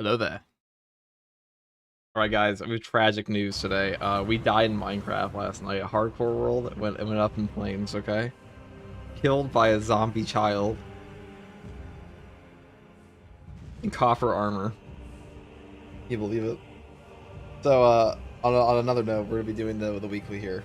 Hello there. Alright guys, we have tragic news today. We died in Minecraft last night. A hardcore world it went up in flames, okay? Killed by a zombie child. In copper armor. Can you believe it? So, on another note, we're gonna be doing the weekly here.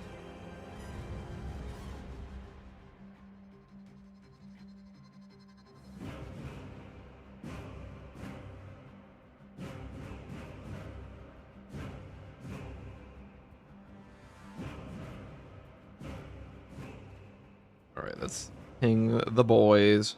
Alright, let's ping the boys.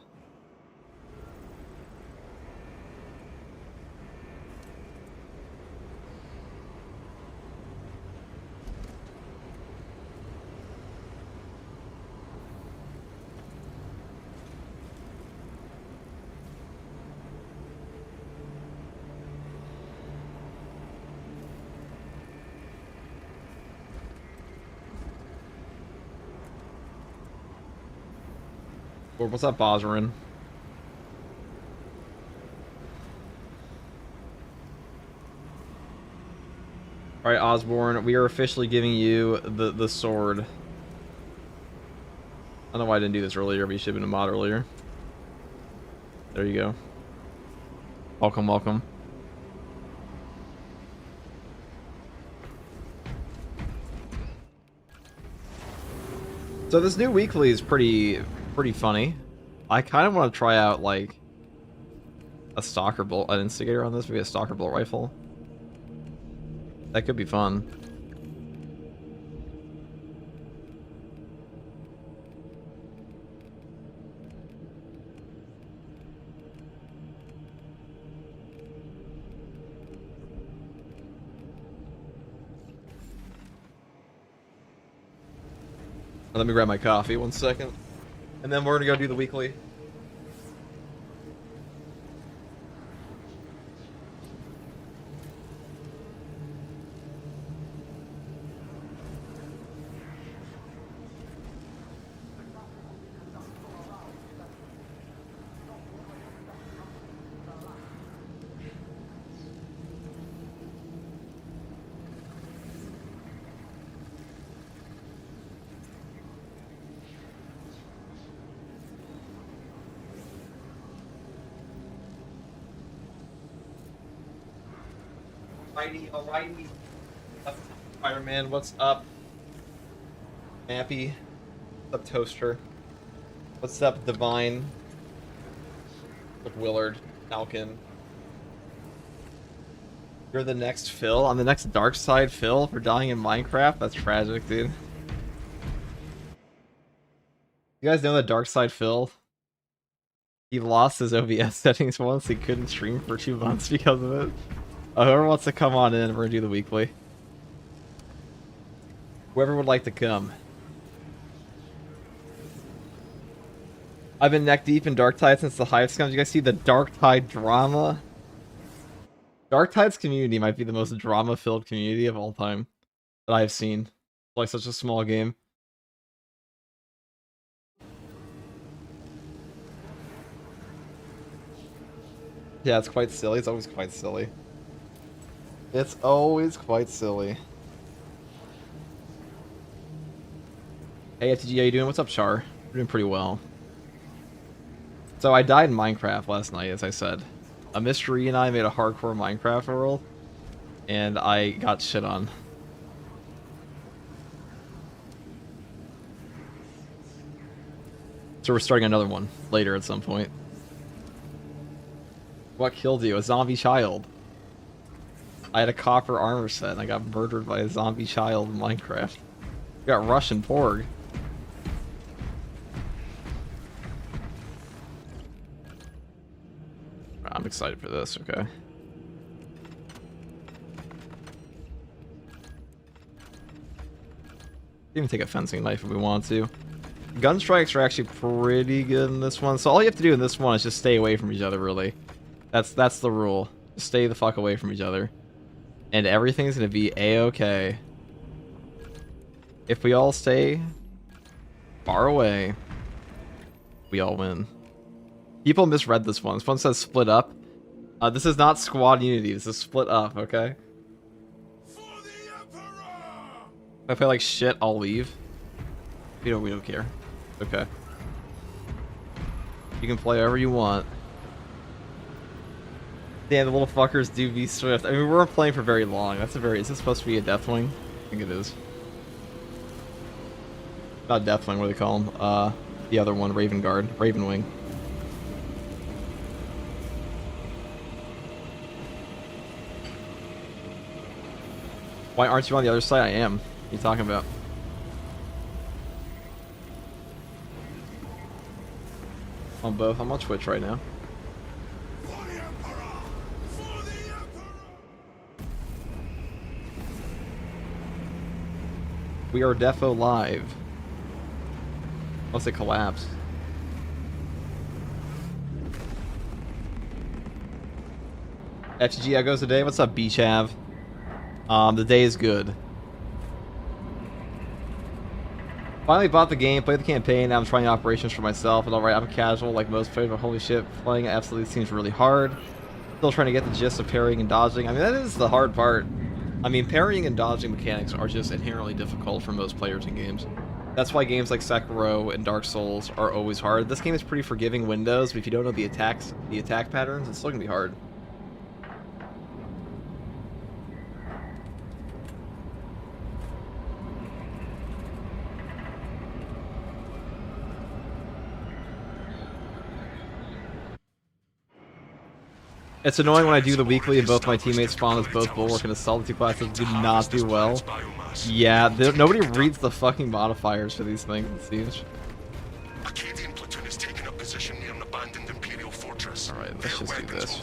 What's up, Bosrin? Alright, Osborne, we are officially giving you the sword. I don't know why I didn't do this earlier, but you should have been a mod earlier. There you go. Welcome, welcome. So this new weekly is pretty funny. I kind of want to try out like a stalker bolt, an instigator on this, maybe a stalker bolt rifle. That could be fun. Let me grab my coffee 1 second. And then we're gonna go do the weekly. Alrighty. Spider-Man, what's up? Mappy. What's up, Toaster? What's up, Divine? What's up, Willard? Falcon. You're the next Phil? I'm the next Darkside Phil for dying in Minecraft? That's tragic, dude. You guys know that Darkside Phil? He lost his OBS settings once. He couldn't stream for 2 months because of it. Whoever wants to come on in, we're gonna do the weekly. Whoever would like to come. I've been neck deep in Darktide since the Hive scum. Did you guys see the Darktide drama? Darktide's community might be the most drama-filled community of all time that I've seen. Like such a small game. Yeah, it's quite silly. It's always quite silly. It's always quite silly. Hey, FTG, how you doing? What's up, Char? We're doing pretty well. So I died in Minecraft last night, as I said. A mystery and I made a hardcore Minecraft world, and I got shit on. So we're starting another one later at some point. What killed you? A zombie child. I had a copper armor set and I got murdered by a zombie child in Minecraft. We got Russian Porg. I'm excited for this, okay. Even take a fencing knife if we want to. Gun strikes are actually pretty good in this one. So all you have to do in this one is just stay away from each other, really. That's the rule. Just stay the fuck away from each other. And everything's gonna be a-okay. If we all stay far away, we all win. People misread this one. This one says split up. This is not squad unity. This is split up, okay? If I play like shit, I'll leave. We don't care. Okay. You can play whatever you want. Damn, the little fuckers do be swift. I mean, we weren't playing for very long. Is this supposed to be a Deathwing? I think it is. Not Deathwing, what do they call him? The other one, Raven Guard. Ravenwing. Why aren't you on the other side? I am. What are you talking about? On both. I'm on Twitch right now. We are defo live. Unless it collapsed. FTG Echoes today. What's up, Beach Have? The day is good. Finally bought the game, played the campaign, now I'm trying operations for myself, and alright, I'm casual like most players, but holy shit, playing it absolutely seems really hard. Still trying to get the gist of parrying and dodging. I mean, that is the hard part. I mean, parrying and dodging mechanics are just inherently difficult for most players in games. That's why games like Sekiro and Dark Souls are always hard. This game is pretty forgiving windows, but if you don't know the attack patterns, it's still gonna be hard. It's annoying when I do the weekly and both my teammates spawn as both Bulwark and Assault. The two classes do not do well. Yeah, nobody reads the fucking modifiers for these things, it seems. Acadian platoon is taking up position near an abandoned Imperial fortress. Alright, let's just do this.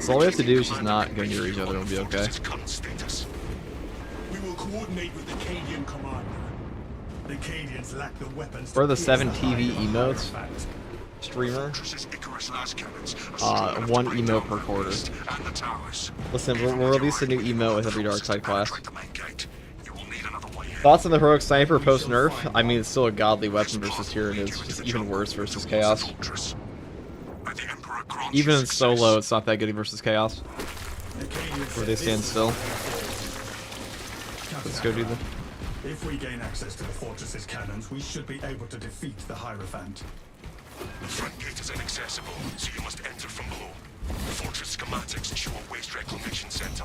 So all we have to do is just not go near each other and we'll be okay. We will coordinate with the Acadian commander. The Acadians lack the weapons. For the 7 TV emotes, streamer, 1 emote per quarter. Listen, we'll release a new emote with every Darktide class. Thoughts on the heroic sniper post nerf? I mean, it's still a godly weapon versus Tyranid. It's just even worse versus Chaos. Even in solo, it's not that good versus Chaos. Where they stand still. Let's go do the... If we gain access to the fortress's cannons, we should be able to defeat the Hierophant. The front gate is inaccessible, so you must enter from below. The fortress schematics show a waste reclamation center.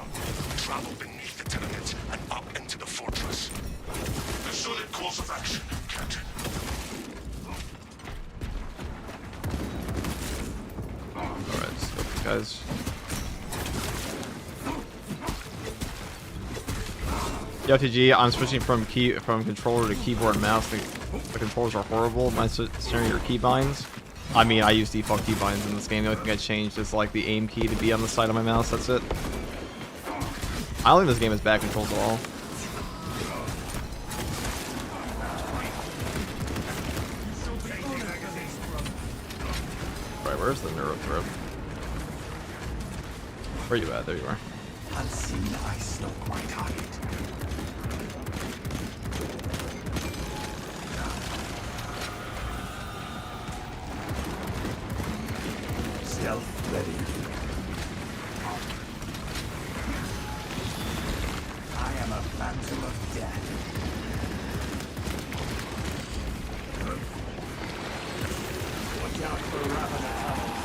Travel beneath the tenement and up into the fortress. A solid course of action, Captain. Alright, so guys. Yo, TG, I'm switching from controller to keyboard and mouse. The controllers are horrible. Mine's staring your keybinds. I mean, I use default keybinds in this game. The only thing I changed is like the aim key to be on the side of my mouse. That's it. I don't think this game has bad controls at all. Right, where's the neuro throat? Where you at? There you are. Unseen, I stalk my target. Stealth ready. I am a phantom of death. Watch out for ravenous tunnels.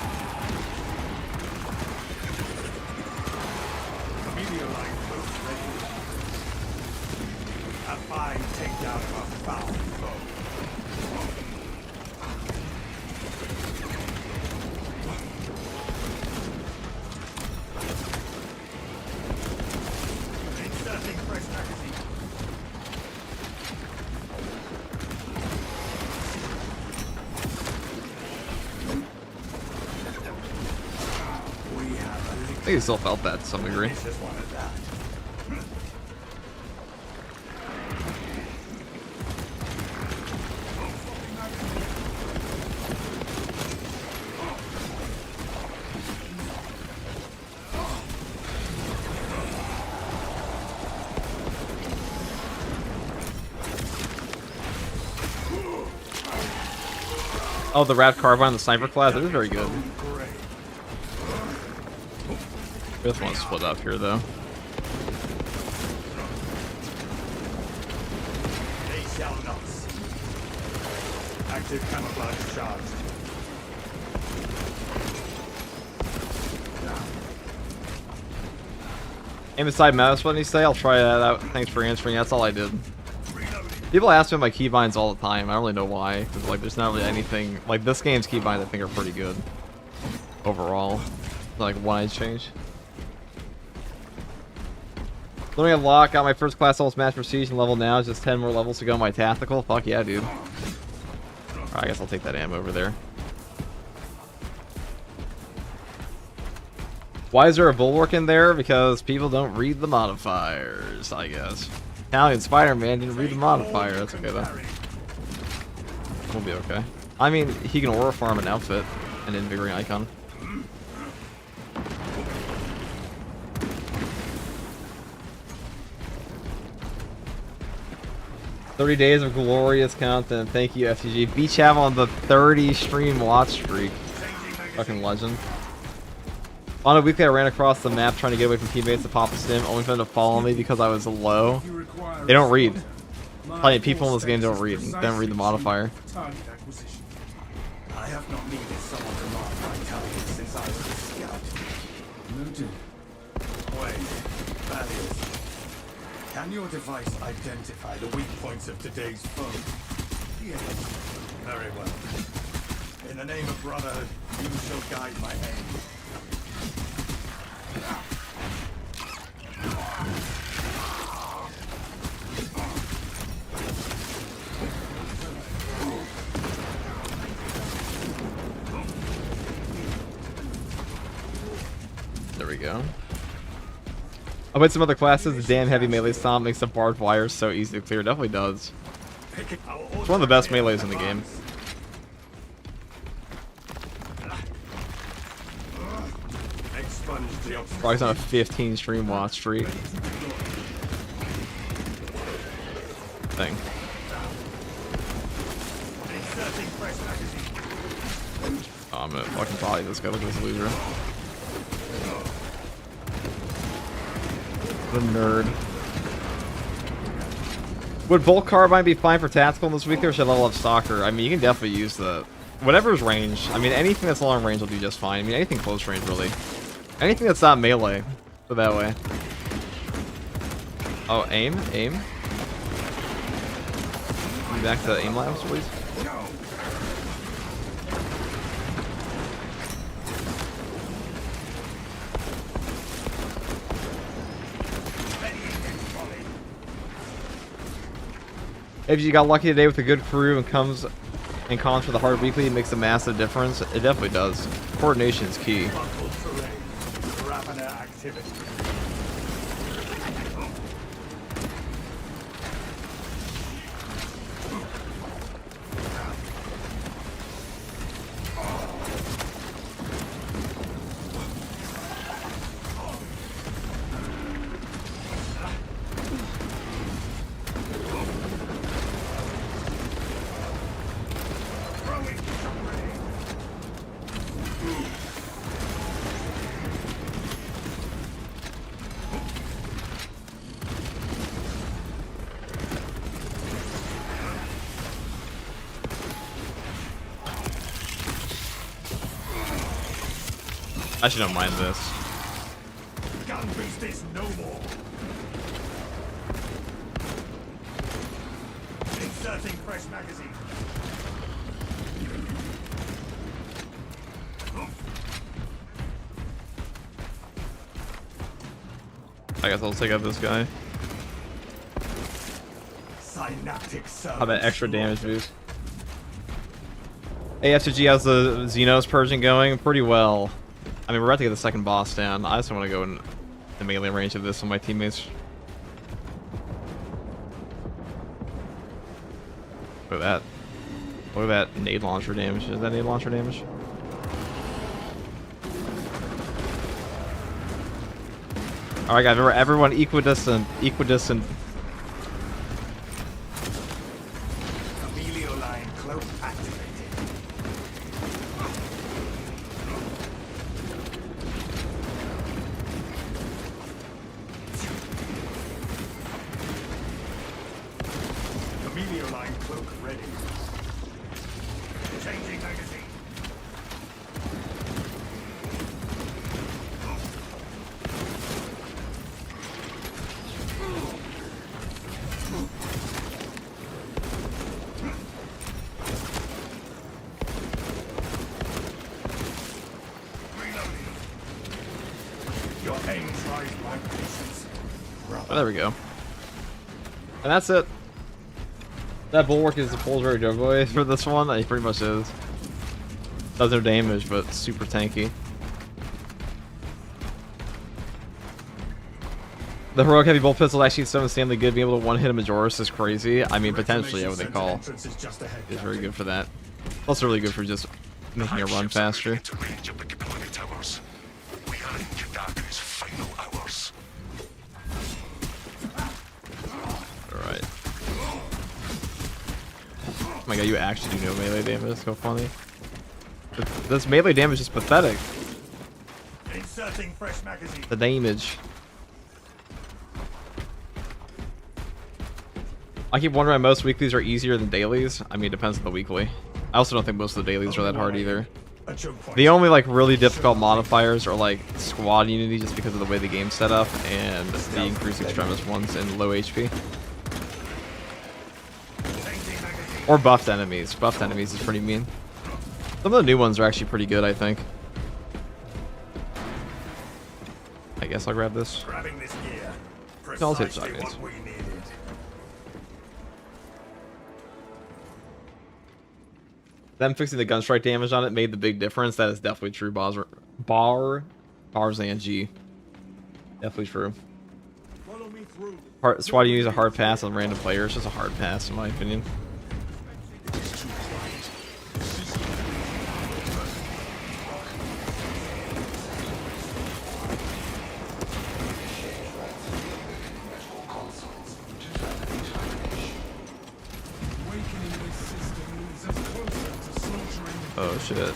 Meteor line close ready. A fine takedown of a foul foe. I think you still felt that to some degree. Oh, the Rat Carbine, the sniper class, that is very good. This one's split up here, though. They shall not see. Active camouflage charged. Aim aside mouse button, you say? I'll try that out. Thanks for answering. That's all I did. People ask me about my keybinds all the time. I don't really know why. Because, like, there's not really anything... Like, this game's keybinds I think are pretty good. Overall. Like, one I change. Learning a lot. Got my first class level Smash Prestige level now. Just 10 more levels to go on my tactical. Fuck yeah, dude. Alright, I guess I'll take that ammo over there. Why is there a bulwark in there? Because people don't read the modifiers, I guess. Italian Spider-Man didn't read the modifier. That's okay, though. We'll be okay. I mean, he can aura farm an outfit, an invigorating icon. "30 days of glorious content. Thank you, FTG. Beach have on the 30 stream watch streak. Fucking legend. On a weekly, I ran across the map trying to get away from teammates to pop a stim, only for them to follow me because I was low. They don't read. Plenty of people in this game don't read. They don't read the modifier. I have not needed someone to mark my target since I was a scout. Noted. Wait, values. Can your device identify the weak points of today's foe? Yes. Very well. In the name of brotherhood, you shall guide my aim. There we go. I played some other classes. The damn heavy melee stomp makes the barbed wire so easy to clear. It definitely does. It's one of the best melees in the game. Probably on a 15 stream watch streak. Thing. Oh, I'm gonna fucking volley this guy. Look at this loser. The nerd. Would bulk carbine be fine for tactical in this week, or should I level up stalker? I mean, you can definitely use the... Whatever's range. I mean, anything that's long range will do just fine. I mean, anything close range, really. Anything that's not melee. Put that way. Oh, aim? Aim? Back to aim labs, please. If you got lucky today with a good crew and comes and cons for the hard weekly, it makes a massive difference. It definitely does. Coordination is key. I actually don't mind this. Gun boost is no more. Inserting fresh magazine. I guess I'll take out this guy. Synaptic How about extra damage boost? AFG, how's the Xenos purging going? Pretty well. I mean, we're about to get the second boss down. I just want to go in the melee range of this with my teammates. Look at that. Look at that nade launcher damage. Is that nade launcher damage? Alright guys, remember everyone equidistant. Equidistant. Line cloak activated. radio line cloak ready. Changing magazine. Your aim tries my patience. Oh, there we go. And that's it. That bulwark is the Pulsary Juggler for this one. It pretty much is. Does no damage, but super tanky. The heroic heavy bolt pistol actually is so insanely good. Being able to one-hit a Majoris is crazy. I mean, potentially, what they call is very good for that. Also really good for just making it run faster. Alright. Oh my god, you actually do no melee damage. That's so funny. This melee damage is pathetic. Inserting fresh magazine. The damage. I keep wondering why most weeklies are easier than dailies. I mean, it depends on the weekly. I also don't think most of the dailies are that hard either. The only like really difficult modifiers are like squad unity, just because of the way the game's set up, and the increased extremis ones in low HP. Or buffed enemies. Buffed enemies is pretty mean. Some of the new ones are actually pretty good, I think. I guess I'll grab this. Grabbing this gear. I'll take Precisely shotguns. what we needed. Them fixing the gunstrike damage on it made the big difference. That is definitely true. Barzan G. Definitely true. Follow me through. Squad you use a hard pass on random players. Just a hard pass, in my opinion. Oh shit.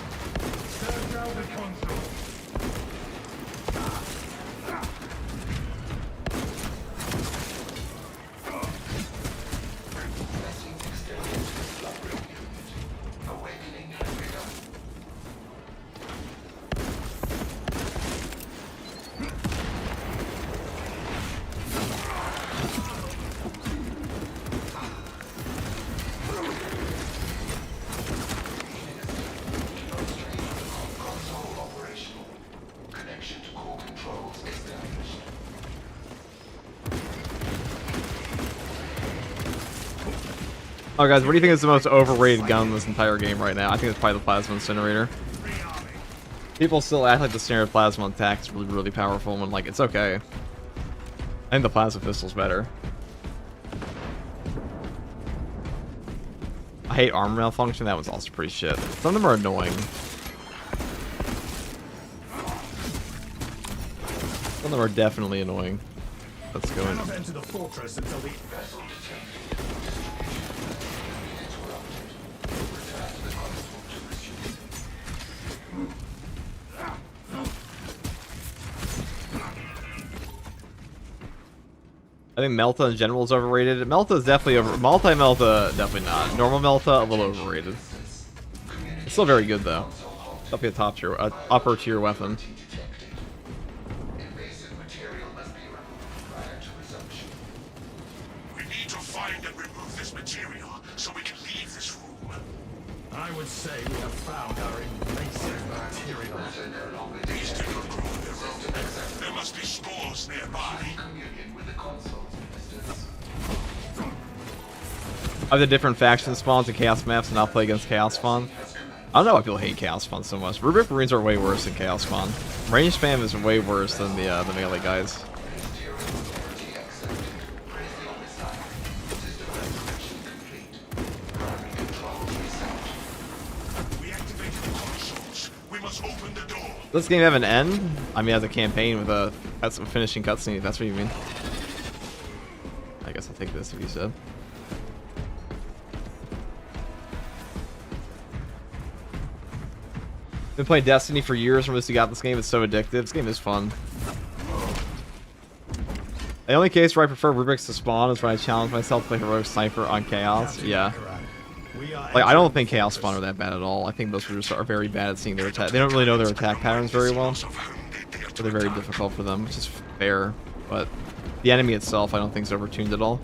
Oh guys, what do you think is the most overrated gun in this entire game right now? I think it's probably the Plasma Incinerator. People still act like the standard Plasma attack is really, really powerful when, like, it's okay. I think the Plasma Pistol's better. I hate armor malfunction, that one's also pretty shit. Some of them are annoying. Some of them are definitely annoying. Let's go in. Enter the fortress until the I think Melta in general is overrated. Melta is definitely over. Multi-Melta, definitely not. Normal Melta, a little overrated. It's still very good though. Definitely a top tier, upper tier weapon. We need to find and remove this material so we can leave this room. I would say we have found our invasive material. These two have grown their own. There must be spores nearby. I have the different faction spawns and chaos maps, and I'll play against chaos spawn. I don't know why people hate chaos spawn so much. Rubric Marines are way worse than chaos spawn. Range spam is way worse than the melee guys. Does this game have an end? I mean, as a campaign with a finishing cutscene, if that's what you mean. I guess I'll take this if you said. Been playing Destiny for years from this you got this game. It's so addictive. This game is fun. The only case where I prefer Rubik's to spawn is when I challenge myself to play Heroic Sniper on Chaos. Yeah. Like, I don't think Chaos spawn are that bad at all. I think those just are very bad at seeing their attack. They don't really know their attack patterns very well. So they're very difficult for them, which is fair. But the enemy itself, I don't think is overtuned at all.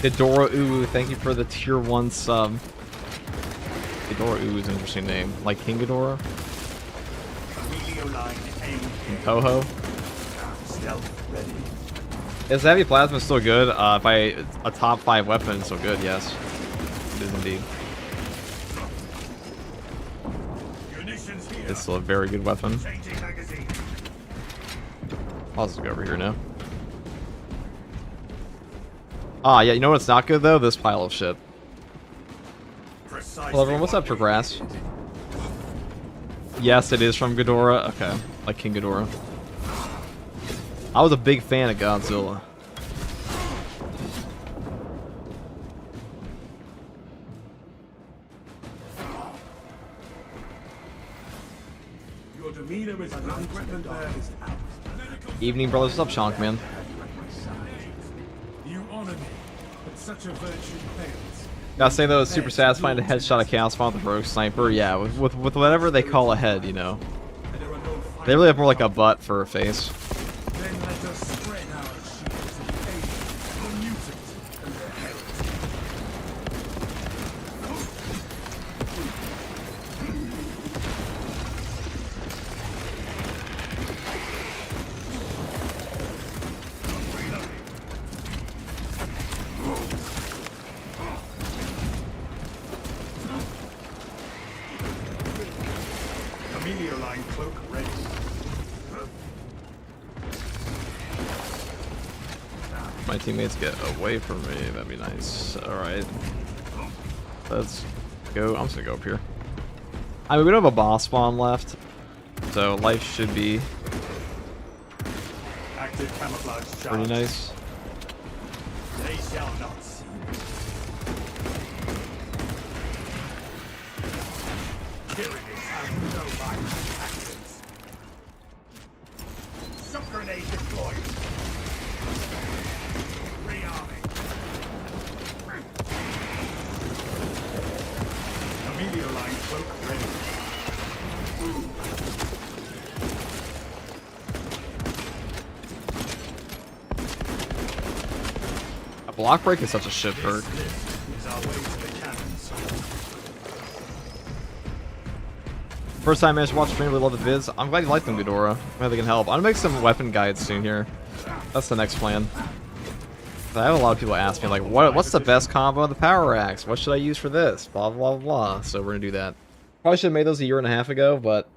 Ghidorah Ooh, thank you for the tier 1 sub. Ghidorah Ooh is an interesting name. Like King Ghidorah? And Toho? Is Heavy Plasma still good? By a top 5 weapon, so good, yes. It is indeed. It's still a very good weapon. I'll just go over here now. Ah, yeah, you know what's not good, though? This pile of shit. Hello, everyone. What's up, Progress? Yes, it is from Ghidorah. Okay, like King Ghidorah. I was a big fan of Godzilla. Your demeanor is unweaponized. Evening, brothers. What's up, Shonk, man? You honor me, but such a virtue fails. Gotta say, though, it's super satisfying to headshot a Chaos Spawn with a Rogue Sniper. Yeah, with whatever they call a head, you know. They really have more like a butt for a face. Then let us spread our shields and aid the mutants and their heralds. Amelia line cloak ready. My teammates get away from me. That'd be nice. Alright. Let's go. I'm just gonna go up here. I mean, we don't have a boss spawn left, so life should be Active camouflage charge. pretty nice. They shall not see me. Tyrannies have no mind tactics. Shock grenade deployed. Rearming. Amelia line cloak ready. A block break is such a shit perk. This is our way to the cannons. First time I managed to watch stream, really love the vids. I'm glad you like them, Ghidorah. I'm glad they can help. I'm gonna make some weapon guides soon here. That's the next plan. I have a lot of people ask me, like, what's the best combo of the Power Axe? What should I use for this? Blah, blah, blah. So we're gonna do that. Probably should have made those a year and a half ago, but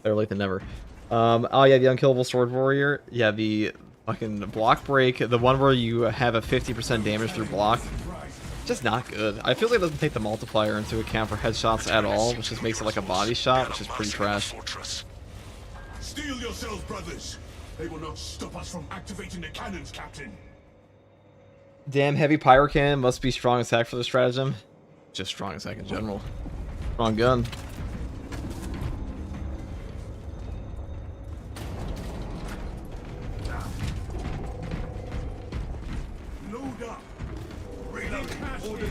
better late than never. Oh yeah, the Unkillable Sword Warrior. Yeah, the fucking block break. The one where you have a 50% damage through block. Just not good. I feel like it doesn't take the multiplier into account for headshots at all, which just makes it like a body shot, which is pretty trash. Steel yourselves, brothers. They will not stop us from activating the cannons, Captain. Damn, heavy pyro cannon must be strong attack for the stratagem. Just strong attack in general. Strong gun. Orders.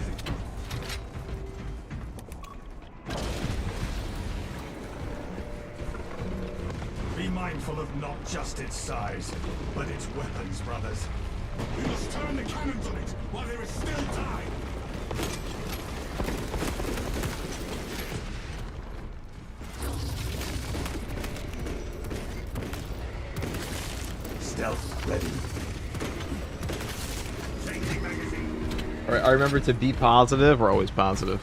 Be mindful of not just its size, but its weapons, brothers. We must turn the cannons on it while there is still time. Stealth ready. Changing magazine. Alright, I remember to be positive. We're always positive.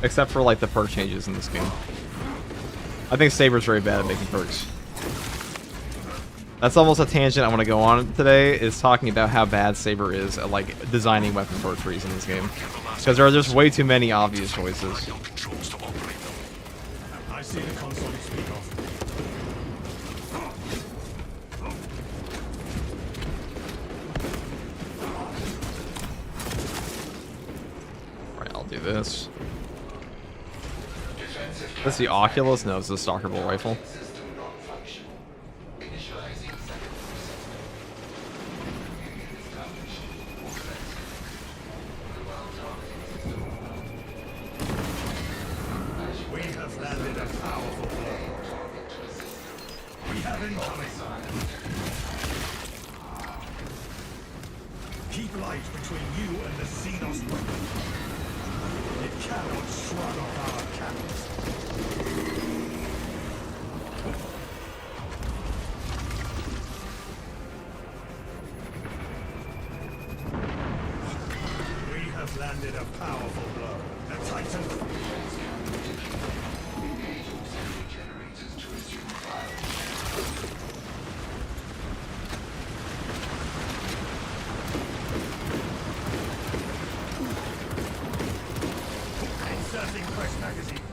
Except for like the perk changes in this game. I think Saber's very bad at making perks. That's almost a tangent I want to go on today, is talking about how bad Saber is at like designing weapon perk trees in this game. Because there are just way too many obvious choices. I see the console you speak of. Alright, I'll do this. That's the Oculus? No, it's the Stalker Bolt rifle. We have landed a powerful blow. We have incoming. Keep light between you and the Xenos weapon. It cannot shrug off our cannons. We have landed a powerful blow. The Titan. Inserting fresh magazine.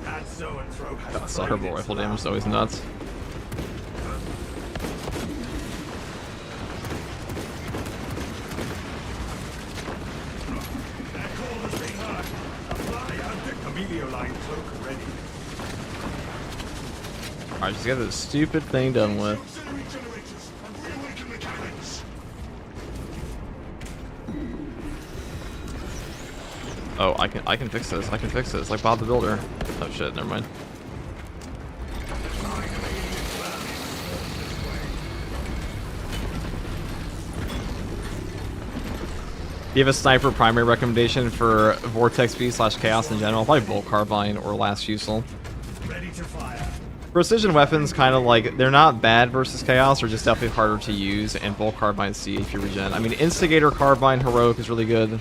Add so and throw has That Stalker Bolt rifle damage is always nuts. That call is being heard. Apply and Camellia line cloak ready. Alright, just get this stupid thing done with. Auxiliary generators and reawaken the cannons. Oh, I can fix this. I can fix this. Like Bob the Builder. Oh shit, never mind. Do you have a sniper primary recommendation for Vortex V/Chaos in general? Probably Bolt Carbine or Last Fusel. Ready to fire. Precision weapons kind of like, they're not bad versus Chaos, they're just definitely harder to use, and Bolt Carbine CHP regen. I mean, Instigator Carbine Heroic is really good.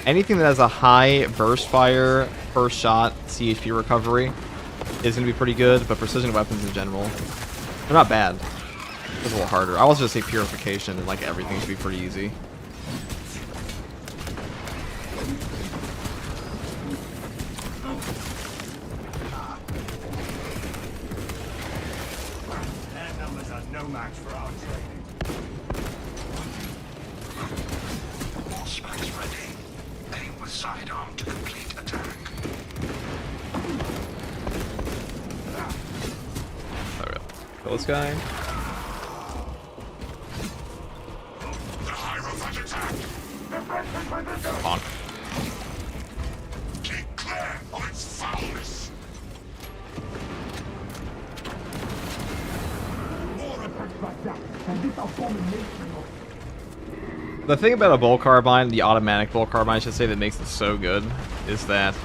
Anything that has a high burst fire, first shot, CHP recovery is going to be pretty good, but precision weapons in general, they're not bad. It's a little harder. I was just say purification and like everything should be pretty easy. Their numbers are no match for our training. All specs ready. Aim with sidearm to complete attack. Alright, kill this guy. The Hierophant attack. Bonk. Keep clear of its foulness. More attacks like that, and this abomination of The thing about a Bolt Carbine, the automatic Bolt Carbine, I should say, that makes it so good, is that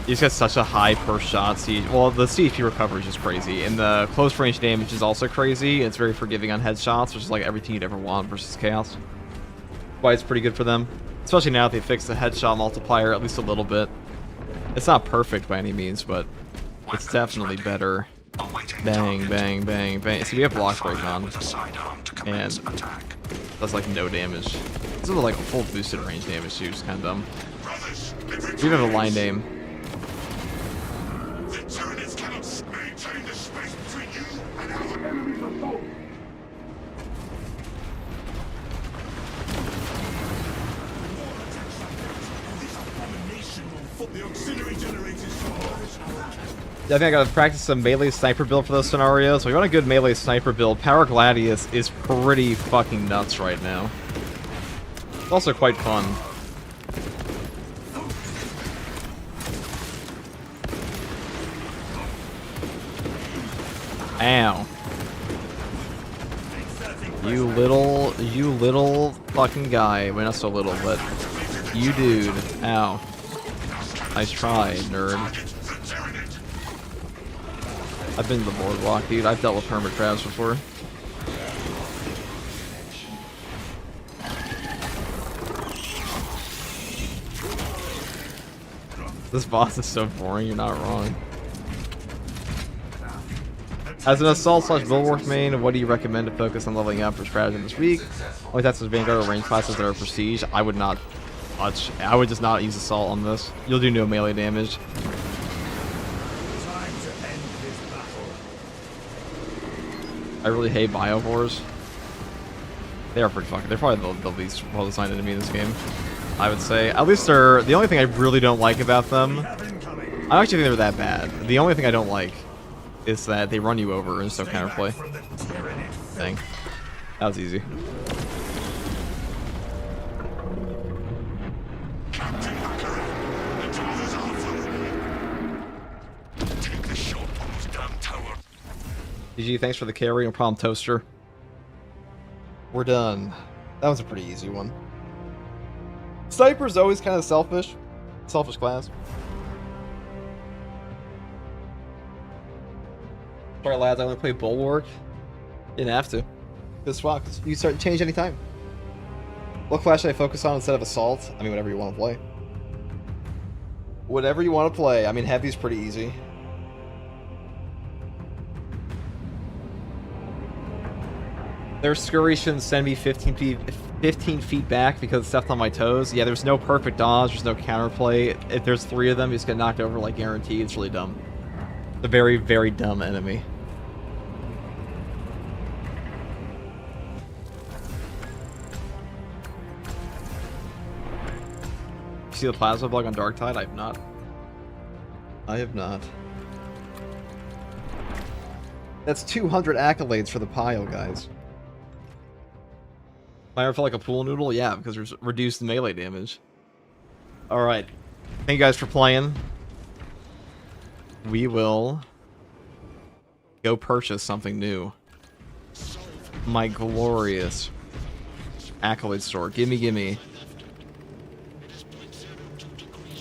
you just get such a high per shot CHP. Well, the CHP recovery is just crazy, and the close range damage is also crazy. It's very forgiving on headshots, which is like everything you'd ever want versus Chaos. Why it's pretty good for them, especially now that they fixed the headshot multiplier at least a little bit. It's not perfect by any means, but it's definitely better. Bang, bang, bang, bang. See, we have block break on, and that's like no damage. This is like a full boosted range damage too, which is kind of dumb. We even have a line aim. The Tyranids cannot maintain the space between you and our enemy's assault. More attacks like that, and this abomination will The auxiliary generators. I think I gotta practice some melee sniper build for those scenarios. So if you want a good melee sniper build, Power Gladius is pretty fucking nuts right now. It's also quite fun. Ow. You little fucking guy. I mean, not so little, but you dude. Ow. Nice try, nerd. I've been to the boardwalk, dude. I've dealt with hermit crabs before. This boss is so boring, you're not wrong. As an assault / bulwark main, what do you recommend to focus on leveling up for stratagem this week? Only that's Vanguard or range classes that are prestige. I would not touch. I would just not use assault on this. You'll do no melee damage. Time to end this battle. I really hate biovores. They are pretty fucking. They're probably the least well designed enemy in this game, I would say. At least they're the only thing I really don't like about them. I actually think they're that bad. The only thing I don't like is that they run you over and so counterplay. Dang. That was easy. GG, thanks for the carry, no problem, Toaster. We're done. That was a pretty easy one. Sniper's always kind of selfish. Selfish class. Sorry lads, I want to play Bulwark. Didn't have to. Good swap. You start change anytime. What class should I focus on instead of Assault? I mean, whatever you want to play. Whatever you want to play. I mean, Heavy's pretty easy. Their scurry shouldn't send me 15 feet back because it stepped on my toes. Yeah, there's no perfect dodge, there's no counterplay. If there's 3 of them, you just get knocked over like guaranteed. It's really dumb. It's a very, very dumb enemy. You see the plasma bug on Darktide? I have not. I have not. That's 200 accolades for the pile, guys. I ever felt like a pool noodle? Yeah, because there's reduced melee damage. Alright. Thank you guys for playing. We will go purchase something new. My glorious accolade store. Gimme, gimme.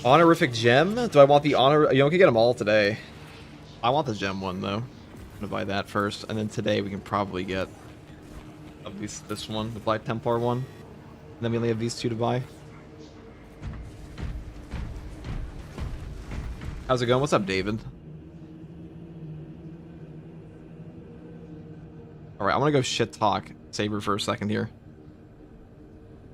Honorific gem? Do I want the honor? You know, we can get them all today. I want the gem one, though. I'm gonna buy that first, and then today we can probably get at least this one, the Black Templar one. And then we only have these 2 to buy. How's it going? What's up, David? Alright, I want to go shit talk Saber for a second here.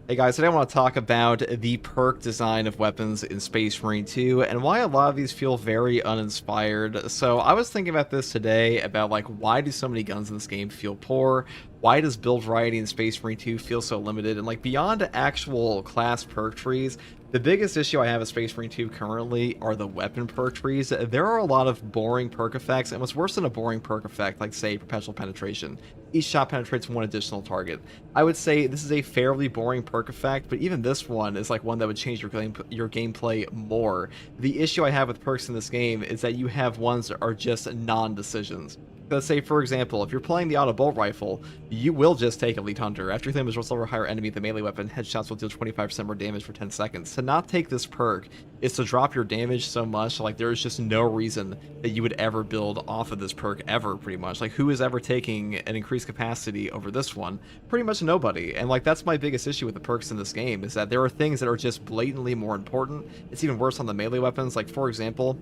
Hey guys, today I want to talk about the perk design of weapons in Space Marine 2 and why a lot of these feel very uninspired. So I was thinking about this today, about like why do so many guns in this game feel poor? Why does build variety in Space Marine 2 feel so limited? And like beyond actual class perk trees, the biggest issue I have with Space Marine 2 currently are the weapon perk trees. There are a lot of boring perk effects, and what's worse than a boring perk effect, like say Perpetual Penetration. Each shot penetrates 1 additional target. I would say this is a fairly boring perk effect, but even this one is like one that would change your gameplay more. The issue I have with perks in this game is that you have ones that are just non-decisions. Let's say, for example, if you're playing the auto bolt rifle, you will just take Elite Hunter. After you claim as a higher enemy, the melee weapon, headshots will deal 25% more damage for 10 seconds. To not take this perk is to drop your damage so much, like there is just no reason that you would ever build off of this perk ever, pretty much. Like who is ever taking an increased capacity over this one? Pretty much nobody. And like that's my biggest issue with the perks in this game, is that there are things that are just blatantly more important. It's even worse on the melee weapons. Like for example,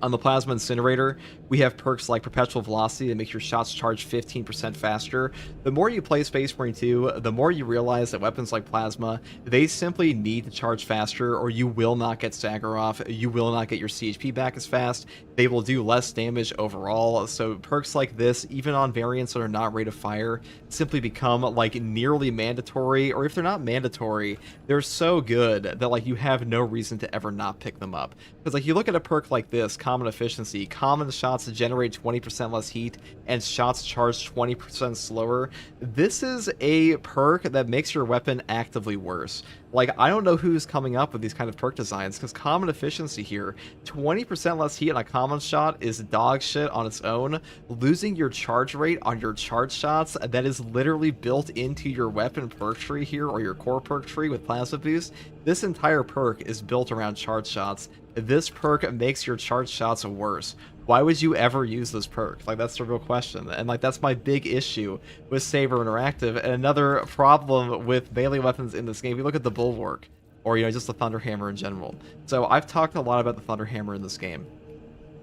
On the Plasma Incinerator, we have perks like Perpetual Velocity that make your shots charge 15% faster. The more you play Space Marine 2, the more you realize that weapons like Plasma, they simply need to charge faster or you will not get stagger off, you will not get your CHP back as fast, they will do less damage overall. So perks like this, even on variants that are not rate of fire, simply become like nearly mandatory, or if they're not mandatory, they're so good that like you have no reason to ever not pick them up. Because like you look at a perk like this, Common Efficiency, common shots generate 20% less heat and shots charge 20% slower. This is a perk that makes your weapon actively worse. Like, I don't know who's coming up with these kind of perk designs, because Common Efficiency here, 20% less heat on a common shot is dog shit on its own. Losing your charge rate on your charge shots, that is literally built into your weapon perk tree here, or your core perk tree with Plasma Boost. This entire perk is built around charge shots. This perk makes your charge shots worse. Why would you ever use this perk? Like, that's the real question. And like, that's my big issue with Saber Interactive. And another problem with melee weapons in this game, if you look at the Bulwark, or, you know, just the Thunderhammer in general. So I've talked a lot about the Thunderhammer in this game.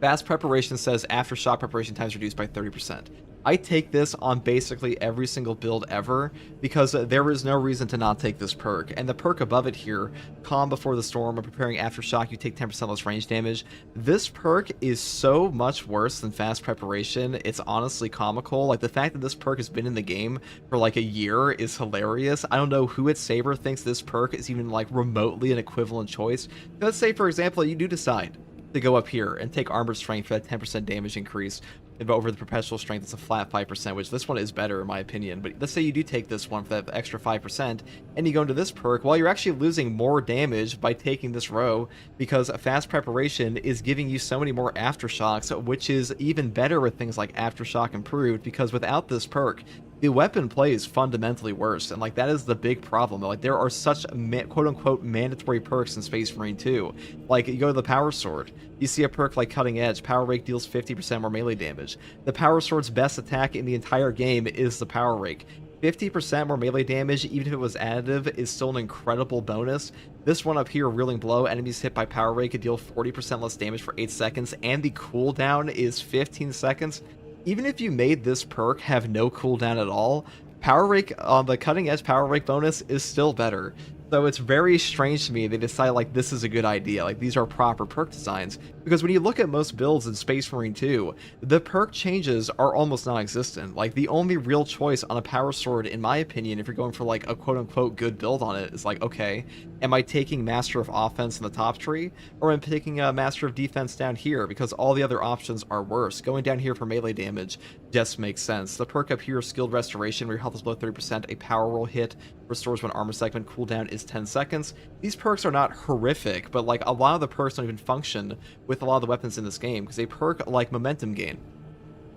Fast Preparation says aftershock preparation times reduced by 30%. I take this on basically every single build ever, because there is no reason to not take this perk. And the perk above it here, Calm Before the Storm, or preparing aftershock, you take 10% less range damage. This perk is so much worse than Fast Preparation, it's honestly comical. Like, the fact that this perk has been in the game for like a year is hilarious. I don't know who at Saber thinks this perk is even like remotely an equivalent choice. Let's say, for example, you do decide to go up here and take Armored Strength for that 10% damage increase. But over the Perpetual Strength, it's a flat 5%, which this one is better in my opinion. But let's say you do take this one for that extra 5%, and you go into this perk, well, you're actually losing more damage by taking this row, because Fast Preparation is giving you so many more Aftershocks, which is even better with things like Aftershock Improved, because without this perk, the weapon plays fundamentally worse, and like that is the big problem. Like, there are such quote-unquote mandatory perks in Space Marine 2. Like, you go to the Power Sword, you see a perk like Cutting Edge, Power Rake deals 50% more melee damage. The Power Sword's best attack in the entire game is the Power Rake. 50% more melee damage, even if it was additive, is still an incredible bonus. This one up here, Reeling Blow, enemies hit by Power Rake could deal 40% less damage for 8 seconds, and the cooldown is 15 seconds. Even if you made this perk have no cooldown at all, Power Rake on the Cutting Edge Power Rake bonus is still better. So it's very strange to me they decide like this is a good idea, like these are proper perk designs, because when you look at most builds in Space Marine 2, the perk changes are almost non-existent. Like, the only real choice on a Power Sword, in my opinion, if you're going for like a quote-unquote good build on it, is like, okay, am I taking Master of Offense in the top tree, or am I taking a Master of Defense down here, because all the other options are worse. Going down here for melee damage just makes sense. The perk up here, Skilled Restoration, where your health is below 30%, a power roll hit restores one armor segment, cooldown is 10 seconds. These perks are not horrific, but like a lot of the perks don't even function with a lot of the weapons in this game, because a perk like Momentum Gain,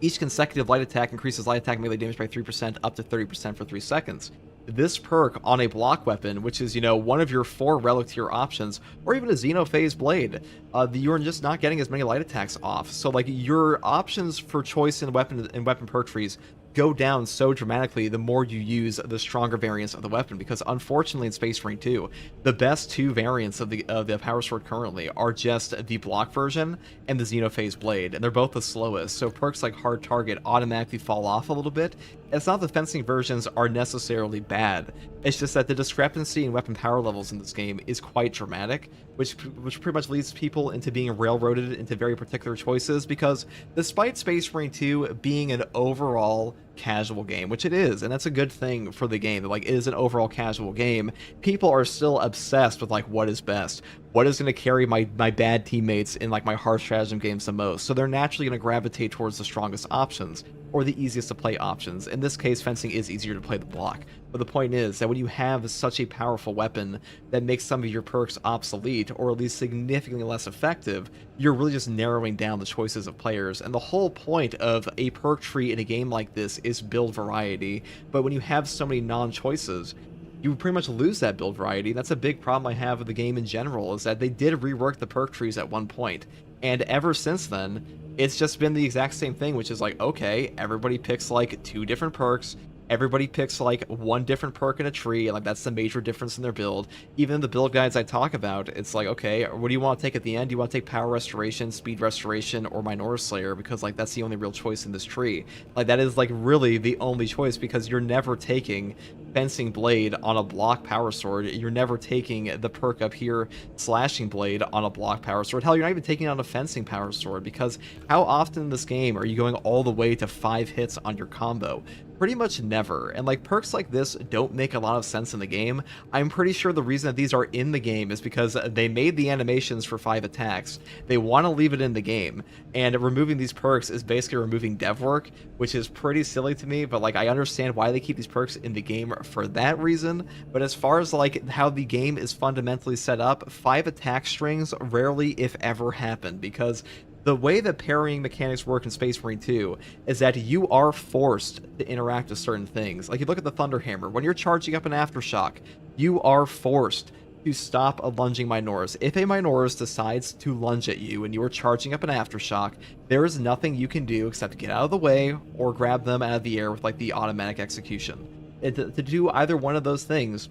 each consecutive light attack increases light attack melee damage by 3% up to 30% for 3 seconds. This perk on a block weapon, which is, you know, one of your 4 relic tier options, or even a Xenophase Blade, you're just not getting as many light attacks off. So like, your options for choice in weapon perk trees go down so dramatically the more you use the stronger variants of the weapon, because unfortunately in Space Marine 2, the best 2 variants of the Power Sword currently are just the block version and the Xenophase Blade, and they're both the slowest, so perks like Hard Target automatically fall off a little bit. It's not that fencing versions are necessarily bad, it's just that the discrepancy in weapon power levels in this game is quite dramatic, which pretty much leads people into being railroaded into very particular choices, because despite Space Marine 2 being an overall casual game, which it is, and that's a good thing for the game, like, it is an overall casual game, people are still obsessed with like what is best, what is going to carry my bad teammates in like my hard stratagem games the most, so they're naturally going to gravitate towards the strongest options, or the easiest to play options. In this case, fencing is easier to play the block. But the point is that when you have such a powerful weapon that makes some of your perks obsolete, or at least significantly less effective, you're really just narrowing down the choices of players. And the whole point of a perk tree in a game like this is build variety. But when you have so many non-choices, you pretty much lose that build variety. That's a big problem I have with the game in general, is that they did rework the perk trees at one point, and ever since then, it's just been the exact same thing, which is like, okay, everybody picks like 2 different perks, Everybody picks like one different perk in a tree, and like that's the major difference in their build. Even in the build guides I talk about, it's like, okay, what do you want to take at the end? Do you want to take power restoration, speed restoration, or Minority Slayer? Because like that's the only real choice in this tree. Like that is like really the only choice, because you're never taking Fencing Blade on a block power sword. You're never taking the perk up here, Slashing Blade, on a block power sword. Hell, you're not even taking it on a fencing power sword, because how often in this game are you going all the way to 5 hits on your combo? Pretty much never. And like perks like this don't make a lot of sense in the game. I'm pretty sure the reason that these are in the game is because they made the animations for 5 attacks. They want to leave it in the game, and removing these perks is basically removing dev work, which is pretty silly to me, but like I understand why they keep these perks in the game for that reason. But as far as like how the game is fundamentally set up, 5 attack strings rarely if ever happen, because the way that parrying mechanics work in Space Marine 2 is that you are forced to interact with certain things. Like you look at the Thunder Hammer, when you're charging up an Aftershock, you are forced to stop a lunging Minoris. If a Minoris decides to lunge at you and you are charging up an Aftershock, there is nothing you can do except get out of the way or grab them out of the air with like the automatic execution. To do either one of those things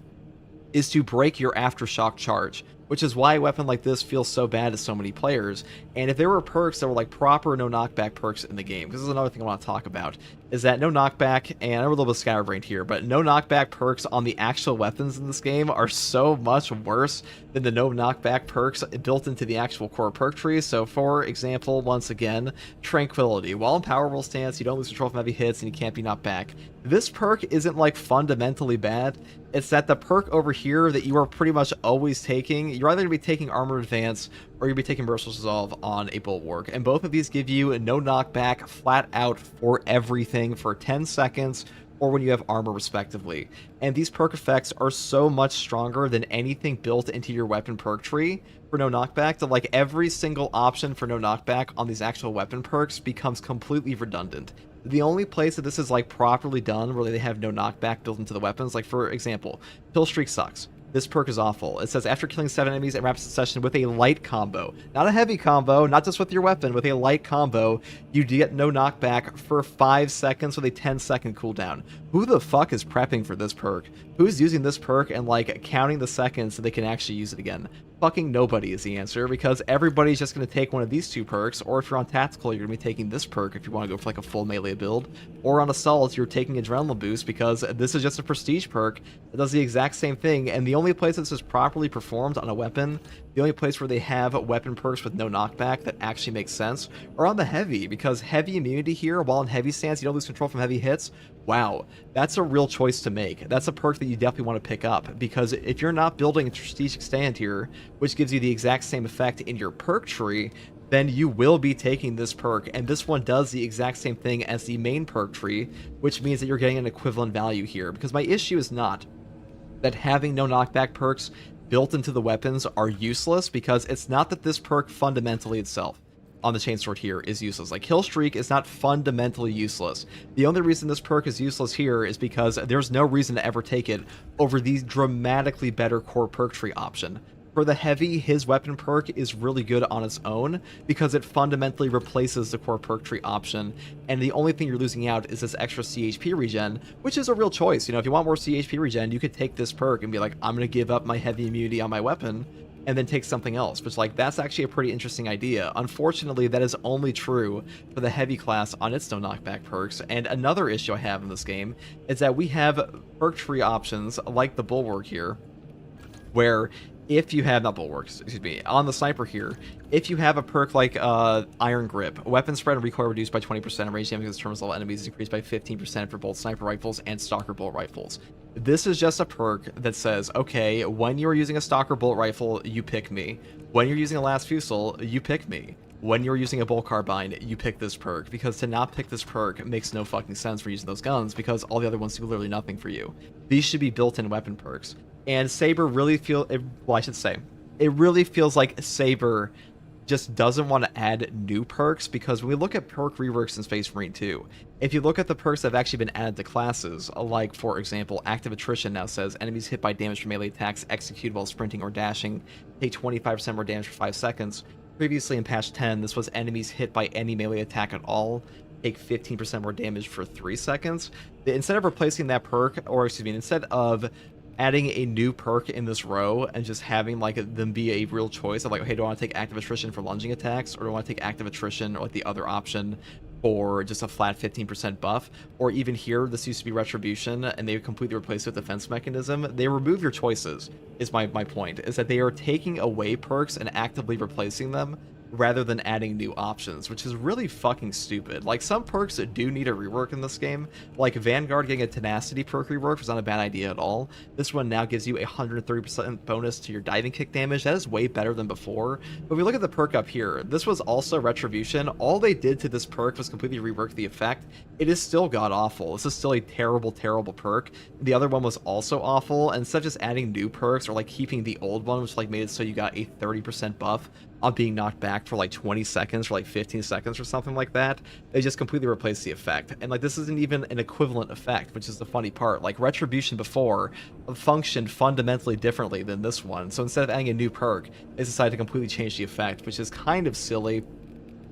is to break your Aftershock charge, which is why a weapon like this feels so bad to so many players. And if there were perks that were like proper no knockback perks in the game, because this is another thing I want to talk about, is that no knockback, and I'm a little bit scatterbrained here, but no knockback perks on the actual weapons in this game are so much worse than the no knockback perks built into the actual core perk tree. So for example, once again, Tranquility. While in powerful stance, you don't lose control from heavy hits and you can't be knocked back. This perk isn't like fundamentally bad. It's that the perk over here that you are pretty much always taking, you're either going to be taking Armor Advance or you'll be taking Merciless Resolve on a Bulwark. And both of these give you no knockback flat out for everything for 10 seconds or when you have armor respectively. And these perk effects are so much stronger than anything built into your weapon perk tree for no knockback that like every single option for no knockback on these actual weapon perks becomes completely redundant. The only place that this is like properly done where they have no knockback built into the weapons, like for example, Kill Streak sucks. This perk is awful. It says after killing 7 enemies in rapid succession with a light combo, not a heavy combo, not just with your weapon, with a light combo, you get no knockback for 5 seconds with a 10-second cooldown. Who the fuck is prepping for this perk? Who's using this perk and like counting the seconds so they can actually use it again? Fucking nobody is the answer, because everybody's just going to take one of these 2 perks, or if you're on tactical, you're going to be taking this perk if you want to go for like a full melee build, or on assault, you're taking Adrenaline Boost, because this is just a prestige perk that does the exact same thing. And the only place this is properly performed on a weapon, the only place where they have weapon perks with no knockback that actually makes sense, are on the heavy, because heavy immunity here, while in heavy stance you don't lose control from heavy hits. Wow, that's a real choice to make. That's a perk that you definitely want to pick up, because if you're not building a strategic stand here, which gives you the exact same effect in your perk tree, then you will be taking this perk, and this one does the exact same thing as the main perk tree, which means that you're getting an equivalent value here. Because my issue is not that having no knockback perks built into the weapons are useless, because it's not that this perk fundamentally itself on the chainsword here is useless. Like Kill Streak is not fundamentally useless. The only reason this perk is useless here is because there's no reason to ever take it over the dramatically better core perk tree option. For the heavy, his weapon perk is really good on its own because it fundamentally replaces the core perk tree option, and the only thing you're losing out is this extra CHP regen, which is a real choice. You know, if you want more CHP regen, you could take this perk and be like, I'm going to give up my heavy immunity on my weapon and then take something else, which like that's actually a pretty interesting idea. Unfortunately, that is only true for the heavy class on its no knockback perks. And another issue I have in this game is that we have perk tree options like the Bulwark here, where if you have, not Bulwarks, excuse me, on the Sniper here, if you have a perk like Iron Grip, weapon spread and recoil reduced by 20%, and range damage against terminal level enemies is increased by 15% for both sniper rifles and stalker bolt rifles. This is just a perk that says, okay, when you're using a stalker bolt rifle, you pick me. When you're using a last fusel, you pick me. When you're using a bolt carbine, you pick this perk, because to not pick this perk makes no fucking sense for using those guns, because all the other ones do literally nothing for you. These should be built-in weapon perks. And Saber really well, I should say, it really feels like Saber just doesn't want to add new perks, because when we look at perk reworks in Space Marine 2, if you look at the perks that have actually been added to classes, like for example, Active Attrition now says enemies hit by damage from melee attacks executed while sprinting or dashing take 25% more damage for 5 seconds. Previously in patch 10, this was enemies hit by any melee attack at all take 15% more damage for 3 seconds. Instead of replacing that perk, or excuse me, instead of adding a new perk in this row and just having like them be a real choice of like, hey, do I want to take active attrition for lunging attacks, or do I want to take active attrition or like the other option for just a flat 15% buff? Or even here, this used to be retribution and they completely replaced it with defense mechanism. They remove your choices, is my point, is that they are taking away perks and actively replacing them rather than adding new options, which is really fucking stupid. Like, some perks that do need a rework in this game, like Vanguard getting a tenacity perk rework was not a bad idea at all. This one now gives you a 130% bonus to your diving kick damage. That is way better than before. But if we look at the perk up here, this was also retribution. All they did to this perk was completely rework the effect. It is still god-awful. This is still a terrible, terrible perk. The other one was also awful, and instead of just adding new perks or like keeping the old one, which like made it so you got a 30% buff on being knocked back for like 20 seconds or like 15 seconds or something like that, they just completely replaced the effect. And like, this isn't even an equivalent effect, which is the funny part. Like, retribution before functioned fundamentally differently than this one, so instead of adding a new perk, they decided to completely change the effect, which is kind of silly.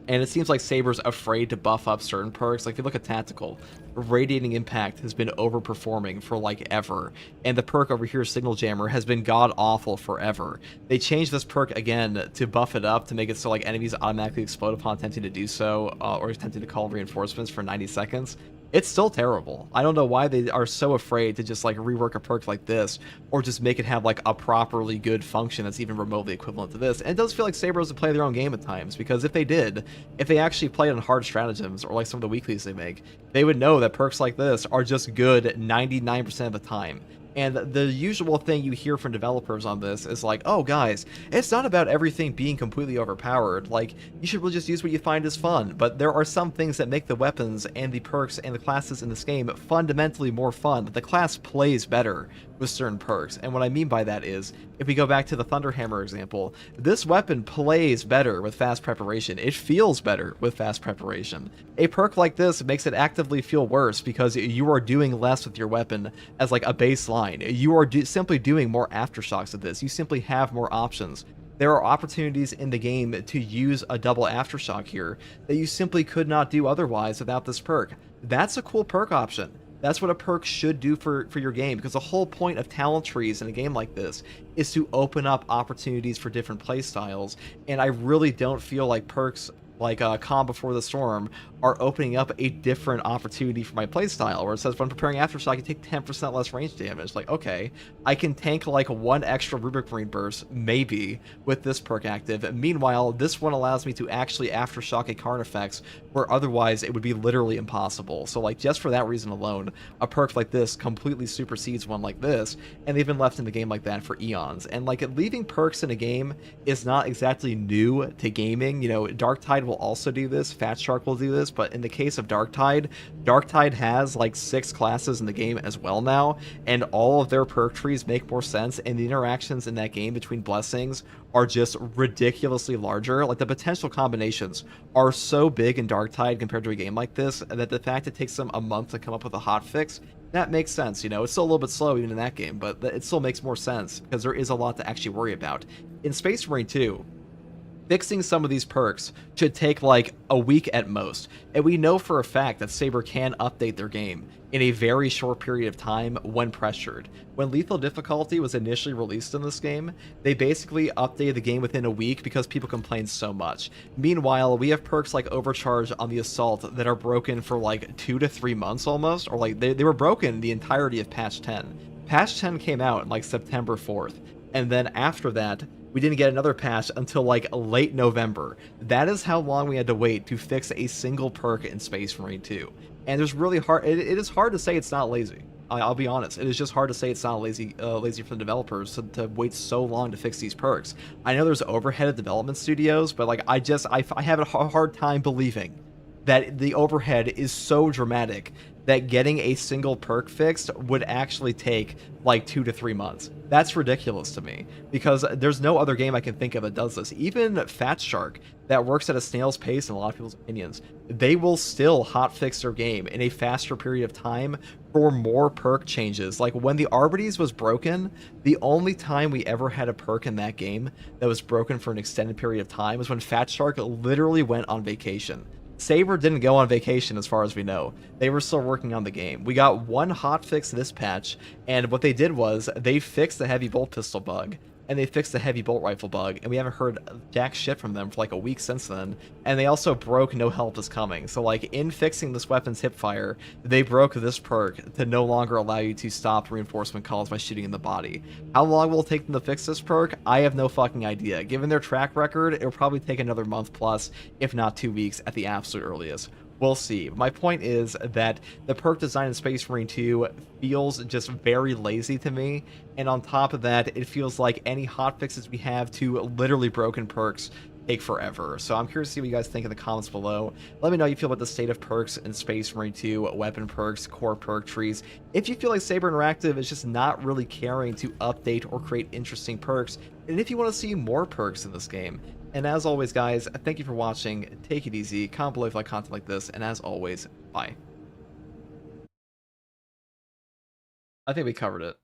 And it seems like Saber's afraid to buff up certain perks. Like, if you look at Tactical, Radiating Impact has been overperforming for like ever. And the perk over here, Signal Jammer, has been god-awful forever. They changed this perk again to buff it up, to make it so like enemies automatically explode upon attempting to do so, or attempting to call reinforcements for 90 seconds. It's still terrible. I don't know why they are so afraid to just like rework a perk like this, or just make it have like a properly good function that's even remotely equivalent to this. And it does feel like Saber doesn't play their own game at times, because if they did, if they actually played on hard stratagems or like some of the weeklies they make, they would know that perks like this are just good 99% of the time. And the usual thing you hear from developers on this is like, oh guys, it's not about everything being completely overpowered. Like, you should really just use what you find is fun. But there are some things that make the weapons and the perks and the classes in this game fundamentally more fun. The class plays better with certain perks. And what I mean by that is, if we go back to the Thunderhammer example, this weapon plays better with fast preparation. It feels better with fast preparation. A perk like this makes it actively feel worse because you are doing less with your weapon as like a baseline. You are simply doing more aftershocks of this. You simply have more options. There are opportunities in the game to use a double aftershock here that you simply could not do otherwise without this perk. That's a cool perk option. That's what a perk should do for your game, because the whole point of talent trees in a game like this is to open up opportunities for different playstyles, and I really don't feel like perks like Calm Before the Storm are opening up a different opportunity for my playstyle, where it says when preparing Aftershock you take 10% less range damage. Like, okay, I can tank like one extra Rubric Marine burst, maybe, with this perk active. Meanwhile, this one allows me to actually Aftershock a Carnifex, where otherwise it would be literally impossible. So like, just for that reason alone, a perk like this completely supersedes one like this, and they've been left in the game like that for eons. And like, leaving perks in a game is not exactly new to gaming. You know, Darktide will also do this, Fat Shark will do this, but in the case of Darktide, Darktide has like 6 classes in the game as well now, and all of their perk trees make more sense, and the interactions in that game between blessings are just ridiculously larger. Like, the potential combinations are so big in Darktide compared to a game like this, that the fact it takes them a month to come up with a hotfix, that makes sense. You know, it's still a little bit slow even in that game, but it still makes more sense because there is a lot to actually worry about. In Space Marine 2, fixing some of these perks should take like a week at most, and we know for a fact that Saber can update their game in a very short period of time when pressured. When Lethal Difficulty was initially released in this game, they basically updated the game within a week because people complained so much. Meanwhile, we have perks like Overcharge on the Assault that are broken for like 2 to 3 months almost, or like they were broken the entirety of patch 10. Patch 10 came out in like September 4th, and then after that, we didn't get another patch until like late November. That is how long we had to wait to fix a single perk in Space Marine 2. And there's really hard, it is hard to say it's not lazy. I'll be honest, it is just hard to say it's not lazy for the developers to wait so long to fix these perks. I know there's overhead at development studios, but like, I have a hard time believing that the overhead is so dramatic that getting a single perk fixed would actually take like 2 to 3 months. That's ridiculous to me, because there's no other game I can think of that does this. Even Fat Shark, that works at a snail's pace in a lot of people's opinions, they will still hotfix their game in a faster period of time for more perk changes. Like, when the Arbites was broken, the only time we ever had a perk in that game that was broken for an extended period of time was when Fat Shark literally went on vacation. Saber didn't go on vacation as far as we know. They were still working on the game. We got one hotfix this patch, and what they did was they fixed the heavy bolt pistol bug, and they fixed the heavy bolt rifle bug, and we haven't heard jack shit from them for like a week since then. And they also broke no help is coming. So like in fixing this weapon's hipfire, they broke this perk to no longer allow you to stop reinforcement calls by shooting in the body. How long will it take them to fix this perk? I have no fucking idea. Given their track record, it'll probably take another month plus, if not 2 weeks at the absolute earliest. We'll see. My point is that the perk design in Space Marine 2 feels just very lazy to me, and on top of that, it feels like any hotfixes we have to literally broken perks take forever. So I'm curious to see what you guys think in the comments below. Let me know how you feel about the state of perks in Space Marine 2, weapon perks, core perk trees. If you feel like Saber Interactive is just not really caring to update or create interesting perks, and if you want to see more perks in this game. And as always, guys, thank you for watching. Take it easy. Comment below if you like content like this. And as always, bye. I think we covered it.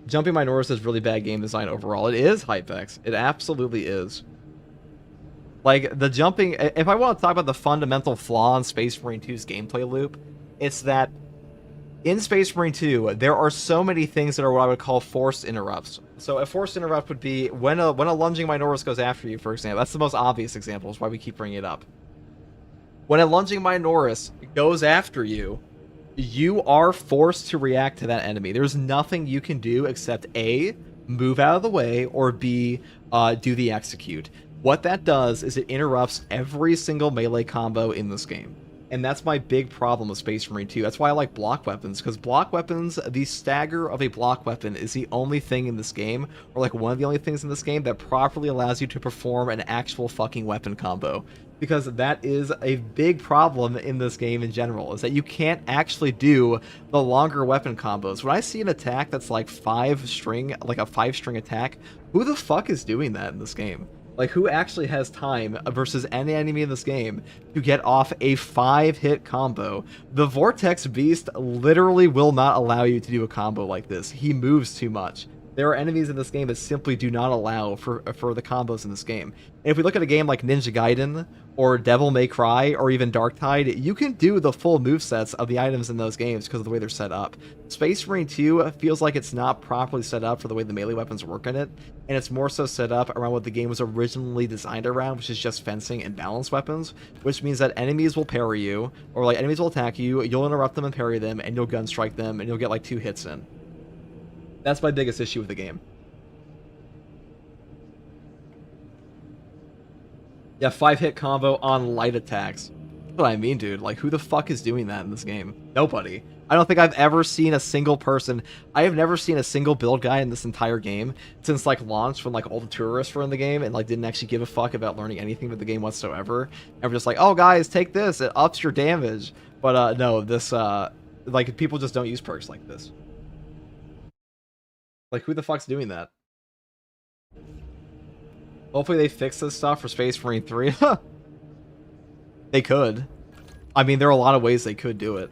Jumping Minoris is really bad game design overall. It is Hypex. It absolutely is. Like, the jumping... If I want to talk about the fundamental flaw in Space Marine 2's gameplay loop, it's that in Space Marine 2, there are so many things that are what I would call forced interrupts. So a forced interrupt would be when a lunging Minoris goes after you, for example. That's the most obvious example, is why we keep bringing it up. When a lunging Minoris goes after you, you are forced to react to that enemy. There's nothing you can do except A, move out of the way, or B, do the execute. What that does is it interrupts every single melee combo in this game. And that's my big problem with Space Marine 2. That's why I like block weapons, because block weapons, the stagger of a block weapon is the only thing in this game, or like one of the only things in this game that properly allows you to perform an actual fucking weapon combo. Because that is a big problem in this game in general, is that you can't actually do the longer weapon combos. When I see an attack that's like 5-string, like a 5-string attack, who the fuck is doing that in this game? Like, who actually has time versus any enemy in this game to get off a 5-hit combo? The Vortex Beast literally will not allow you to do a combo like this. He moves too much. There are enemies in this game that simply do not allow for the combos in this game. And if we look at a game like Ninja Gaiden, or Devil May Cry, or even Darktide, you can do the full movesets of the items in those games because of the way they're set up. Space Marine 2 feels like it's not properly set up for the way the melee weapons work in it, and it's more so set up around what the game was originally designed around, which is just fencing and balance weapons, which means that enemies will parry you, or like enemies will attack you, you'll interrupt them and parry them, and you'll gun strike them, and you'll get like 2 hits in. That's my biggest issue with the game. Yeah, 5-hit combo on light attacks. That's what I mean, dude. Like, who the fuck is doing that in this game? Nobody. I don't think I've ever seen a single person. I have never seen a single build guy in this entire game since, like, launch, when, like, all the tourists were in the game and, like, didn't actually give a fuck about learning anything about the game whatsoever. And we're just like, oh, guys, take this. It ups your damage. But, no, this, like, people just don't use perks like this. Like, who the fuck's doing that? Hopefully they fix this stuff for Space Marine 3. They could. I mean, there are a lot of ways they could do it.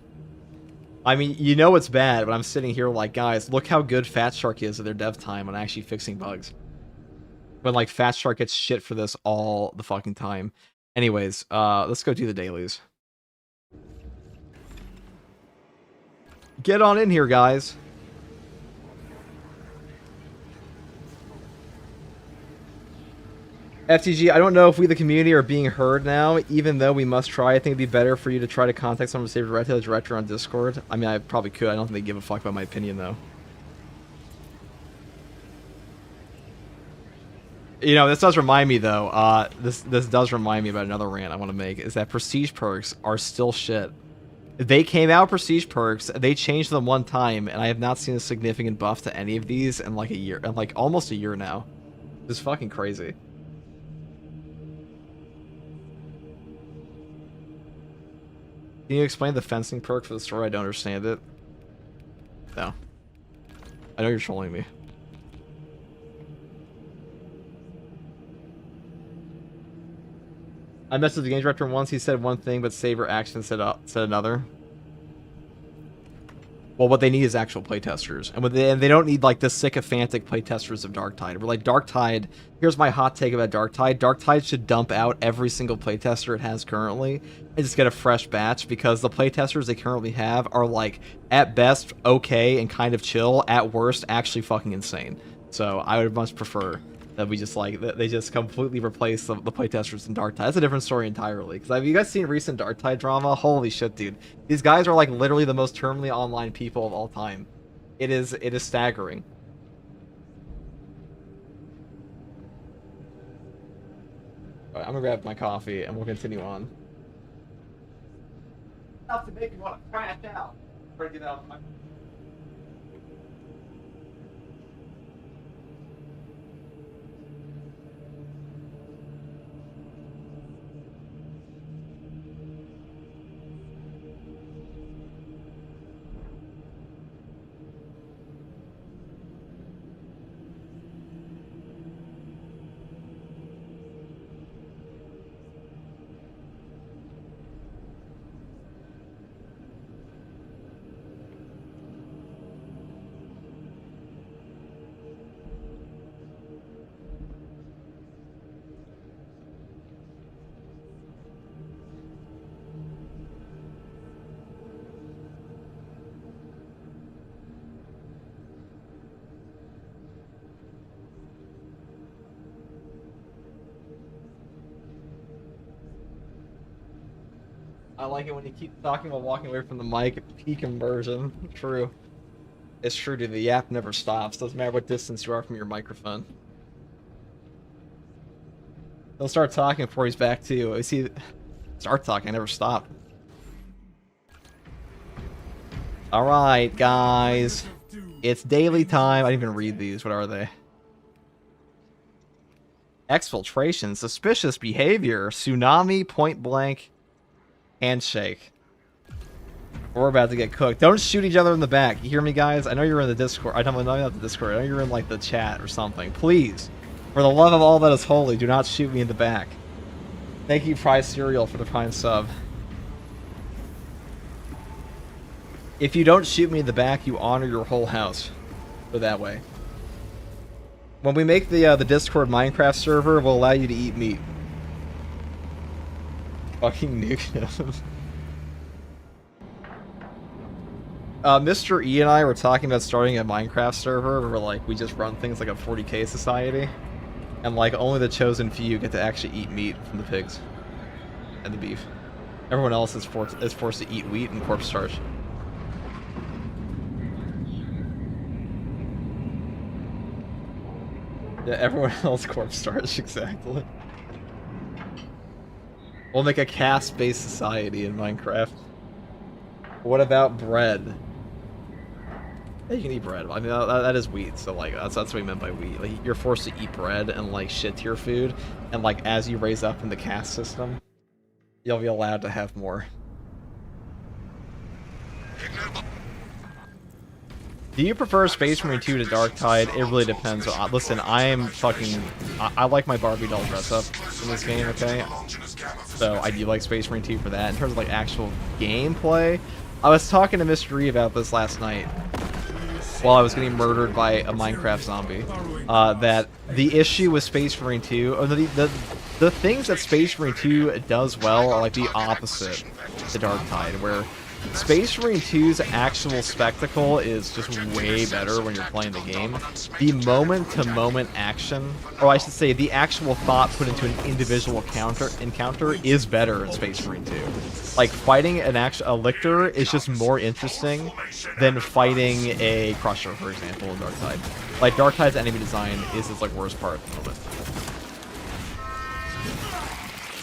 I mean, you know it's bad, but I'm sitting here like, guys, look how good Fat Shark is at their dev time on actually fixing bugs. But, like, Fat Shark gets shit for this all the fucking time. Anyways, let's go do the dailies. Get on in here, guys. FTG, I don't know if we, the community, are being heard now, even though we must try. I think it'd be better for you to try to contact someone to save Red Tail Director on Discord. I mean, I probably could. I don't think they give a fuck about my opinion, though. You know, this does remind me, though, this does remind me about another rant I want to make, is that Prestige perks are still shit. They came out Prestige perks, they changed them one time, and I have not seen a significant buff to any of these in like a year, in like almost a year now. It's fucking crazy. Can you explain the fencing perk for the story? I don't understand it. No. I know you're trolling me. I messed with the game director once. He said one thing, but Saber action said another. Well, what they need is actual playtesters, and they don't need like the sycophantic playtesters of Darktide. We're like Darktide. Here's my hot take about Darktide. Darktide should dump out every single playtester it has currently and just get a fresh batch, because the playtesters they currently have are like at best okay and kind of chill, at worst actually fucking insane. So I would much prefer that we just like that they just completely replace the playtesters in Darktide. That's a different story entirely. Because have you guys seen recent Darktide drama? Holy shit, dude! These guys are like literally the most terminally online people of all time. It is staggering. All right, I'm gonna grab my coffee and we'll continue on. Enough to make me want to crash out. Break it out. I like it when you keep talking while walking away from the mic. Peak immersion. True. It's true, dude. The yap never stops. Doesn't matter what distance you are from your microphone. He'll start talking before he's back to you. See, start talking. I never stop. All right, guys. It's daily time. I didn't even read these. What are they? Exfiltration, suspicious behavior, tsunami, point blank. Handshake. We're about to get cooked. Don't shoot each other in the back. You hear me, guys? I know you're in the Discord. I don't know, not the Discord. I know you're in, like, the chat or something. Please, for the love of all that is holy, do not shoot me in the back. Thank you, Prize Cereal, for the Prime sub. If you don't shoot me in the back, you honor your whole house. Put it that way. When we make the Discord Minecraft server, we'll allow you to eat meat. Fucking nuke him. Mr. E and I were talking about starting a Minecraft server where like we just run things like a 40k society, and like only the chosen few get to actually eat meat from the pigs and the beef. Everyone else is forced to eat wheat and corpse starch. Yeah, everyone else corpse starch, exactly. We'll make a caste-based society in Minecraft. What about bread? Yeah, you can eat bread. I mean, that is wheat, so like that's what we meant by wheat. Like you're forced to eat bread and like shit tier food, and like as you raise up in the caste system, you'll be allowed to have more. Do you prefer Space Marine 2 to Darktide? It really depends. Listen, I like my Barbie doll dress up in this game, okay? So I do like Space Marine 2 for that. In terms of like actual gameplay, I was talking to Mr. E about this last night while I was getting murdered by a Minecraft zombie. That the issue with Space Marine 2, or the things that Space Marine 2 does well are like the opposite to Darktide, where Space Marine 2's actual spectacle is just way better when you're playing the game. The moment-to-moment action, or I should say the actual thought put into an individual encounter is better in Space Marine 2. Like, fighting a lictor is just more interesting than fighting a crusher, for example, in Darktide. Like, Darktide's enemy design is its, like, worst part at the moment.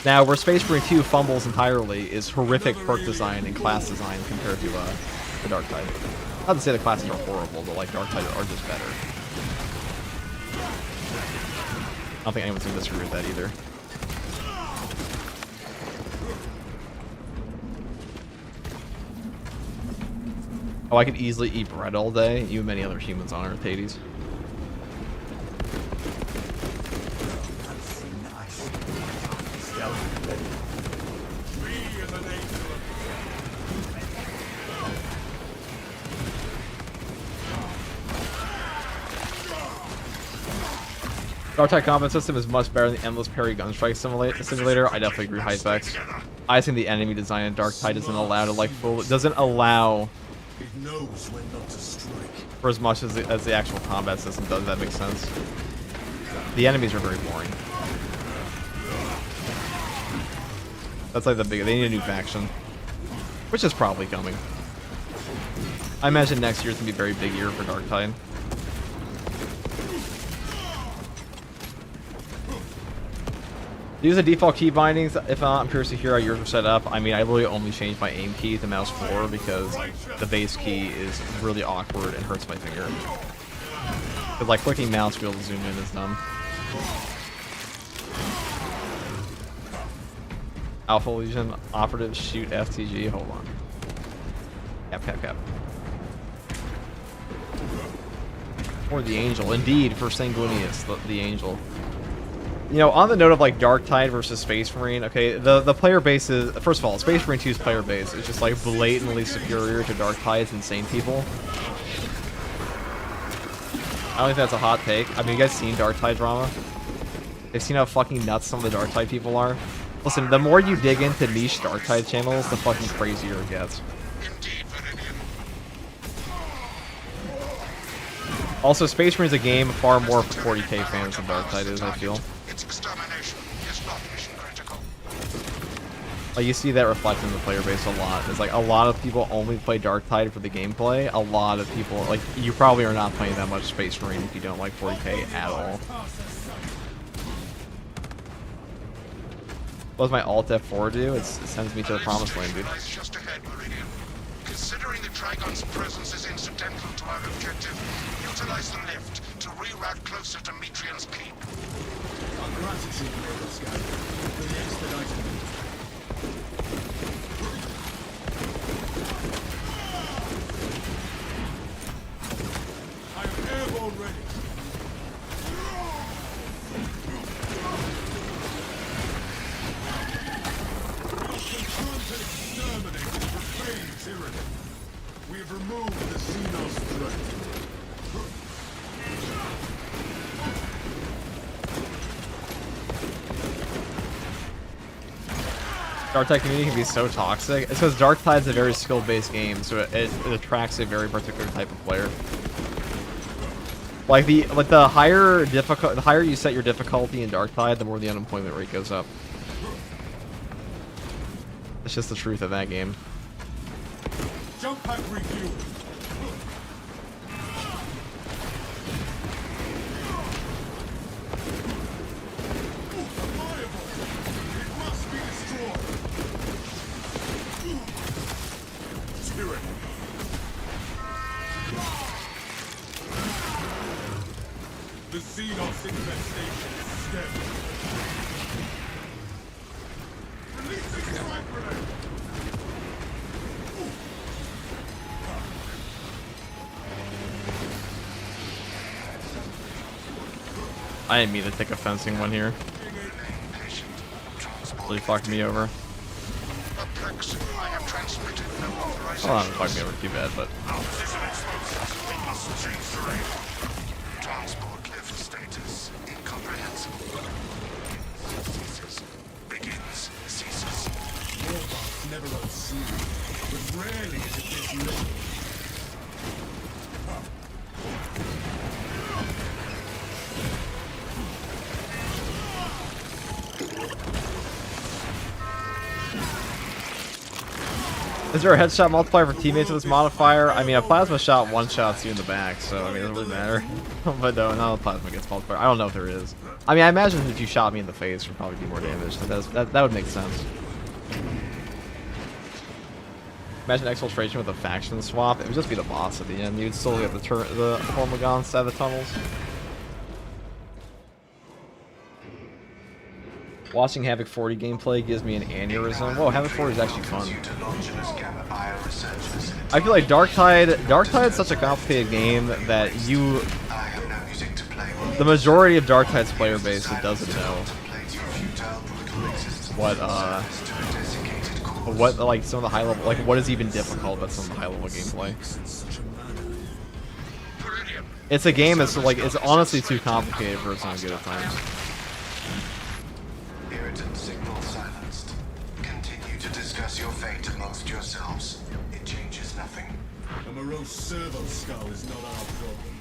Now, where Space Marine 2 fumbles entirely is horrific perk design and class design compared to the Darktide. Not to say the classes are horrible, but like Darktide are just better. I don't think anyone's gonna disagree with that either. Oh, I could easily eat bread all day. You and many other humans on Earth, Hades. Darktide combat system is much better than the endless parry gunstrike simulator. I definitely agree, Hypex. I think the enemy design in Darktide doesn't allow to like doesn't allow It knows when not to strike. for as much as the actual combat system does. That makes sense. The enemies are very boring. That's like the big. They need a new faction, which is probably coming. I imagine next year's gonna be a very big year for Darktide. Use the default key bindings. If I'm curious to hear how yours are set up, I mean, I literally only changed my aim key to mouse 4 because the base key is really awkward and hurts my finger. But like clicking mouse wheel to zoom in is dumb. Alpha Legion, operative, shoot, FTG, hold on. Cap. Or the Angel, indeed, for Sanguinius, the Angel. You know, on the note of like Darktide versus Space Marine, okay, the player base is, first of all, Space Marine 2's player base is just like blatantly superior to Darktide's insane people. I don't think that's a hot take. I mean, you guys seen Darktide drama? They've seen how fucking nuts some of the Darktide people are? Listen, the more you dig into niche Darktide channels, the fucking crazier it gets. Also, Space Marine's a game far more for 40k fans than Darktide is, I feel. Like, you see that reflected in the player base a lot. It's like, a lot of people only play Darktide for the gameplay. A lot of people, like, you probably are not playing that much Space Marine if you don't like 40k at all. What does my Alt F4 do? It sends me to the promised land, dude. Considering the Trigon's presence is incidental to our objective, utilize the lift to reroute closer to Metrian's keep. Our gratitude, Naval Scout, for the expedited move. I am airborne ready. We have removed the Xenos threat. Darktide community can be so toxic. It's because Darktide's a very skill-based game, so it attracts a very particular type of player. Like the higher you set your difficulty in Darktide, the more the unemployment rate goes up. It's just the truth of that game. Jump pack review. It must be destroyed. Tyranny. The Xenos infestation is stemmed. Releasing strike grenade. I didn't mean to take a fencing one here. Really fucked me over. Oh, that fucked me over too bad, but... Transport lift status incomprehensible. Ceases. Warbots never unseen, but rarely is it this low. Is there a headshot multiplier for teammates with this modifier? I mean, a plasma shot one-shots you in the back, so I mean, it doesn't really matter. But no, not a plasma gets multiplier. I don't know if there is. I mean, I imagine if you shot me in the face, it would probably do more damage. That would make sense. Imagine exfiltration with a faction swap. It would just be the boss at the end. You'd still get the Hormagons out of the tunnels. Watching Havoc 40 gameplay gives me an aneurysm. Whoa, Havoc 40 is actually fun. I feel like Darktide's such a complicated game that the majority of Darktide's player base doesn't know what like some of the high level, like what is even difficult about some of the high level gameplay. It's a game that's like, it's honestly too complicated for it to sound good at times. Irritant signal silenced. Continue to discuss your fate amongst yourselves. It changes nothing. A morose servo skull is not our problem.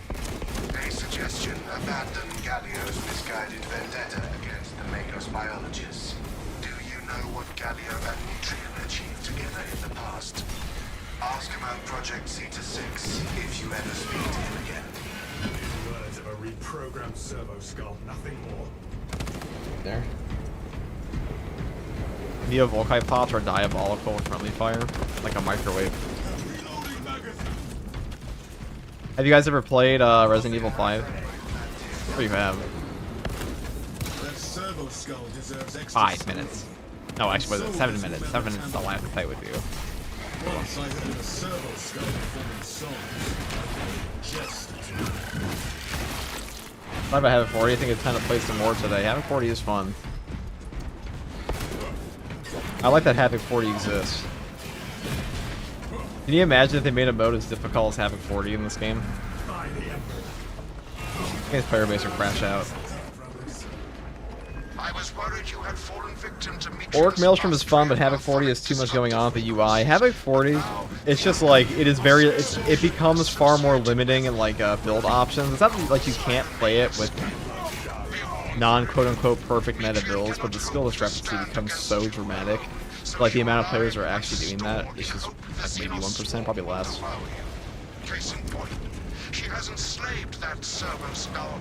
A suggestion: abandon Gallio's misguided vendetta against the Makos biologists. Do you know what Gallio and Nutrien achieved together in the past? Ask about Project Zeta-6 if you ever speak to him again. Words of a reprogrammed servo skull, nothing more. There. Neo Volkite pops are diabolical with friendly fire, like a microwave. Have you guys ever played Resident Evil 5? Or you have? That servo skull deserves extra 5 minutes. No, actually, was it 7 minutes? 7 minutes is all I have to play with you. Once I heard a servo skull performing songs. Just Thought about Havoc 40. I think it's time to play some more today. Havoc 40 is fun. I like that Havoc 40 exists. Can you imagine if they made a mode as difficult as Havoc 40 in this game? I think his player base would crash out. I was worried you had fallen victim to Orc Maelstrom is fun, but Havoc 40 has too much going on with the UI. Havoc 40, it's just like, it is very, it becomes far more limiting in like build options. It's not like you can't play it with non-quote-unquote perfect meta builds, but the skill discrepancy becomes so dramatic. Like the amount of players who are actually doing that, it's just like maybe 1%, probably less. Case in point, she has enslaved that servo skull.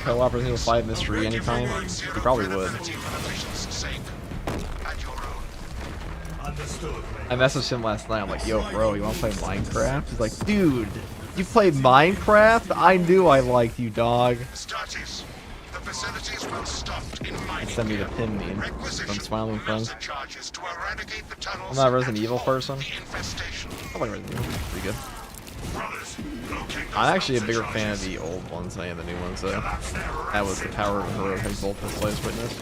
Co-op Resident Evil 5 mystery anytime? You probably would. I messaged him last night, I'm like, yo bro, you wanna play Minecraft? He's like, dude, you played Minecraft? I knew I liked you, dog. Send me the pin meme from Smiling Friends. I'm not a Resident Evil person. I like Resident Evil, pretty good. I'm actually a bigger fan of the old ones than I am the new ones, though. That was the power of her having both the slightest witness.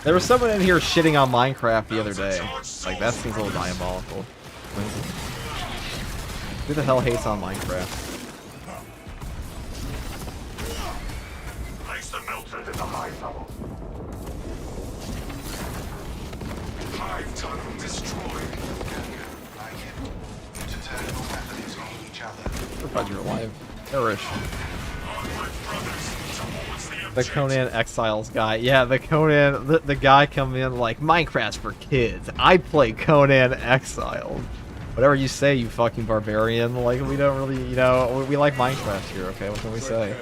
There was someone in here shitting on Minecraft the other day. Like, that seems a little diabolical. Who the hell hates on Minecraft? Place the melter in the hive tunnel. Hive tunnel destroyed. To turn your weapons on each other. We're glad you're alive. Perish. The Conan Exiles guy. Yeah, the Conan, the guy coming in like, Minecraft's for kids. I play Conan Exiles. Whatever you say, you fucking barbarian. Like, we don't really, you know, we like Minecraft here, okay? What can we say?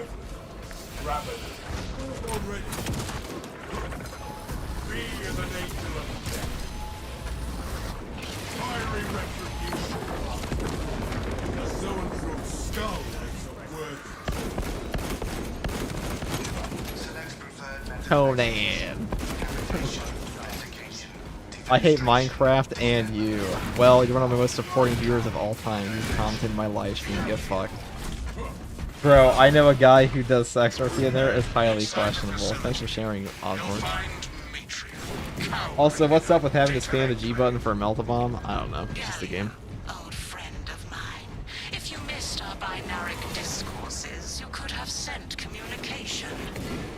Conan. I hate Minecraft and you. Well, you're one of my most supporting viewers of all time. You've commented in my live stream. Get fucked. Bro, I know a guy who does sex RP in there. It's highly questionable. Thanks for sharing, Osborne. Also, what's up with having to spam the G button for a melt-a-bomb? I don't know. It's just a game. Old friend of mine, if you missed our binaric discourses, you could have sent communication.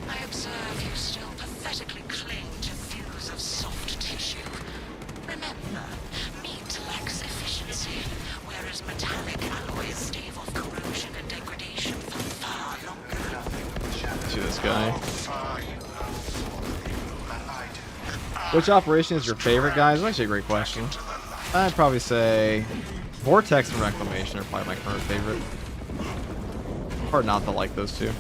I observe you still pathetically cling to views of soft tissue. Remember, meat lacks efficiency, whereas metallic alloys stave off corrosion and degradation for far longer. See this guy. Which operation is your favorite, guys? That's actually a great question. I'd probably say Vortex and Reclamation are probably my current favorite. Hard not to like those two.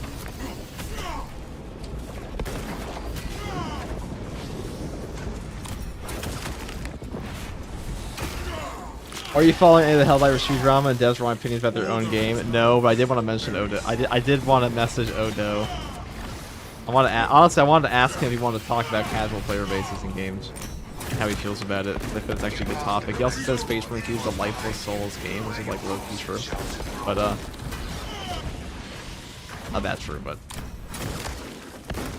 Are you following any of the Helldivers 2 drama and devs wrong opinions about their own game? No, but I did want to mention Odo. I did want to message Odo. Honestly, I wanted to ask him if he wanted to talk about casual player bases in games. And how he feels about it. If it's actually a good topic. He also says Space Marine 2 is a lifeless Souls game, which is like low-key true. But, not that true, but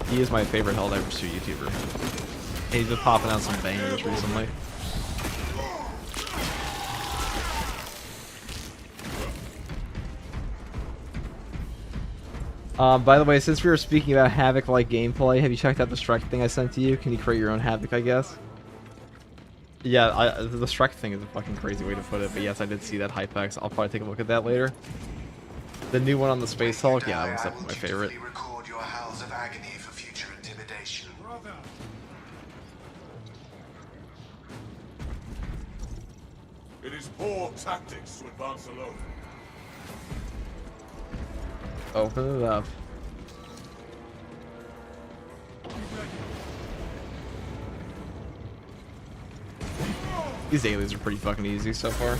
he is my favorite Helldivers 2 YouTuber. And he's been popping out some bangers recently. By the way, since we were speaking about Havoc-like gameplay, have you checked out the Shrek thing I sent to you? Can you create your own Havoc, I guess? Yeah, the Shrek thing is a fucking crazy way to put it, but yes, I did see that Hypex. I'll probably take a look at that later. The new one on the Space Hulk, yeah, that one's definitely my favorite. Record your howls of agony for future intimidation. It is poor tactics to advance alone. Open it up. These dailies are pretty fucking easy so far.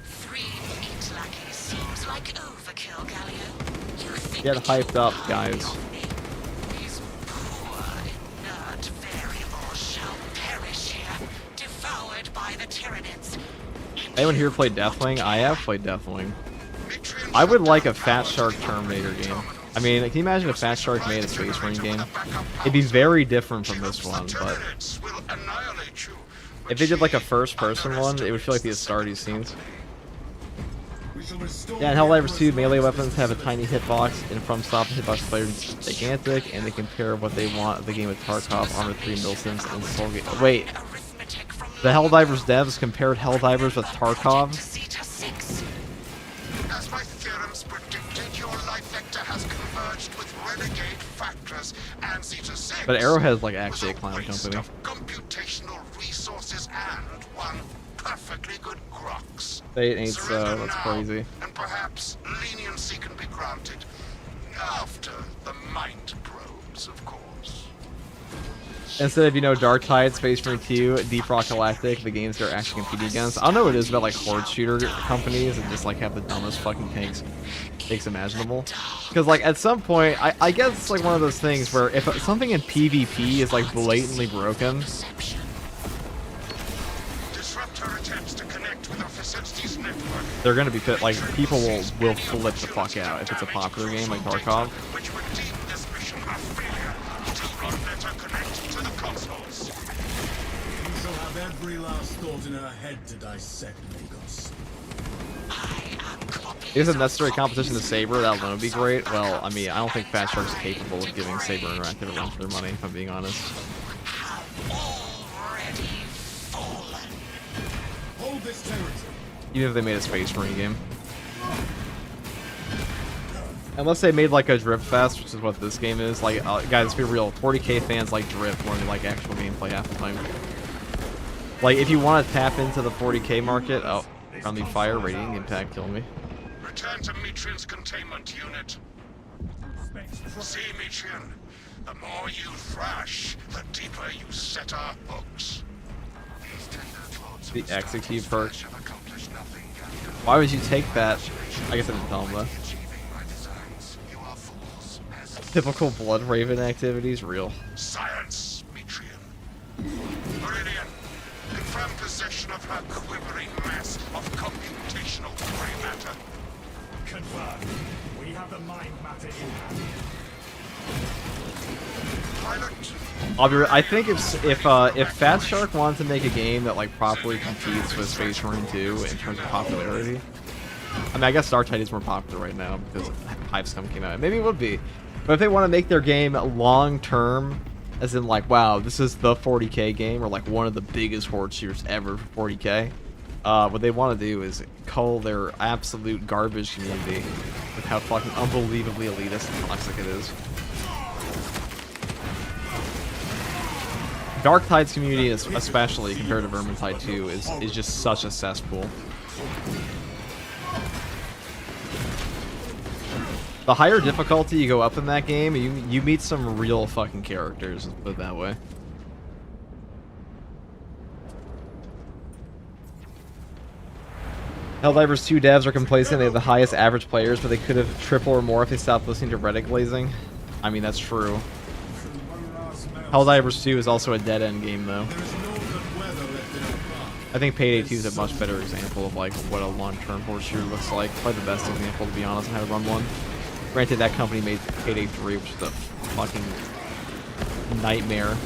3 meat lackeys seems like overkill, Galio. You think Get hyped up, guys. these poor, inert variables shall perish here, devoured by the Tyranids. Anyone here played Deathwing? I have played Deathwing. I would like a Fat Shark Terminator game. I mean, can you imagine if Fat Shark made a Space Marine game? It'd be very different from this one, but if they did like a first-person one, it would feel like the Astartes scenes. Yeah, in Helldivers 2, melee weapons have a tiny hitbox, and from stop the hitbox player is gigantic, and they compare what they want of the game with Tarkov, Armor 3, Milsons, and Soulgate. Wait, the Helldivers devs compared Helldivers with Tarkov? As my theorems predicted, your life vector has converged with renegade factors, and Zeta 6 But Arrowhead's like actually a was clown waste company. of computational resources and one perfectly good Grox. They ain't so, Surrender that's now, crazy. And perhaps leniency can be granted after the mind probes, of course. Instead of, you know, Darktide, Space Marine 2, Deep Rock Galactic, the games they're actually competing against. I don't know what it is about, like, horde shooter companies that just, like, have the dumbest fucking takes imaginable. Because, like, at some point, I guess it's, like, one of those things where if something in PvP is, like, blatantly broken, Disrupt her attempts to connect with our facilities network. they're gonna be fit. Like, people will flip the fuck out if it's a popular game like Tarkov. Which would deem this mission a failure. Do not let her connect to the consoles. You shall have every last thought in her head to dissect, Magos. Is it necessary competition to Saber? That alone would be great. Well, I mean, I don't think Fat Shark's capable of giving Saber Interactive a run for their money, if I'm being honest. Already fallen. Hold this territory. Even if they made a Space Marine game. Unless they made like a Drift Fest, which is what this game is. Like, guys, let's be real. 40k fans like Drift more than like actual gameplay half the time. Like, if you want to tap into the 40k market, oh, friendly fire, radiant impact, kill me. Return to Metrian's containment unit. See, Metrian, the more you thrash, the deeper you set our hooks. The execute perk. Why would you take that? I guess I didn't tell him though. Typical Blood Raven activities, real. Science, Metrian. Meridian, confirm possession of her quivering mass of computational gray matter. Confirmed. We have the mind matter in hand. Pilot, I think if Fat Shark wanted to make a game that like properly competes with Space Marine 2 in terms of popularity, I mean, I guess Darktide is more popular right now because Hypescum came out. Maybe it would be, but if they want to make their game long term, as in like, wow, this is the 40k game or like one of the biggest horde shooters ever for 40k. What they want to do is cull their absolute garbage community with how fucking unbelievably elitist and toxic it is. Darktide's community, is, especially compared to Vermintide 2, is just such a cesspool. The higher difficulty you go up in that game, you meet some real fucking characters, let's put it that way. Helldivers 2 devs are complacent. They have the highest average players, but they could have triple or more if they stopped listening to Reddit glazing. I mean, that's true. Helldivers 2 is also a dead-end game, though. I think Payday 2 is a much better example of like what a long-term horde shooter looks like. Probably the best example, to be honest, on how to run one. Granted, that company made Payday 3, which is a fucking nightmare.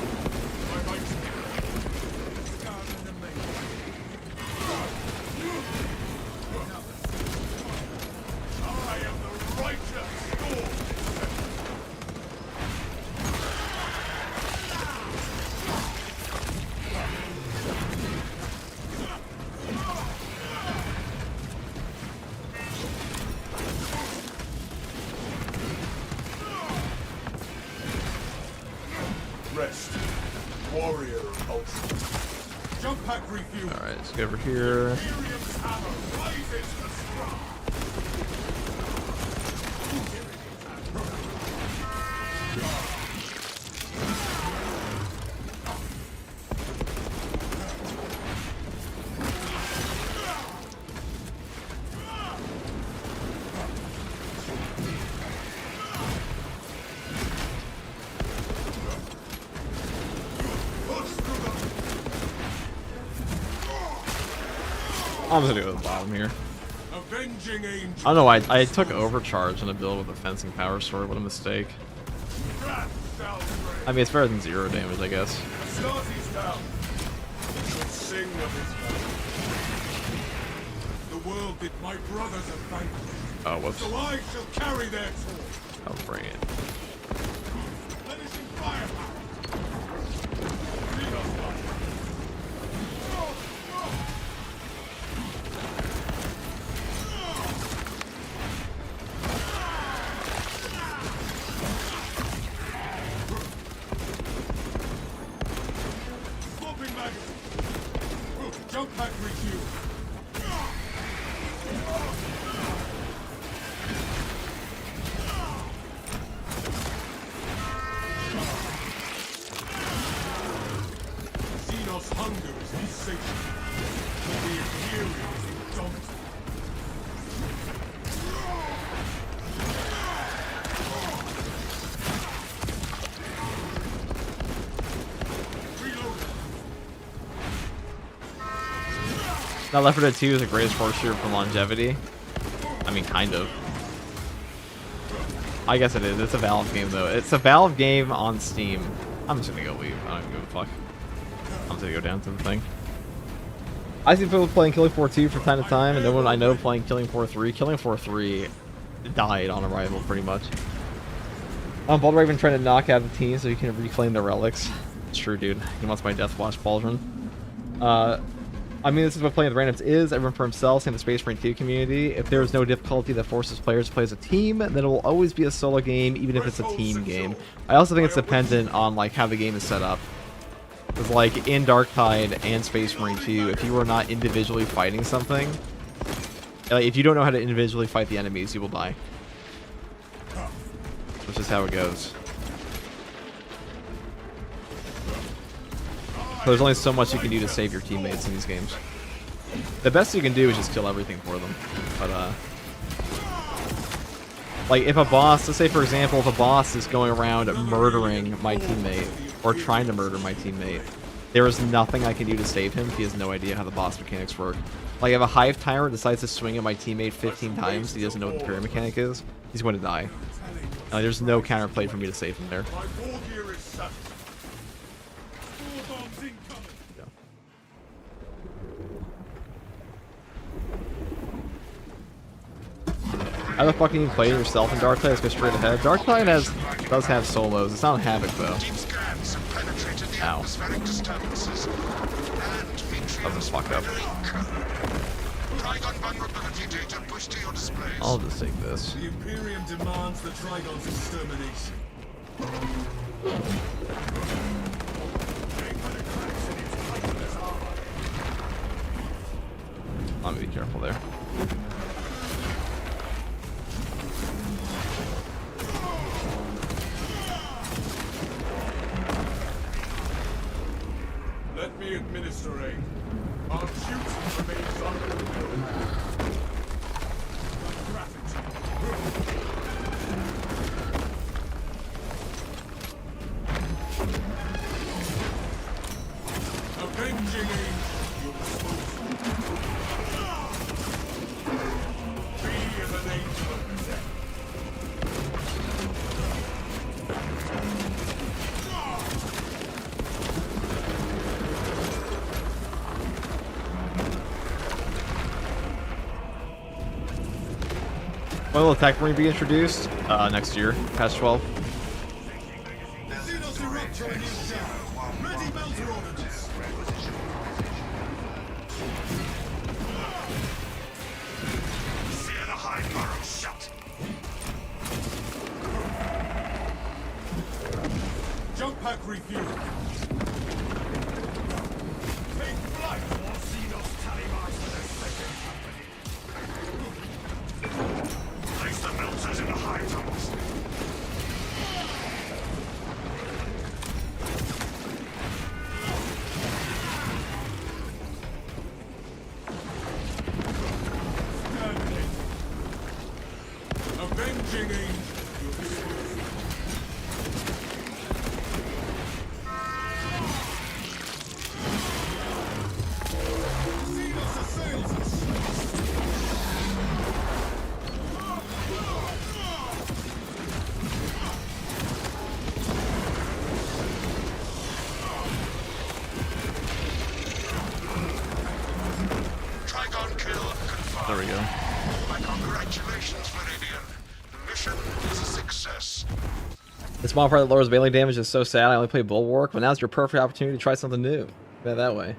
warrior of ultra. Jump pack refuel. Alright, let's get over here. Imperium's hammer rises the strong. I'm just gonna go to the bottom here. Avenging angel. I don't know, I took overcharge in a build with a fencing power sword. What a mistake. I mean, it's better than 0 damage, I guess. Starsy's down. Shall sing of his valor. The world that my brothers have vanquished. Oh, whoops. So I shall carry their torch. I'll bring it. Finishing firepower. Lead us on. Swapping magazine. Jump pack refuel. Xenos hunger is insatiable. The Imperium is indomitable. Reload. Now, Left 4 Dead 2 is the greatest horse shooter for longevity. I mean, kind of. I guess it is. It's a Valve game, though. It's a Valve game on Steam. I'm just gonna go leave. I don't give a fuck. I'm just gonna go down to the thing. I see people playing Killing Floor 2 from time to time, and no one I know playing Killing Floor 3. Killing Floor 3 died on arrival, pretty much. Bald Raven trying to knock out the team so he can reclaim the relics. It's true, dude. He wants my Death Watch Pauldron. I mean, this is what playing with randoms is. Everyone for himself, same the Space Marine 2 community. If there is no difficulty that forces players to play as a team, then it will always be a solo game, even if it's a team game. I also think it's dependent on like how the game is set up. Because like in Darktide and Space Marine 2, if you are not individually fighting something, like, if you don't know how to individually fight the enemies, you will die. That's just how it goes. There's only so much you can do to save your teammates in these games. The best you can do is just kill everything for them. But, like, if a boss, let's say for example, if a boss is going around murdering my teammate, or trying to murder my teammate, there is nothing I can do to save him if he has no idea how the boss mechanics work. Like, if a Hive Tyrant decides to swing at my teammate 15 times, he doesn't know what the parry mechanic is, he's going to die. There's no counterplay for me to save him there. My war gear is set. Four bombs incoming. How the fuck can you play yourself in Darktide? Let's go straight ahead. Darktide does have solos. It's not Havoc though. Ow. That was fucked up. I'll just take this. The Imperium demands the Trigon's extermination. I'm gonna be careful there. Let me administer aid. Our duty remains unfulfilled. Avenging angel, your disposal. Be as an angel of death. When will Attack Marine be introduced? Next year, past 12. Xenos eruptor is down. Ready melter ordnance. Fear the hide burrow shut. Jump pack refuel. Trigon kill confirmed. There we go. My congratulations, Meridian. The mission is a success. The small part that lowers melee damage is so sad. I only play Bulwark, but now's your perfect opportunity to try something new. Yeah, that way.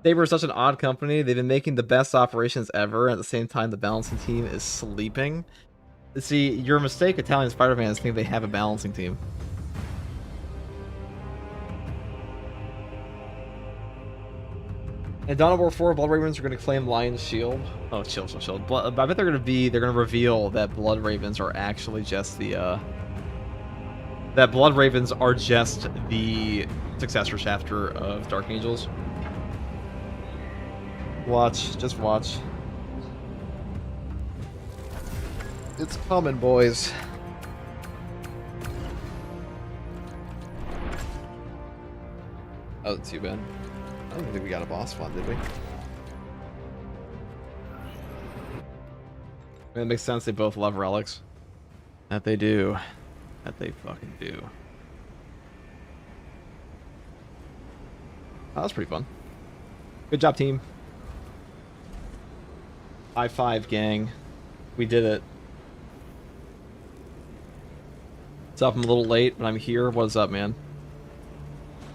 Saber is such an odd company. They've been making the best operations ever. At the same time, the balancing team is sleeping. See, your mistake, Italian Spider-Man, is think they have a balancing team. In Dawn of War 4, Blood Ravens are going to claim Lion's Shield. Oh, shield. I bet they're going to reveal that Blood Ravens are actually just the, that Blood Ravens are just the successor chapter of Dark Angels. Watch, just watch. It's coming, boys. Oh, too bad. I don't think we got a boss one, did we? It makes sense. They both love relics. That they do. That they fucking do. Oh, that was pretty fun. Good job, team. High five, gang. We did it. What's up? I'm a little late, but I'm here. What's up, man?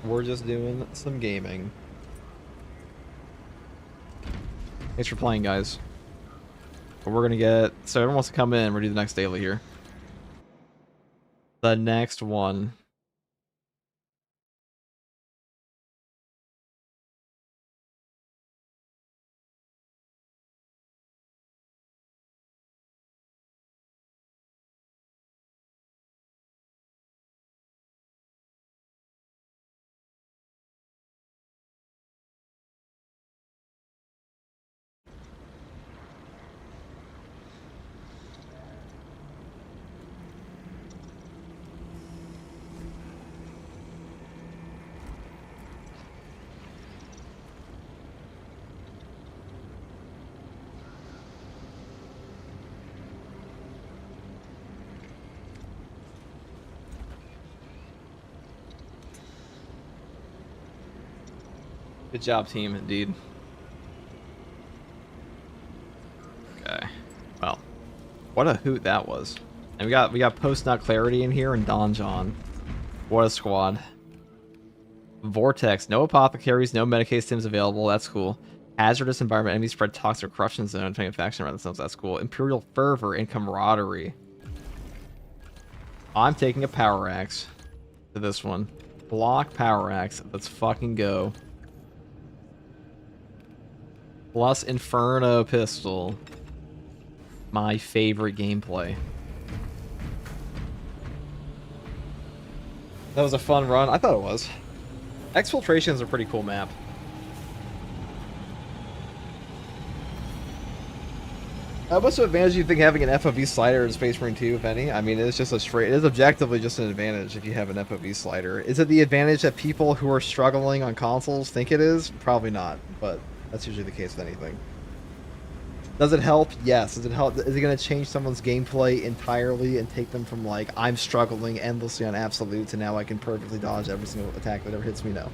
We're just doing some gaming. Thanks for playing, guys. But we're gonna get... So everyone wants to come in. We're gonna do the next daily here. The next one. Good job, team, indeed. Okay. Well, what a hoot that was. And we got Post Not Clarity in here and Don John. What a squad. Vortex, no apothecaries, no Medicaid stims available, that's cool. Hazardous environment, enemies spread toxic corruption zone, depending on faction around themselves, that's cool. Imperial fervor and camaraderie. I'm taking a power axe to this one. Block power axe, let's fucking go. Plus Inferno Pistol. My favorite gameplay. That was a fun run. I thought it was. Exfiltration is a pretty cool map. How much of an advantage do you think having an FOV slider in Space Marine 2, if any? I mean, it's just a straight... It is objectively just an advantage if you have an FOV slider. Is it the advantage that people who are struggling on consoles think it is? Probably not, but that's usually the case with anything. Does it help? Yes. Does it help? Is it going to change someone's gameplay entirely and take them from, like, I'm struggling endlessly on absolute to now I can perfectly dodge every single attack that ever hits me? No.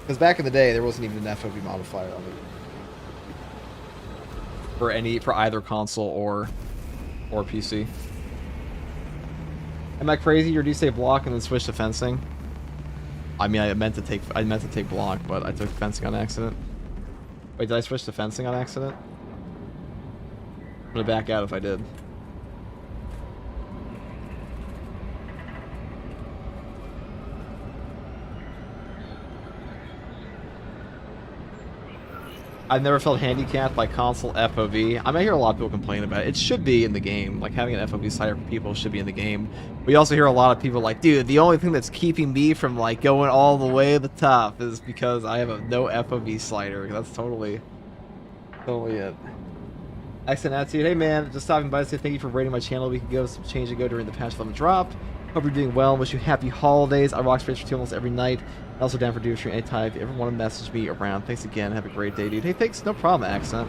Because back in the day, there wasn't even an FOV modifier on it. For either console or PC. Am I crazy, or do you say block and then switch to fencing? I mean, I meant to take block, but I took fencing on accident. Wait, did I switch to fencing on accident? I'm gonna back out if I did. I've never felt handicapped by console FOV. I mean, I hear a lot of people complain about it. It should be in the game. Like, having an FOV slider for people should be in the game. We also hear a lot of people like, dude, the only thing that's keeping me from, like, going all the way to the top is because I have a no FOV slider. That's totally it. Excellent attitude. Hey man, just stopping by to say thank you for rating my channel. We could give some change to go during the patch 11 drop. Hope you're doing well. Wish you happy holidays. I rock space for 2 almost every night. Also down for Viewers+True anytime. If you ever want to message me around, thanks again. Have a great day, dude. Hey, thanks. No problem, Accent.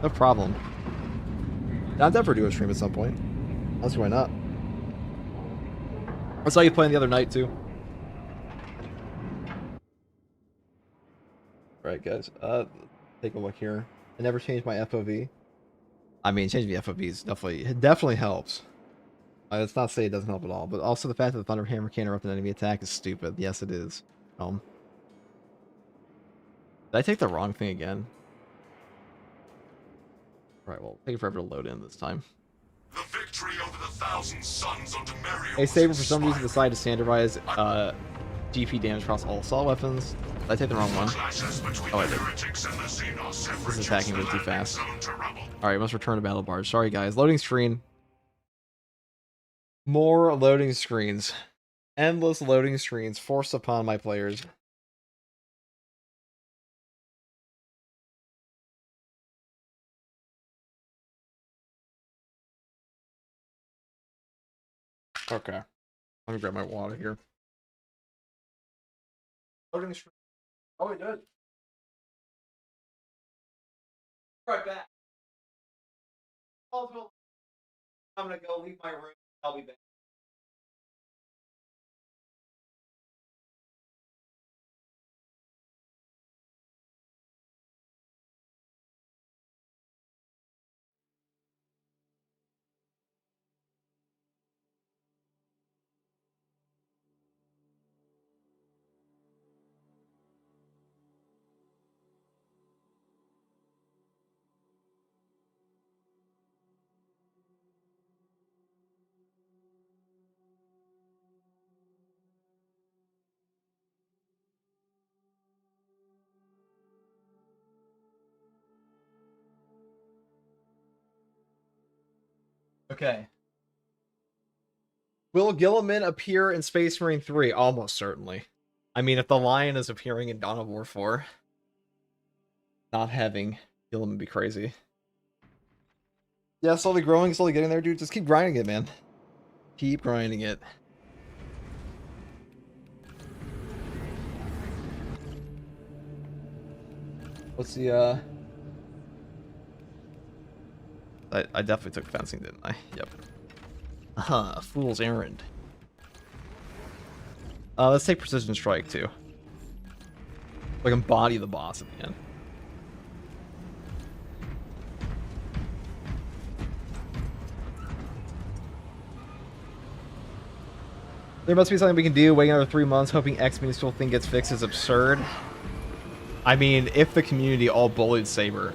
No problem. I'm down for do a stream at some point. I don't see why not. I saw you playing the other night too. Alright guys, take a look here. I never changed my FOV. I mean, changing the FOVs definitely helps. Let's not say it doesn't help at all, but also the fact that the Thunder Hammer can't interrupt an enemy attack is stupid. Yes, it is. Did I take the wrong thing again? Alright, well, take forever to load in this time. The victory over the Thousand Suns on Demarium. Hey, Saber for some reason decided to standardize GP damage across all assault weapons. Did I take the wrong one? Oh, I did. This is attacking way too fast. Alright, must return to Battle Barge. Sorry guys, loading screen. More loading screens. Endless loading screens forced upon my players. Okay. Let me grab my water here. Loading screen. Oh, it did. Right back. I'm gonna go leave my room. I'll be back. Okay. Will Gilliman appear in Space Marine 3? Almost certainly. I mean, if the Lion is appearing in Dawn of War 4, not having Gilliman be crazy. Yeah, slowly growing, slowly getting there, dude. Just keep grinding it, man. Keep grinding it. What's the, I definitely took fencing, didn't I? Yep. A fool's errand. Let's take precision strike too. Like embody the boss at the end. There must be something we can do. Waiting another 3 months, hoping X minuscule thing gets fixed is absurd. I mean, if the community all bullied Saber,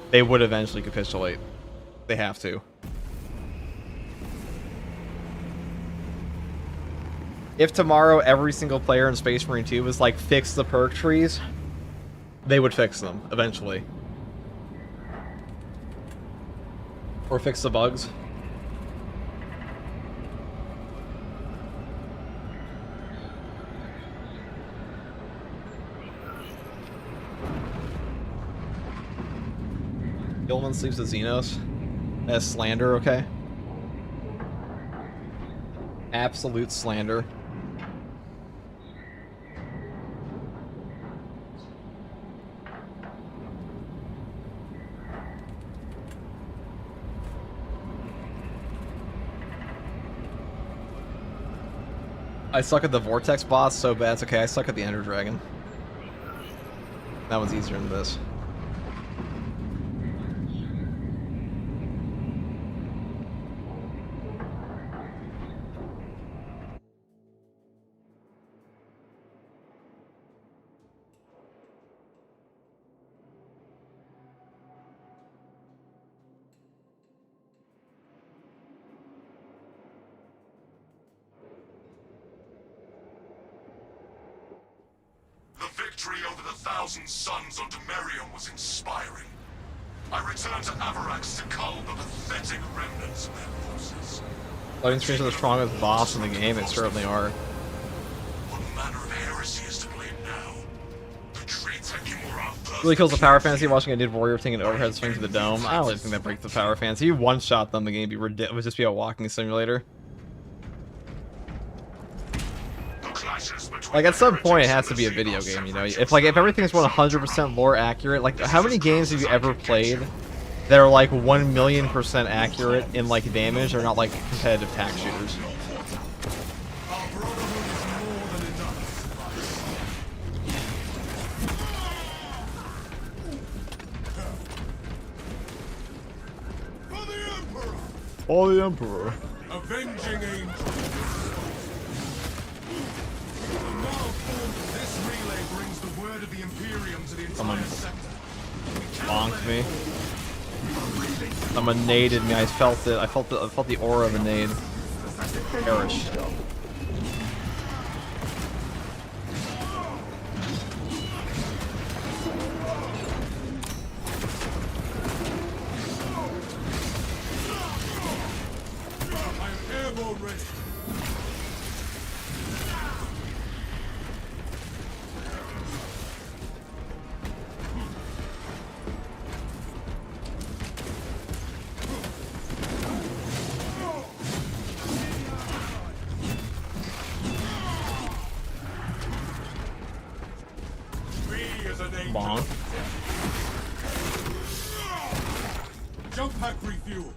they would eventually capitulate. They have to. If tomorrow every single player in Space Marine 2 was like, fix the perk trees, they would fix them eventually. Or fix the bugs. Gilman sleeps with Xenos. That's slander, okay? Absolute slander. I suck at the Vortex boss so bad. It's okay, I suck at the Ender Dragon. That one's easier than this. Thousand Suns on Demarium was inspiring. I returned to Avarax to cull the pathetic remnants of their forces. Loading screens are the strongest boss in the game, it certainly are. What manner of heresy is to blame now? The traitor Kimura Really kills the power fantasy watching a dude warrior take an overhead swing to the dome. I don't really think that breaks the power fantasy. You one-shot them, the game would just be a walking simulator. Like at some point it has to be a video game, you know. If everything's 100% lore accurate, like how many games have you ever played that are like 1,000,000% accurate in like damage or not like competitive tac shooters? Oh, the Emperor. Avenging angel. The malformed of this relay brings the word of the Imperium to the entire sector. Bonked me. Someone naded me. I felt it. I felt the aura of a nade. Perish. Bonk. Jump pack refueled.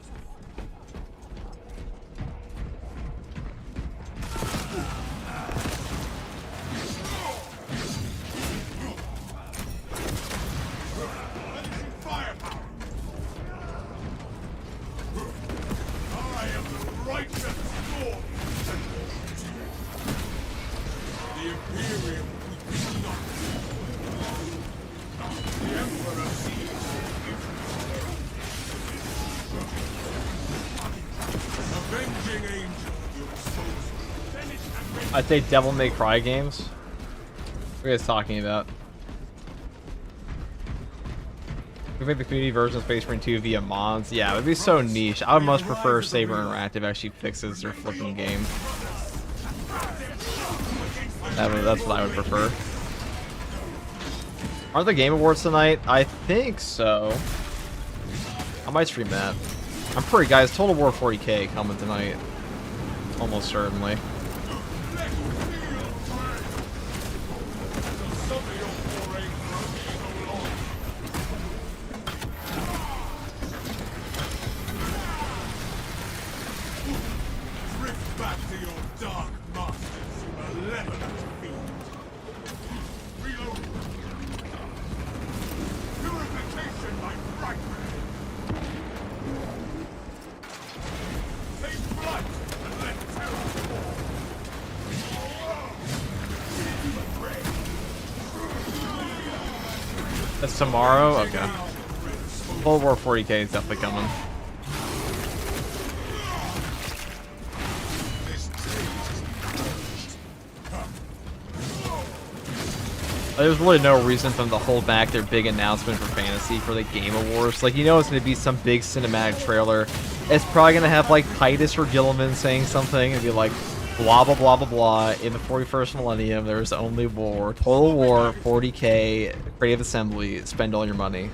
Firepower. I am the righteous Lord. The Imperium will not. The Emperor sees. Avenging angel at your disposal. I'd say Devil May Cry games. What are you guys talking about? We made the community version of Space Marine 2 via mods. Yeah, it would be so niche. I would much prefer Saber Interactive actually fixes their flipping game. That's what I would prefer. Aren't the Game Awards tonight? I think so. I might stream that. I'm pretty, guys. Total War 40K coming tonight. Almost certainly. Drift back to your dark masters, malevolent fiend. Reload. Purification by fragment. Take blood and let terror fall. That's tomorrow? Okay. Total War 40K is definitely coming. There's really no reason for them to hold back their big announcement for Fantasy for the Game Awards. Like, you know it's going to be some big cinematic trailer. It's probably going to have, like, Titus or Gilliman saying something and be like, blah, blah, blah, blah, blah. In the 41st millennium, there's only war. Total War, 40K, Creative Assembly, spend all your money.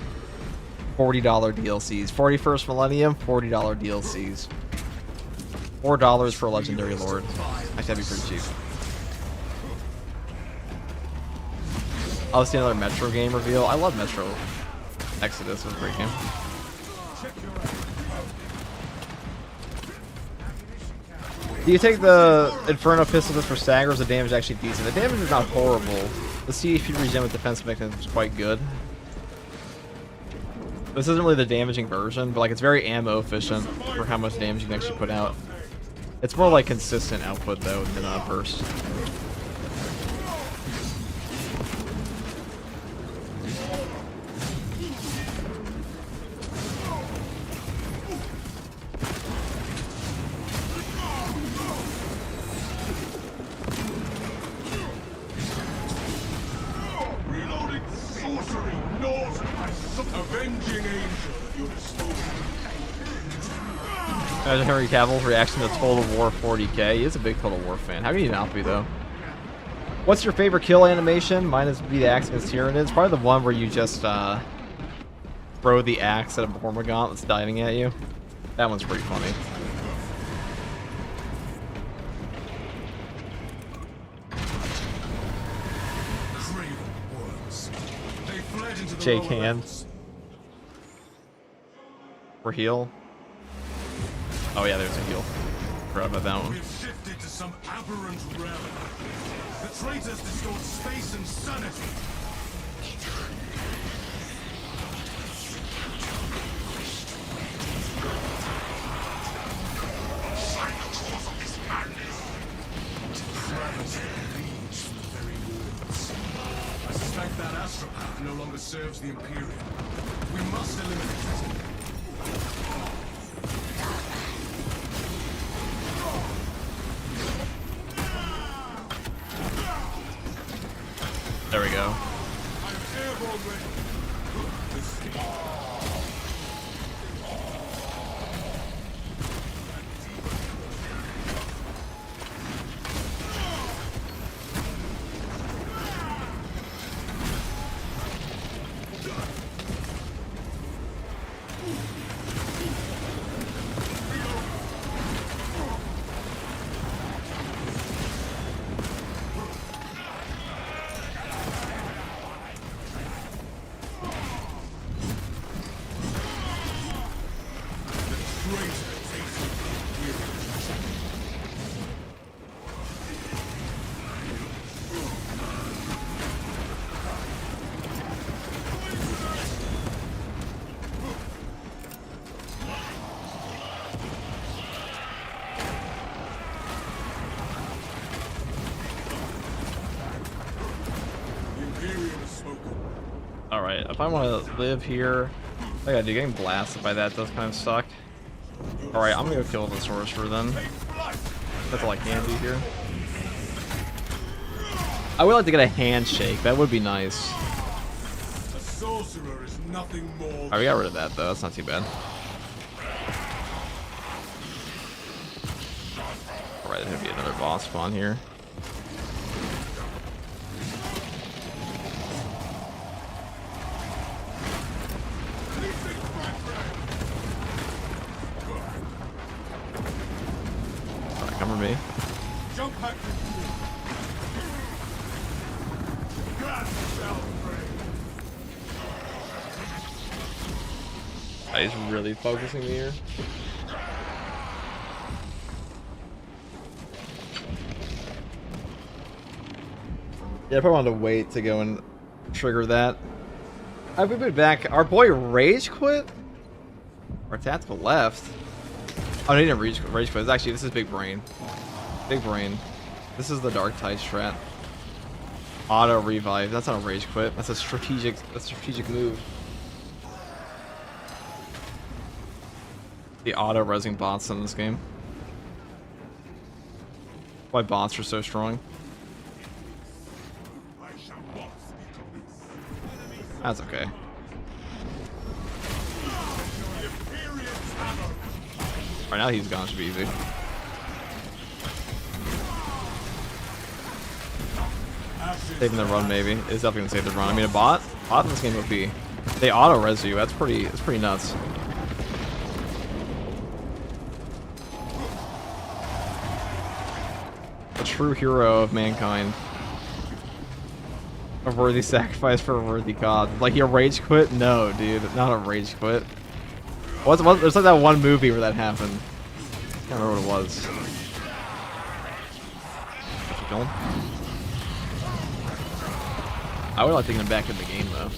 $40 DLCs. 41st millennium, $40 DLCs. $4 for Legendary Lord. Actually, that'd be pretty cheap. I'll see another Metro game reveal. I love Metro Exodus. It was a great game. Do you take the Inferno pistol just for staggers? The damage is actually decent. The damage is not horrible. The CHP regen with defensive mechanism is quite good. This isn't really the damaging version, but like it's very ammo efficient for how much damage you can actually put out. It's more like consistent output though than burst. Reloading sorcery gnaws at my soul. Avenging angel at your disposal. Imagine Henry Cavill's reaction to Total War 40K. He is a big Total War fan. How can you not be though? What's your favorite kill animation? Mine is be the axe against Tyranids. Probably the one where you just throw the axe at a Mormagaunt that's diving at you. That one's pretty funny. Shake hands. For heal. Oh yeah, there's a heal. Forgot about that one. We've shifted to some aberrant realm. The traitors distort space and sanity. Find the cause of this madness. Gravity leads from the very words. I suspect that astropath no longer serves the Imperium. We must eliminate it. There we go. Alright, if I want to live here, I gotta do getting blasted by that does kind of suck. Alright, I'm gonna go kill the sorcerer then. That's all I can do here. I would like to get a handshake, that would be nice. A sorcerer is nothing more. Alright, we got rid of that though, that's not too bad. Alright, there's gonna be another boss spawn here. Come for me. Jump back. He's really focusing me here. Yeah, I probably wanted to wait to go and trigger that. I've been back. Our boy Rage quit? Our tactical left? Oh, he didn't rage quit. It's actually, this is Big Brain. Big Brain. This is the Darktide strat. Auto revive. That's not a rage quit. That's a strategic move. The auto resing bots in this game. Why bots are so strong. That's okay. Right now he's gone, should be easy. Saving the run maybe. It's definitely gonna save the run. I mean a bot in this game would be. They auto res you, that's pretty nuts. A true hero of mankind. A worthy sacrifice for a worthy god. Like your rage quit? No, dude, not a rage quit. There's like that one movie where that happened. I can't remember what it was. Kill him? I would like taking him back in the game though.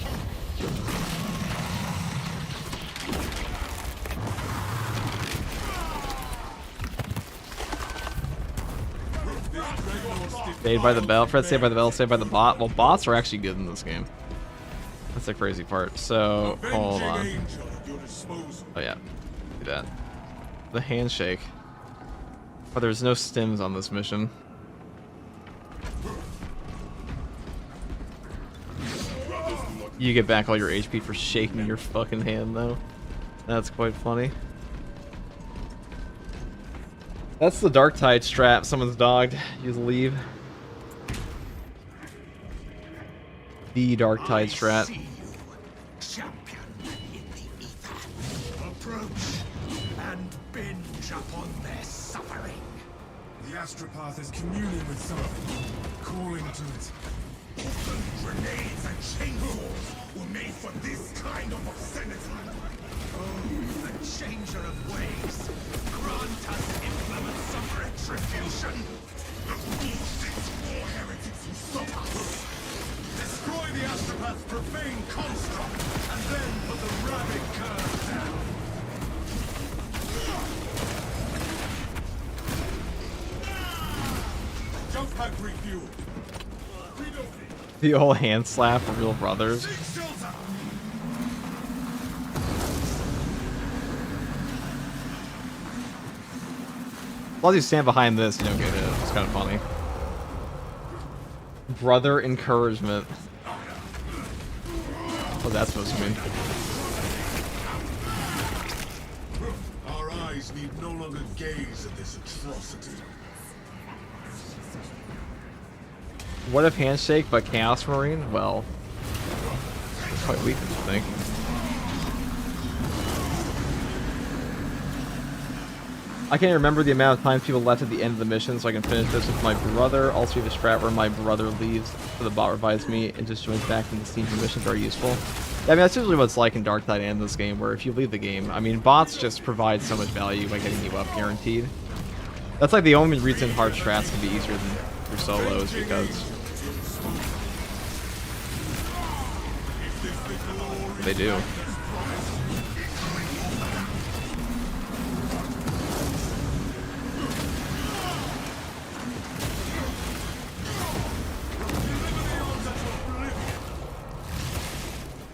Saved by the bell. Fred saved by the bell, saved by the bot. Well, bots are actually good in this game. That's the crazy part. So, hold on. Oh yeah, do that. The handshake. Oh, there's no stims on this mission. You get back all your HP for shaking your fucking hand though. That's quite funny. That's the Darktide strat. Someone's dogged. You just leave. the Darktide I strat. see you, champion in the ether. Approach and binge upon their suffering. The astropath is communing with something, calling to it. Often grenades and chainsaws were made for this kind of obscenity. Oh, the changer of ways. Grant us implement some retribution. The bullshit war heretics who stop us. Destroy the astropath's profane construct, and then put the rabid curse down. Jump pack refueled. Reloading. The old hand slap for real brothers. Take shelter. As long as you stand behind this, you don't get hit. It's kind of funny. Brother encouragement. What's that supposed to mean? Our eyes need no longer gaze at this atrocity. What if handshake but Chaos Marine? Well, it's quite weak, I think. I can't remember the amount of times people left at the end of the mission, so I can finish this with my brother. Also, the strat where my brother leaves so the bot revives me and just joins back in the team for mission. Very useful. Yeah, I mean, that's usually what it's like in Darktide and this game, where if you leave the game, I mean, bots just provide so much value by getting you up guaranteed. That's like the only reason hard strats can be easier than your solos, because they do.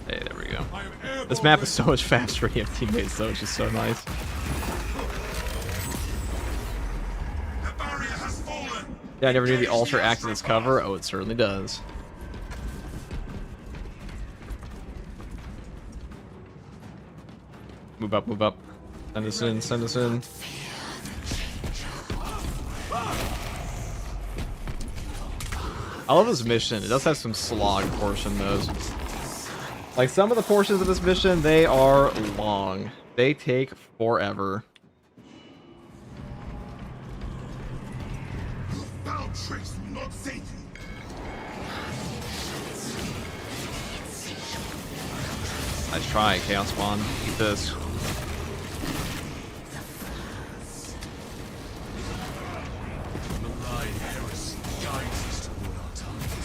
Hey, there we go. This map is so much faster when you have teammates, though, which is so nice. Yeah, I never knew the altar acted as cover. Oh, it certainly does. Move up, move up. Send us in, send us in. I love this mission. It does have some slog portion, though. Like, some of the portions of this mission, they are long. They take forever. Foul trace will not save you. Nice try, Chaos Spawn. Eat this. Malign heresy guides us toward our target.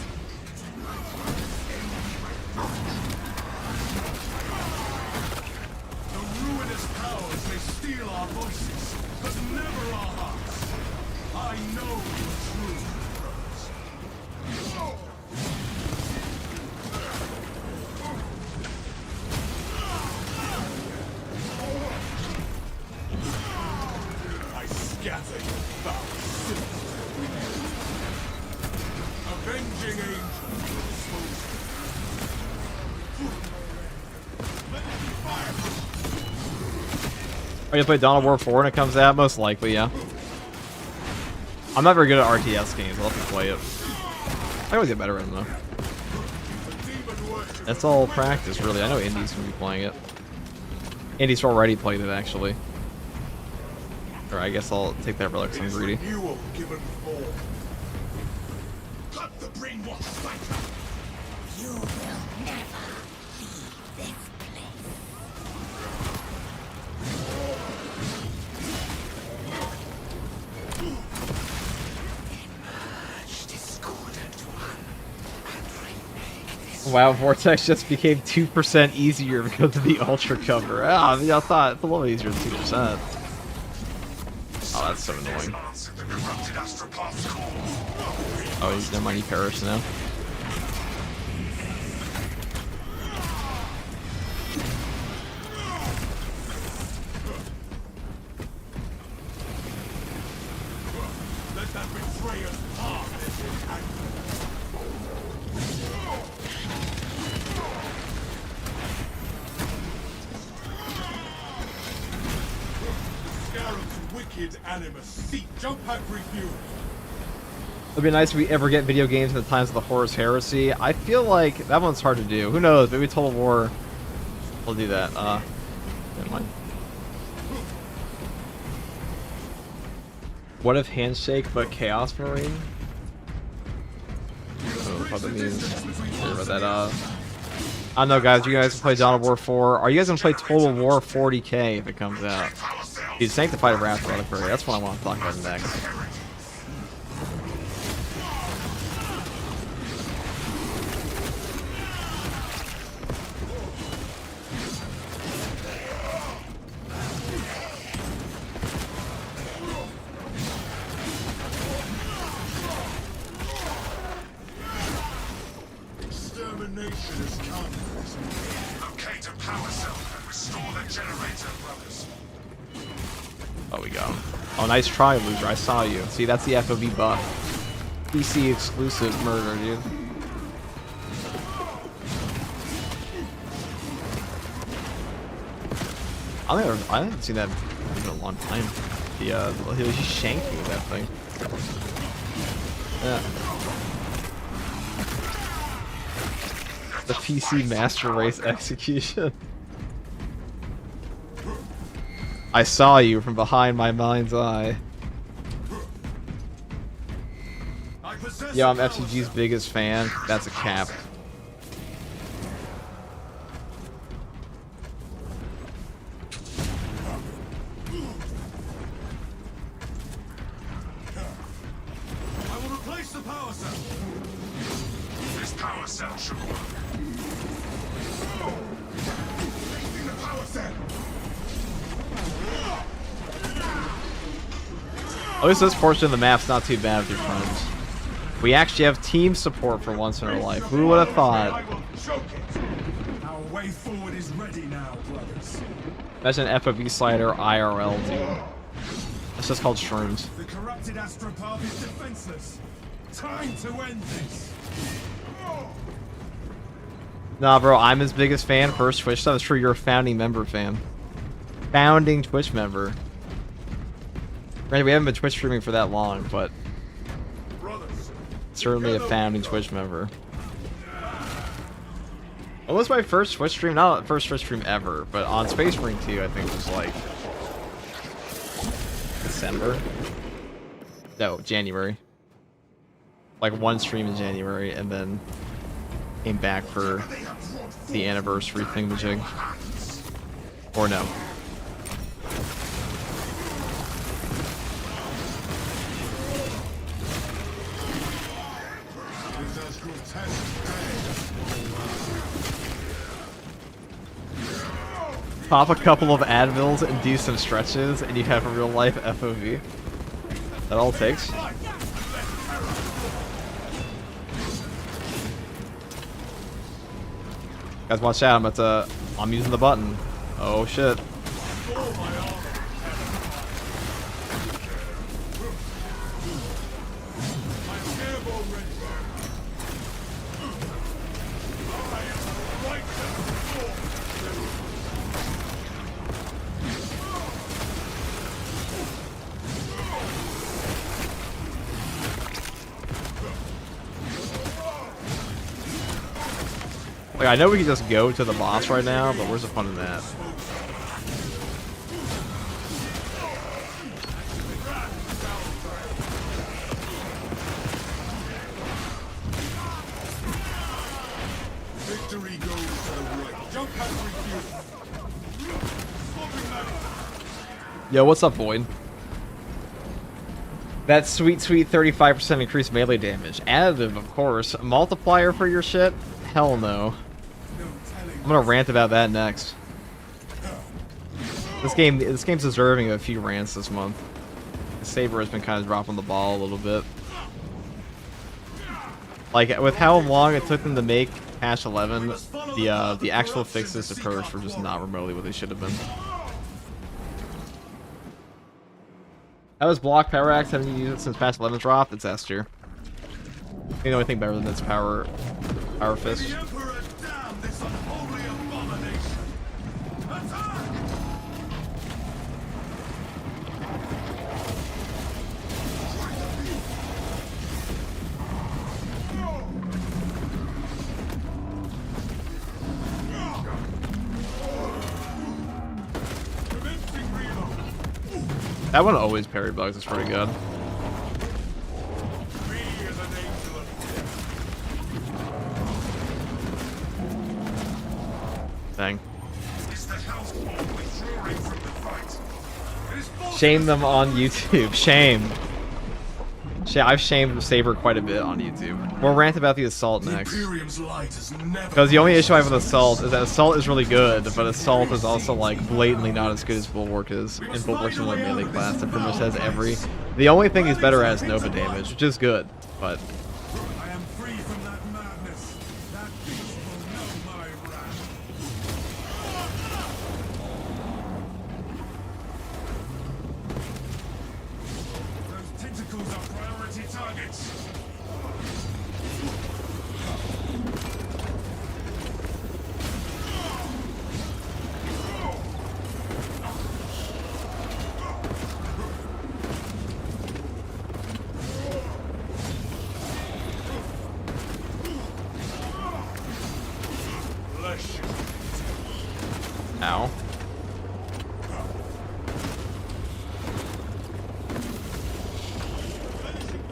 The ruinous powers may steal our voices, but never our hearts. I know the truth, brothers. I scatter your foul symbols. Avenging angel will dispose of you. Let it be fire. Are you gonna play Dawn of War 4 when it comes out? Most likely, yeah. I'm not very good at RTS games. I'll have to play it. I always get better at them, though. That's all practice, really. I know Indy's gonna be playing it. Indy's already played it, actually. Or I guess I'll take that relic because I'm greedy. Renewal given form. Cut the brainwash cycle. You will never leave this place. Emerge, discordant one, and remake this. Wow, Vortex just became 2% easier because of the Ultra cover. Ah, I mean, I thought it's a little easier than 2%. Oh, that's so annoying. Oh, never mind, he perished now. Let that betrayer's palm this entanglement. The scarab's wicked animus seek. Jump pack refuel. It'd be nice if we ever get video games in the times of the Horus Heresy. I feel like that one's hard to do. Who knows? Maybe Total War will do that. Never mind. What if Handshake but Chaos Marine? I don't know what that means. Sorry about that. I don't know, guys. You guys play Dawn of War 4. Are you guys gonna play Total War 40K if it comes out? Dude, Sanctified Wrath Reliquary. That's what I want to talk about next. Extermination is coming. Locate a power cell and restore the generator, brothers. Oh, we go. Oh, nice try, loser. I saw you. See, that's the FOV buff. PC exclusive murder, dude. I haven't seen that in a long time. He shanked me with that thing. Yeah. The PC Master Race execution. I saw you from behind my mind's eye. Yo, I'm FCG's biggest fan. That's a cap. I will replace the power cell. This power cell should work. Replacing the power cell. At least this portion of the map's not too bad with your friends. We actually have team support for once in our life. Who would have thought? I will choke it. Our way forward is ready now, brothers. That's an FOV slider IRL, dude. It's just called shrooms. The corrupted astropath is defenseless. Time to end this. Nah, bro, I'm his biggest fan. First Twitch stuff. It's true, you're a founding member fan. Founding Twitch member. Granted, we haven't been Twitch streaming for that long, but Brothers, certainly a founding Twitch member. What was my first Twitch stream? Not the first Twitch stream ever, but on Space Marine 2, I think it was like December. No, January. Like one stream in January, and then came back for the anniversary thingamajig. Or no. Pop a couple of Advils and do some stretches, and you have a real life FOV. That all it takes. Guys, watch out! I'm using the button. Oh shit! Like, I know we can just go to the boss right now, but where's the fun in that? victory goes to the right. Jump has refused. Yo, what's up, Void? That sweet 35% increased melee damage. Additive, of course. Multiplier for your shit? Hell no. I'm gonna rant about that next. This game's deserving of a few rants this month. Saber has been kind of dropping the ball a little bit. Like, with how long it took them to make patch 11, the actual fixes to perks were just not remotely what they should have been. How is block power axe? Haven't you used it since patch 11 dropped? It's S tier. The only thing better than its power fist. The Emperor damn this unholy abomination. Attack! That one always parried bugs. It's pretty good. Me as an angel of death. Dang. Is the household withdrawing from the fight? It is false. Shame them on YouTube. Shame. I've shamed Saber quite a bit on YouTube. We'll rant about the Assault The next. Imperium's light has never. Because the only issue I have with Assault is that Assault is really good, but Assault is also like blatantly not as good as Bulwark is. And Bulwark's another melee class that pretty much has every... The only thing he's better at is Nova damage, which is good, but... I am free from that madness. That beast will know my wrath. Those tentacles are priority targets. Flesh. Ow.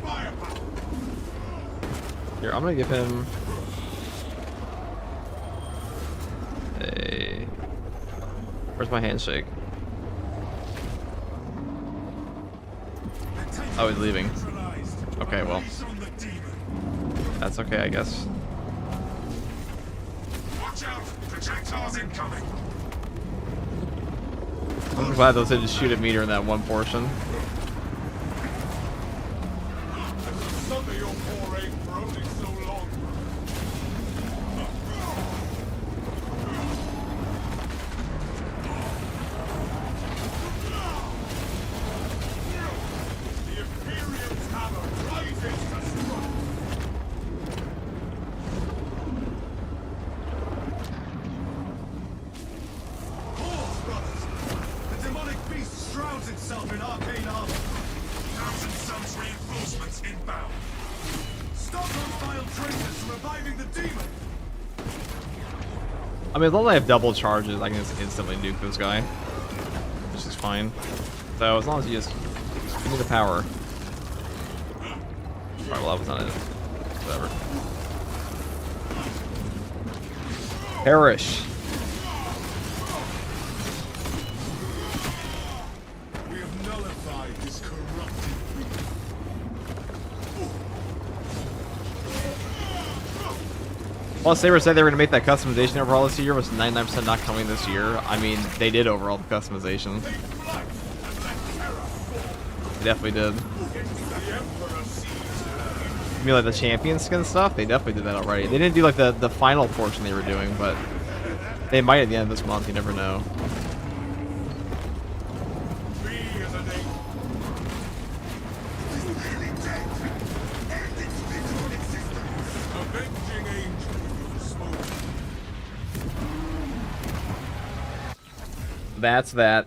Firepower. Here, I'm gonna give him... a... Where's my handshake? Oh, he's leaving. Okay, well. That's okay, I guess. Watch out! Projectiles incoming! I'm glad those didn't shoot a meter in that one portion. Sunder your poor aim for only so long. The Imperium's hammer rises to strike. Pause, brothers! The demonic beast shrouds itself in arcane armor. Thousand Suns reinforcements inbound. Stop those vile traitors from reviving the demon! I mean, as long as I have double charges, I can just instantly nuke this guy. Which is fine. So, as long as you just give me the power. Alright, well, that was not it. Whatever. Perish. We have nullified this corrupted beast. Well, Saber said they were going to make that customization overall this year, was 99% not coming this year. I mean, they did overall the customization. They flank and let terror fall. They definitely did. The Emperor sees her. You mean like the champion skin stuff? They definitely did that already. They didn't do like the final portion they were doing, but they might at the end of this month, you never know. Me as an angel. It is really dead. End its physical existence. Avenging angel with the smoke. That's that.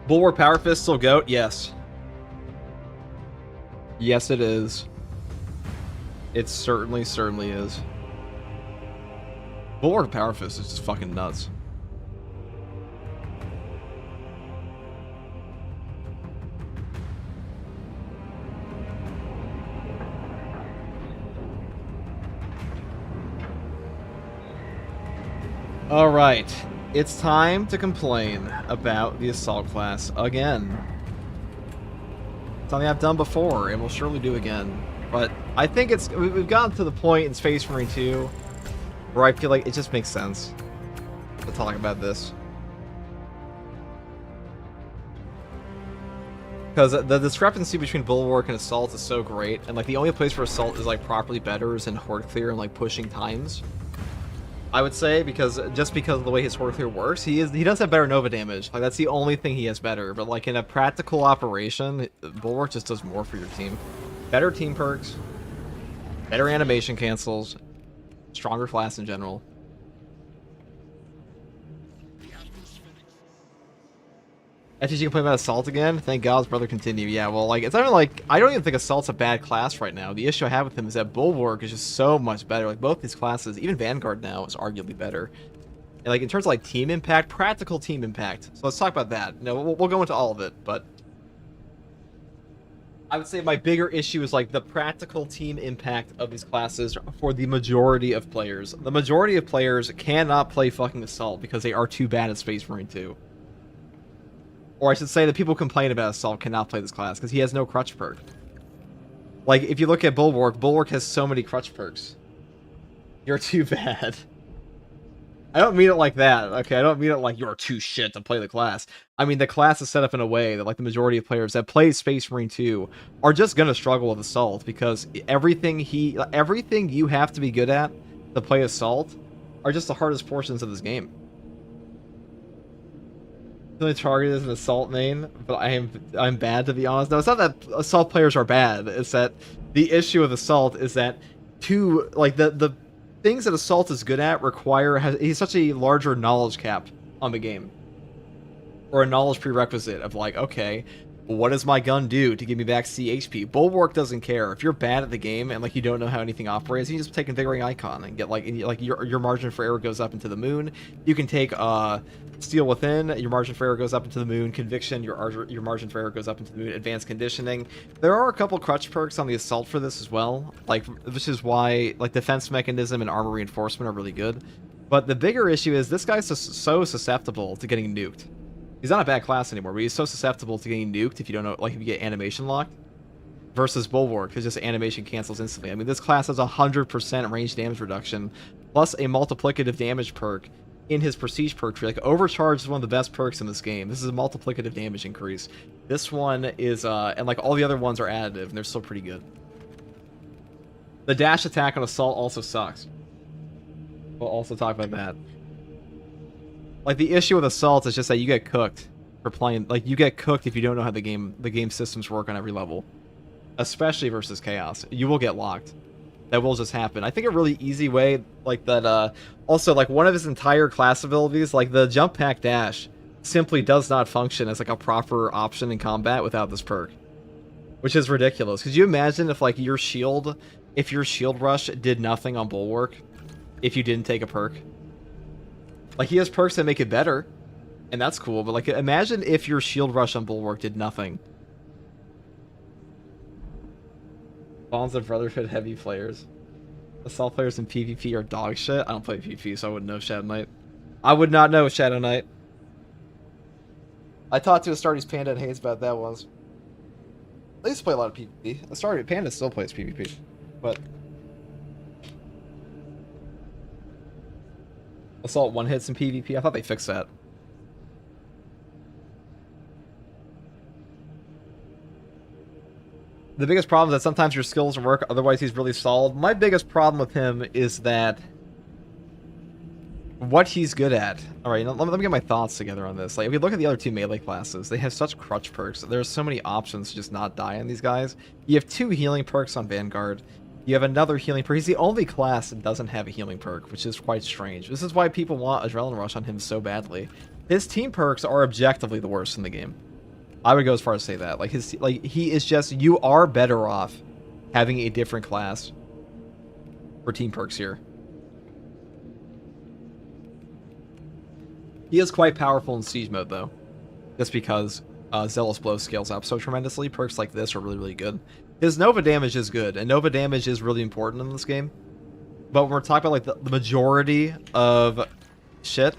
Bulwark Power Fist still GOAT? Yes. Yes, it is. It certainly is. Bulwark Power Fist is just fucking nuts. Alright. It's time to complain about the Assault class again. Something I've done before, and will surely do again. But I think we've gotten to the point in Space Marine 2 where I feel like it just makes sense to talk about this. Because the discrepancy between Bulwark and Assault is so great, and like the only place where Assault is like properly better is in Horde Clear and like pushing times. I would say, because of the way his Horde Clear works, he does have better Nova damage. Like that's the only thing he has better. But like in a practical operation, Bulwark just does more for your team. Better team perks, better animation cancels, stronger class in general. FTG can play about Assault again? Thank God his brother continue. Yeah, well, like, it's not even like... I don't even think Assault's a bad class right now. The issue I have with him is that Bulwark is just so much better. Like, both these classes, even Vanguard now is arguably better. And, like, in terms of, like, team impact, practical team impact. So let's talk about that. No, we'll go into all of it, but... I would say my bigger issue is, like, the practical team impact of these classes for the majority of players. The majority of players cannot play fucking Assault because they are too bad at Space Marine 2. Or I should say that people who complain about Assault cannot play this class because he has no crutch perk. Like, if you look at Bulwark, Bulwark has so many crutch perks. You're too bad. I don't mean it like that, okay? I don't mean it like you're too shit to play the class. I mean, the class is set up in a way that, like, the majority of players that play Space Marine 2 are just gonna struggle with Assault because everything you have to be good at to play Assault are just the hardest portions of this game. The only target is an Assault main, but I'm bad, to be honest. No, it's not that Assault players are bad. It's that the issue with Assault is that the things that Assault is good at he's such a larger knowledge cap on the game. Or a knowledge prerequisite of, like, okay, what does my gun do to give me back CHP? Bulwark doesn't care. If you're bad at the game and, like, you don't know how anything operates, you just take Invigorating Icon and get, like, your margin for error goes up into the moon. You can take Steel Within, your margin for error goes up into the moon. Conviction, your margin for error goes up into the moon. Advanced Conditioning. There are a couple crutch perks on the Assault for this as well, like, which is why, like, Defense Mechanism and Armor Reinforcement are really good. But the bigger issue is this guy's so susceptible to getting nuked. He's not a bad class anymore, but he's so susceptible to getting nuked if you don't know, like, if you get animation locked. Versus Bulwark, because just animation cancels instantly. I mean, this class has 100% range damage reduction, plus a multiplicative damage perk in his Prestige perk tree. Like, Overcharge is one of the best perks in this game. This is a multiplicative damage increase. This one is, and, like, all the other ones are additive, and they're still pretty good. The dash attack on Assault also sucks. We'll also talk about that. Like, the issue with Assault is just that you get cooked for playing. Like, you get cooked if you don't know how the game systems work on every level, especially versus Chaos. You will get locked. That will just happen. I think a really easy way, like that. Also, like, one of his entire class abilities, like the Jump Pack Dash, simply does not function as, like, a proper option in combat without this perk, which is ridiculous. Could you imagine if, like, your shield rush did nothing on Bulwark if you didn't take a perk? Like, he has perks that make it better, and that's cool, but, like, imagine if your shield rush on Bulwark did nothing. Bonds of Brotherhood heavy players. Assault players in PvP are dog shit. I don't play PvP, so I wouldn't know Shadow Knight. I would not know Shadow Knight. I talked to Astartes Panda and Hayes about that once. They used to play a lot of PvP. Astartes Panda still plays PvP, but... Assault one hits in PvP. I thought they fixed that. The biggest problem is that sometimes your skills work, otherwise he's really solid. My biggest problem with him is that what he's good at. Alright, let me get my thoughts together on this. Like, if you look at the other two melee classes, they have such crutch perks. There's so many options to just not die on these guys. You have 2 healing perks on Vanguard. You have another healing perk. He's the only class that doesn't have a healing perk, which is quite strange. This is why people want Adrenaline Rush on him so badly. His team perks are objectively the worst in the game. I would go as far as say that. Like, he is just... You are better off having a different class for team perks here. He is quite powerful in Siege mode, though. Just because Zealous Blow scales up so tremendously. Perks like this are really, really good. His Nova damage is good, and Nova damage is really important in this game. But when we're talking about, like, the majority of shit,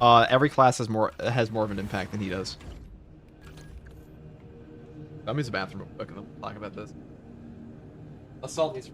every class has more of an impact than he does. I'm using the bathroom real quick and I'll talk about this. Assault needs...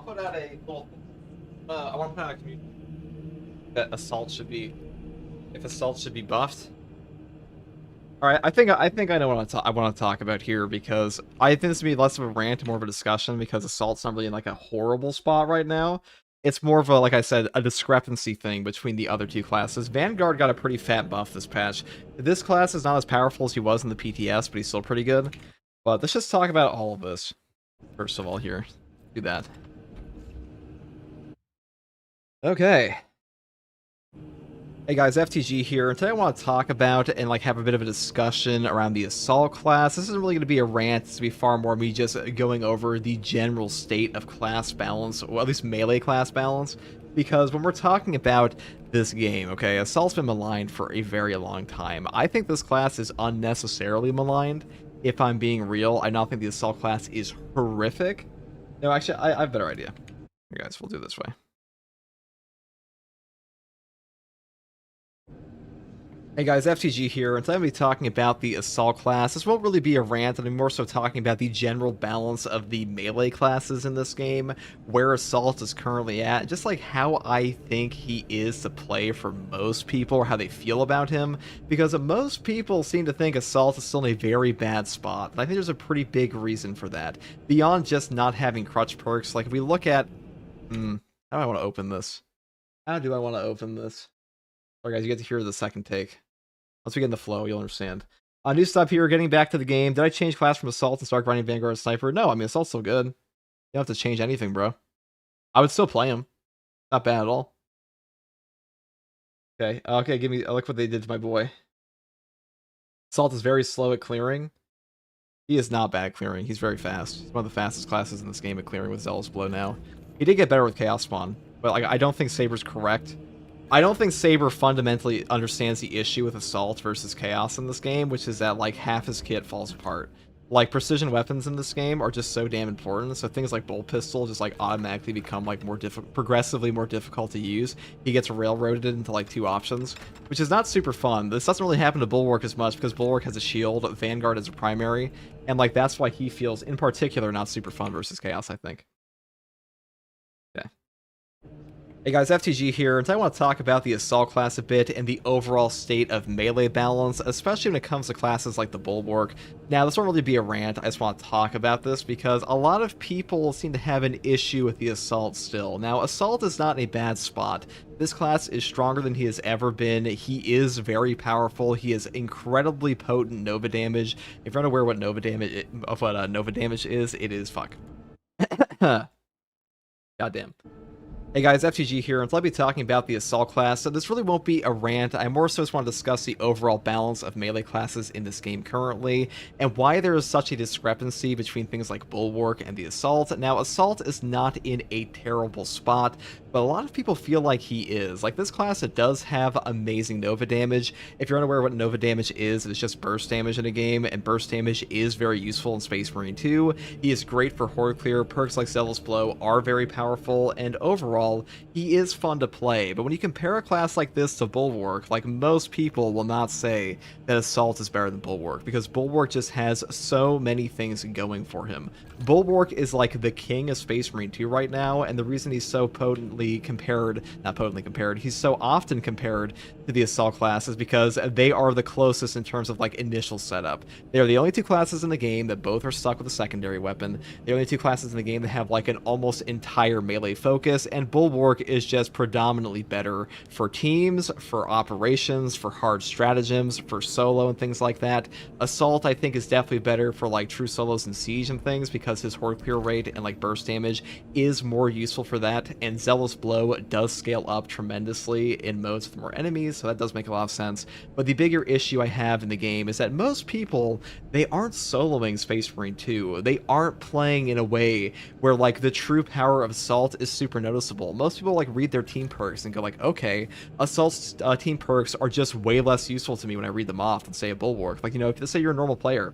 put out a little. I want to put out a community that assault should be, if assault should be buffed. All right, I think I know what I want to talk about here, because I think this would be less of a rant and more of a discussion, because assault's not really in like a horrible spot right now. It's more of a, like I said, a discrepancy thing between the other two classes. Vanguard got a pretty fat buff this patch. This class is not as powerful as he was in the PTS, but he's still pretty good. But let's just talk about all of this first of all here. Do that. Okay. Hey guys, FTG here, and today I want to talk about and like have a bit of a discussion around the Assault class. This isn't really going to be a rant, it's going to be far more me just going over the general state of class balance, or at least melee class balance, because when we're talking about this game, okay, Assault's been maligned for a very long time. I think this class is unnecessarily maligned, if I'm being real. I don't think the Assault class is horrific. No, actually, I have a better idea. Here guys, we'll do it this way. Hey guys, FTG here, and today I'm going to be talking about the Assault class. This won't really be a rant, I'm more so talking about the general balance of the melee classes in this game, where Assault is currently at, just like how I think he is to play for most people, or how they feel about him, because most people seem to think Assault is still in a very bad spot, and I think there's a pretty big reason for that, beyond just not having crutch perks. Like, if we look at... how do I want to open this? How do I want to open this? Alright guys, you get to hear the second take. Once we get in the flow, you'll understand. New stuff here, getting back to the game. Did I change class from Assault and start grinding Vanguard and Sniper? No, I mean, Assault's still good. You don't have to change anything, bro. I would still play him. Not bad at all. Okay, okay, give me... look what they did to my boy. Assault is very slow at clearing. He is not bad at clearing. He's very fast. He's one of the fastest classes in this game at clearing with Zealous Blow now. He did get better with Chaos Spawn, but like, I don't think Saber's correct. I don't think Saber fundamentally understands the issue with Assault versus Chaos in this game, which is that like half his kit falls apart. Like, precision weapons in this game are just so damn important, so things like Bolt Pistol just like automatically become like more progressively more difficult to use. He gets railroaded into like 2 options, which is not super fun. This doesn't really happen to Bulwark as much because Bulwark has a shield, Vanguard has a primary, and like that's why he feels in particular not super fun versus Chaos, I think. Okay. Hey guys, FTG here, and I want to talk about the Assault class a bit and the overall state of melee balance, especially when it comes to classes like the Bulwark. Now, this won't really be a rant, I just want to talk about this because a lot of people seem to have an issue with the Assault still. Now, Assault is not in a bad spot. This class is stronger than he has ever been. He is very powerful. He is incredibly potent Nova damage. If you're unaware what Nova damage Nova damage is, it is fuck. Goddamn. Hey guys, FTG here, and I'll be talking about the Assault class, so this really won't be a rant. I more so just want to discuss the overall balance of melee classes in this game currently, and why there is such a discrepancy between things like Bulwark and the Assault. Now, Assault is not in a terrible spot, but a lot of people feel like he is. Like, this class, it does have amazing Nova damage. If you're unaware what Nova damage is, it's just burst damage in a game, and burst damage is very useful in Space Marine 2. He is great for Horde Clear. Perks like Zealous Blow are very powerful, and overall, he is fun to play, but when you compare a class like this to Bulwark, like most people will not say that Assault is better than Bulwark, because Bulwark just has so many things going for him. Bulwark is like the king of Space Marine 2 right now, and the reason he's so he's so often compared to the Assault class is because they are the closest in terms of like initial setup. They are the only 2 classes in the game that both are stuck with a secondary weapon. The only 2 classes in the game that have like an almost entire melee focus, and Bulwark is just predominantly better for teams, for operations, for hard stratagems, for solo and things like that. Assault, I think, is definitely better for like true solos and siege and things because his horde clear rate and like burst damage is more useful for that, and Zealous Blow does scale up tremendously in modes with more enemies, so that does make a lot of sense. But the bigger issue I have in the game is that most people, they aren't soloing Space Marine 2. They aren't playing in a way where like the true power of Assault is super noticeable. Most people like read their team perks and go like, okay, Assault's team perks are just way less useful to me when I read them off than say a Bulwark. Like, you know, if let's say you're a normal player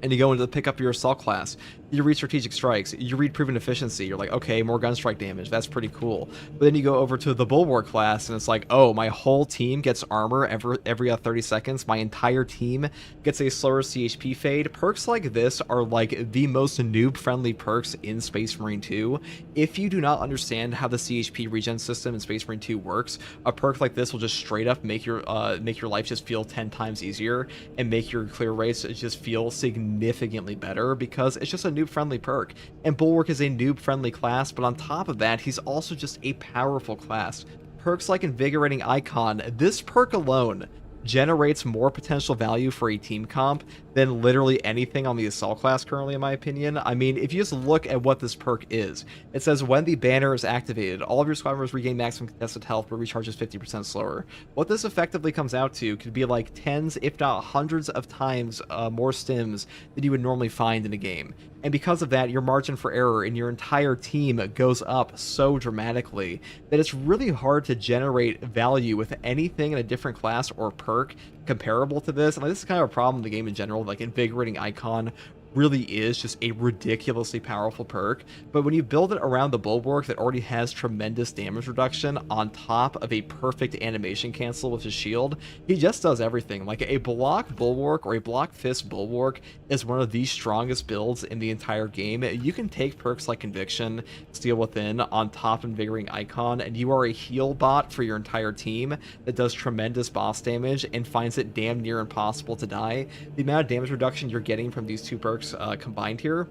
and you go into pick up your assault class, you read strategic strikes, you read proven efficiency, you're like, okay, more gun strike damage, that's pretty cool. But then you go over to the bulwark class, and it's like, oh, my whole team gets armor every 30 seconds, my entire team gets a slower CHP fade. Perks like this are like the most noob-friendly perks in Space Marine 2. If you do not understand how the CHP regen system in Space Marine 2 works, a perk like this will just straight up make your life just feel 10 times easier, and make your clear rates just feel significantly better, because it's just a noob-friendly perk. And Bulwark is a noob-friendly class, but on top of that, he's also just a powerful class. Perks like Invigorating Icon, this perk alone generates more potential value for a team comp than literally anything on the assault class currently, in my opinion. I mean, if you just look at what this perk is, it says when the banner is activated, all of your squad members regain maximum contested health but recharges 50% slower. What this effectively comes out to could be like tens, if not hundreds of times more stims than you would normally find in a game. And because of that, your margin for error in your entire team goes up so dramatically that it's really hard to generate value with anything in a different class or perk comparable to this. And like, this is kind of a problem in the game in general. Like, Invigorating Icon really is just a ridiculously powerful perk, but when you build it around the bulwark that already has tremendous damage reduction on top of a perfect animation cancel with his shield, he just does everything. Like, a block bulwark or a block fist bulwark is one of the strongest builds in the entire game. You can take perks like Conviction, Steel Within on top of Invigorating Icon, and you are a heal bot for your entire team that does tremendous boss damage and finds it damn near impossible to die. The amount of damage reduction you're getting from these two perks combined here,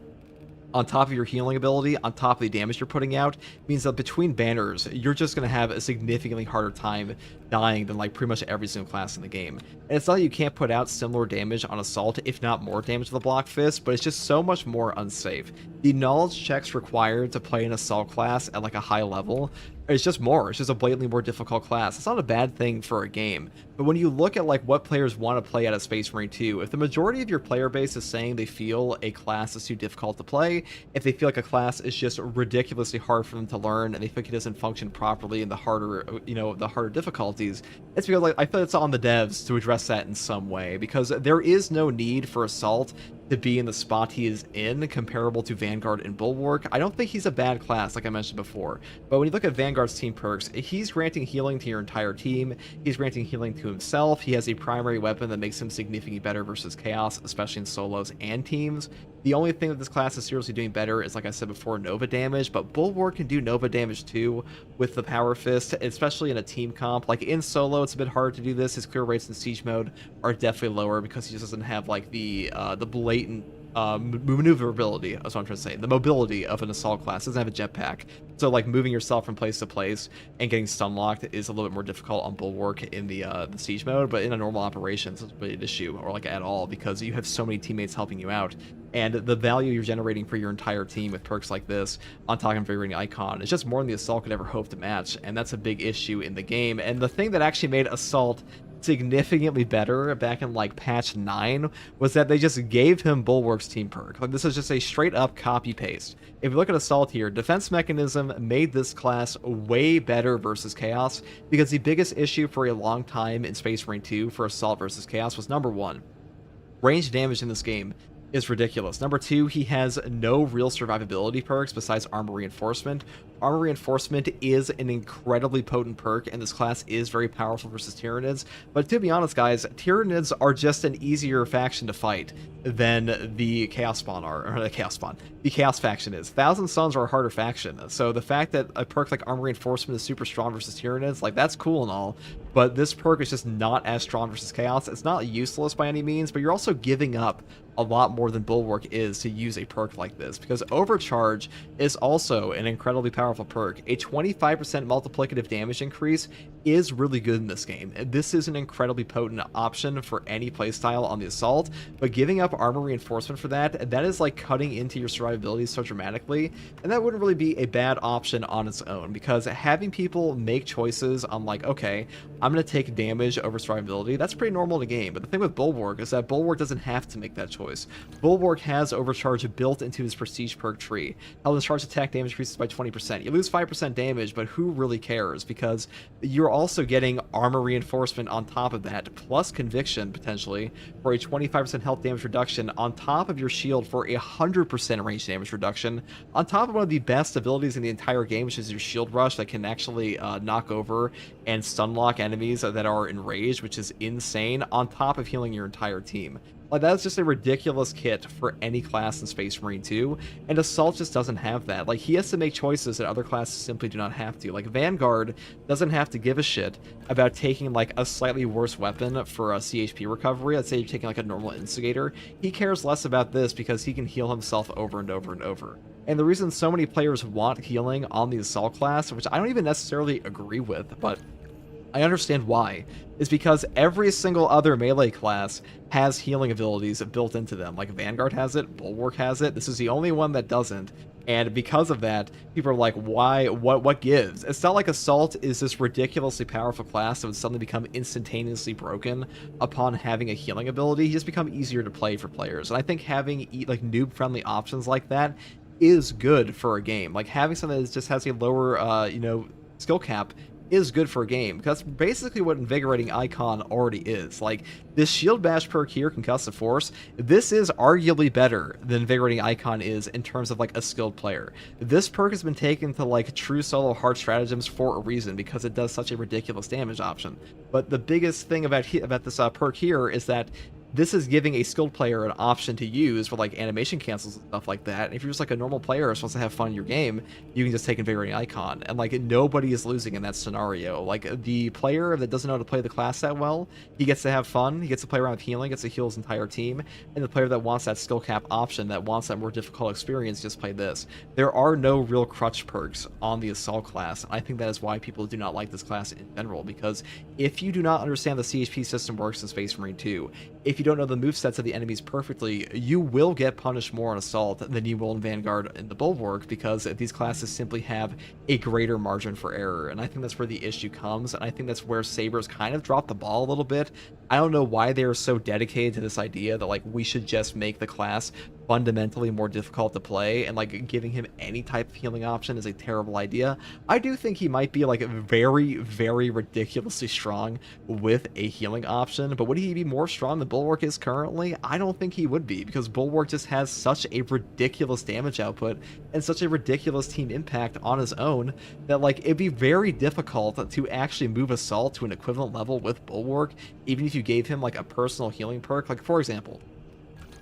on top of your healing ability, on top of the damage you're putting out, means that between banners, you're just going to have a significantly harder time dying than like pretty much every single class in the game. And it's not that you can't put out similar damage on Assault, if not more damage with a Block Fist, but it's just so much more unsafe. The knowledge checks required to play an Assault class at like a high level, it's just more. It's just a blatantly more difficult class. It's not a bad thing for a game. But when you look at like what players want to play out of Space Marine 2, if the majority of your player base is saying they feel a class is too difficult to play, if they feel like a class is just ridiculously hard for them to learn, and they think it doesn't function properly in the harder, the harder difficulties, it's because like I feel it's on the devs to address that in some way, because there is no need for Assault to be in the spot he is in comparable to Vanguard and Bulwark. I don't think he's a bad class, like I mentioned before, but when you look at Vanguard's team perks, he's granting healing to your entire team, he's granting healing to himself, he has a primary weapon that makes him significantly better versus Chaos, especially in solos and teams. The only thing that this class is seriously doing better is, like I said before, Nova damage, but Bulwark can do Nova damage too with the Power Fist, especially in a team comp. Like in solo, it's a bit harder to do this. His clear rates in siege mode are definitely lower because he just doesn't have like the blatant maneuverability, that's what I'm trying to say. The mobility of an assault class. Doesn't have a jetpack. So like moving yourself from place to place and getting stun locked is a little bit more difficult on Bulwark in the siege mode, but in a normal operation, it's not really an issue, or like at all, because you have so many teammates helping you out. And the value you're generating for your entire team with perks like this, on top of Invigorating Icon, is just more than the Assault could ever hope to match, and that's a big issue in the game. And the thing that actually made Assault significantly better back in like patch 9 was that they just gave him Bulwark's team perk. Like, this is just a straight up copy paste. If you look at Assault here, Defense Mechanism made this class way better versus Chaos, because the biggest issue for a long time in Space Marine 2 for Assault versus Chaos was, number 1, range damage in this game is ridiculous. Number 2, he has no real survivability perks besides Armor Reinforcement. Armor Reinforcement is an incredibly potent perk, and this class is very powerful versus Tyranids. But to be honest, guys, Tyranids are just an easier faction to fight than the Chaos Spawn are, or the Chaos Spawn. The Chaos faction is. Thousand Suns are a harder faction, so the fact that a perk like Armor Reinforcement is super strong versus Tyranids, like, that's cool and all, but this perk is just not as strong versus Chaos. It's not useless by any means, but you're also giving up a lot more than Bulwark is to use a perk like this, because Overcharge is also an incredibly powerful perk. A 25% multiplicative damage increase is really good in this game. This is an incredibly potent option for any playstyle on the Assault, but giving up Armor Reinforcement for that is like cutting into your survivability so dramatically, and that wouldn't really be a bad option on its own, because having people make choices on like, okay, I'm going to take damage over survivability, that's pretty normal in the game. But the thing with Bulwark is that Bulwark doesn't have to make that choice. choice. Bulwark has Overcharge built into his Prestige perk tree. Held charge attack damage increases by 20%. You lose 5% damage, but who really cares? Because you're also getting armor reinforcement on top of that, plus conviction, potentially, for a 25% health damage reduction, on top of your shield for a 100% range damage reduction, on top of one of the best abilities in the entire game, which is your shield rush that can actually knock over and stunlock enemies that are enraged, which is insane, on top of healing your entire team. Like, that's just a ridiculous kit for any class in Space Marine 2, and Assault just doesn't have that. Like, he has to make choices that other classes simply do not have to. Like, Vanguard doesn't have to give a shit about taking, like, a slightly worse weapon for a CHP recovery. Let's say you're taking, like, a normal Instigator. He cares less about this because he can heal himself over and over and over. And the reason so many players want healing on the Assault class, which I don't even necessarily agree with, but I understand why, is because every single other melee class has healing abilities built into them. Like, Vanguard has it, Bulwark has it, this is the only one that doesn't. And because of that, people are like, why, what gives? It's not like Assault is this ridiculously powerful class that would suddenly become instantaneously broken upon having a healing ability. He just become easier to play for players. And I think having, like, noob-friendly options like that is good for a game. Like, having something that just has a lower, skill cap is good for a game, because that's basically what Invigorating Icon already is. Like, this Shield Bash perk here, Concussive Force, this is arguably better than Invigorating Icon is in terms of, like, a skilled player. This perk has been taken to, like, true solo hard stratagems for a reason, because it does such a ridiculous damage option. But the biggest thing about this perk here is that this is giving a skilled player an option to use for, like, animation cancels and stuff like that. And if you're just, like, a normal player who wants to have fun in your game, you can just take Invigorating Icon. And, like, nobody is losing in that scenario. Like, the player that doesn't know how to play the class that well, he gets to have fun, he gets to play around with healing, gets to heal his entire team. And the player that wants that skill cap option, that wants that more difficult experience, just play this. There are no real crutch perks on the Assault class. I think that is why people do not like this class in general, because if you do not understand the CHP system works in Space Marine 2, if you don't know the movesets of the enemies perfectly, you will get punished more on Assault than you will in Vanguard and the Bulwark, because these classes simply have a greater margin for error. And I think that's where the issue comes, and I think that's where Sabers kind of dropped the ball a little bit. I don't know why they are so dedicated to this idea that, like, we should just make the class fundamentally more difficult to play, and, like, giving him any type of healing option is a terrible idea. I do think he might be, like, very, very ridiculously strong with a healing option, but would he be more strong than Bulwark is currently? I don't think he would be, because Bulwark just has such a ridiculous damage output and such a ridiculous team impact on his own that, like, it'd be very difficult to actually move Assault to an equivalent level with Bulwark, even if you gave him, like, a personal healing perk. Like, for example,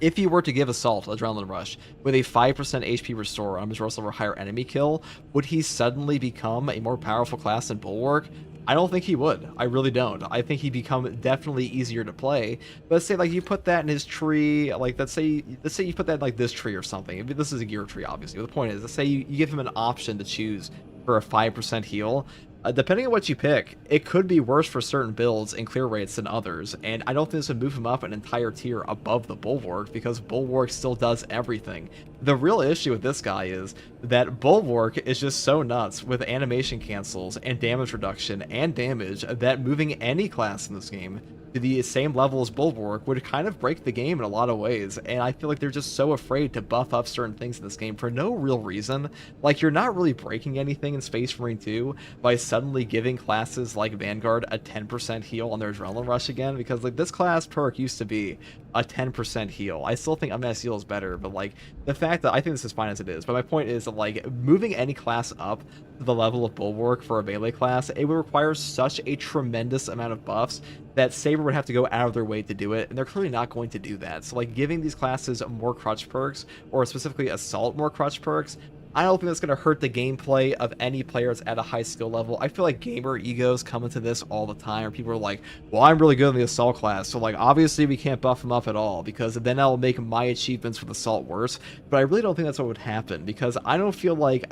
if you were to give Assault Adrenaline Rush with a 5% HP restore on his Resource over higher enemy kill, would he suddenly become a more powerful class than Bulwark? I don't think he would. I really don't. I think he'd become definitely easier to play. But let's say, like, you put that in his tree, like, let's say you put that in, like, this tree or something. This is a gear tree, obviously. But the point is, let's say you give him an option to choose for a 5% heal. Depending on what you pick, it could be worse for certain builds and clear rates than others, and I don't think this would move him up an entire tier above the Bulwark, because Bulwark still does everything. The real issue with this guy is that Bulwark is just so nuts with animation cancels and damage reduction and damage that moving any class in this game to the same level as Bulwark would kind of break the game in a lot of ways, and I feel like they're just so afraid to buff up certain things in this game for no real reason. Like, you're not really breaking anything in Space Marine 2 by suddenly giving classes like Vanguard a 10% heal on their Adrenaline Rush again, because, like, this class perk used to be a 10% heal. I still think Unmasked Heal is better, but, like, the fact that I think this is fine as it is, but my point is that, like, moving any class up to the level of Bulwark for a melee class, it would require such a tremendous amount of buffs that Saber would have to go out of their way to do it, and they're clearly not going to do that. So, like, giving these classes more crutch perks, or specifically Assault more crutch perks, I don't think that's going to hurt the gameplay of any players at a high skill level. I feel like gamer egos come into this all the time, where people are like, well, I'm really good in the Assault class, so, like, obviously we can't buff him up at all, because then that'll make my achievements with Assault worse. But I really don't think that's what would happen, because I don't feel like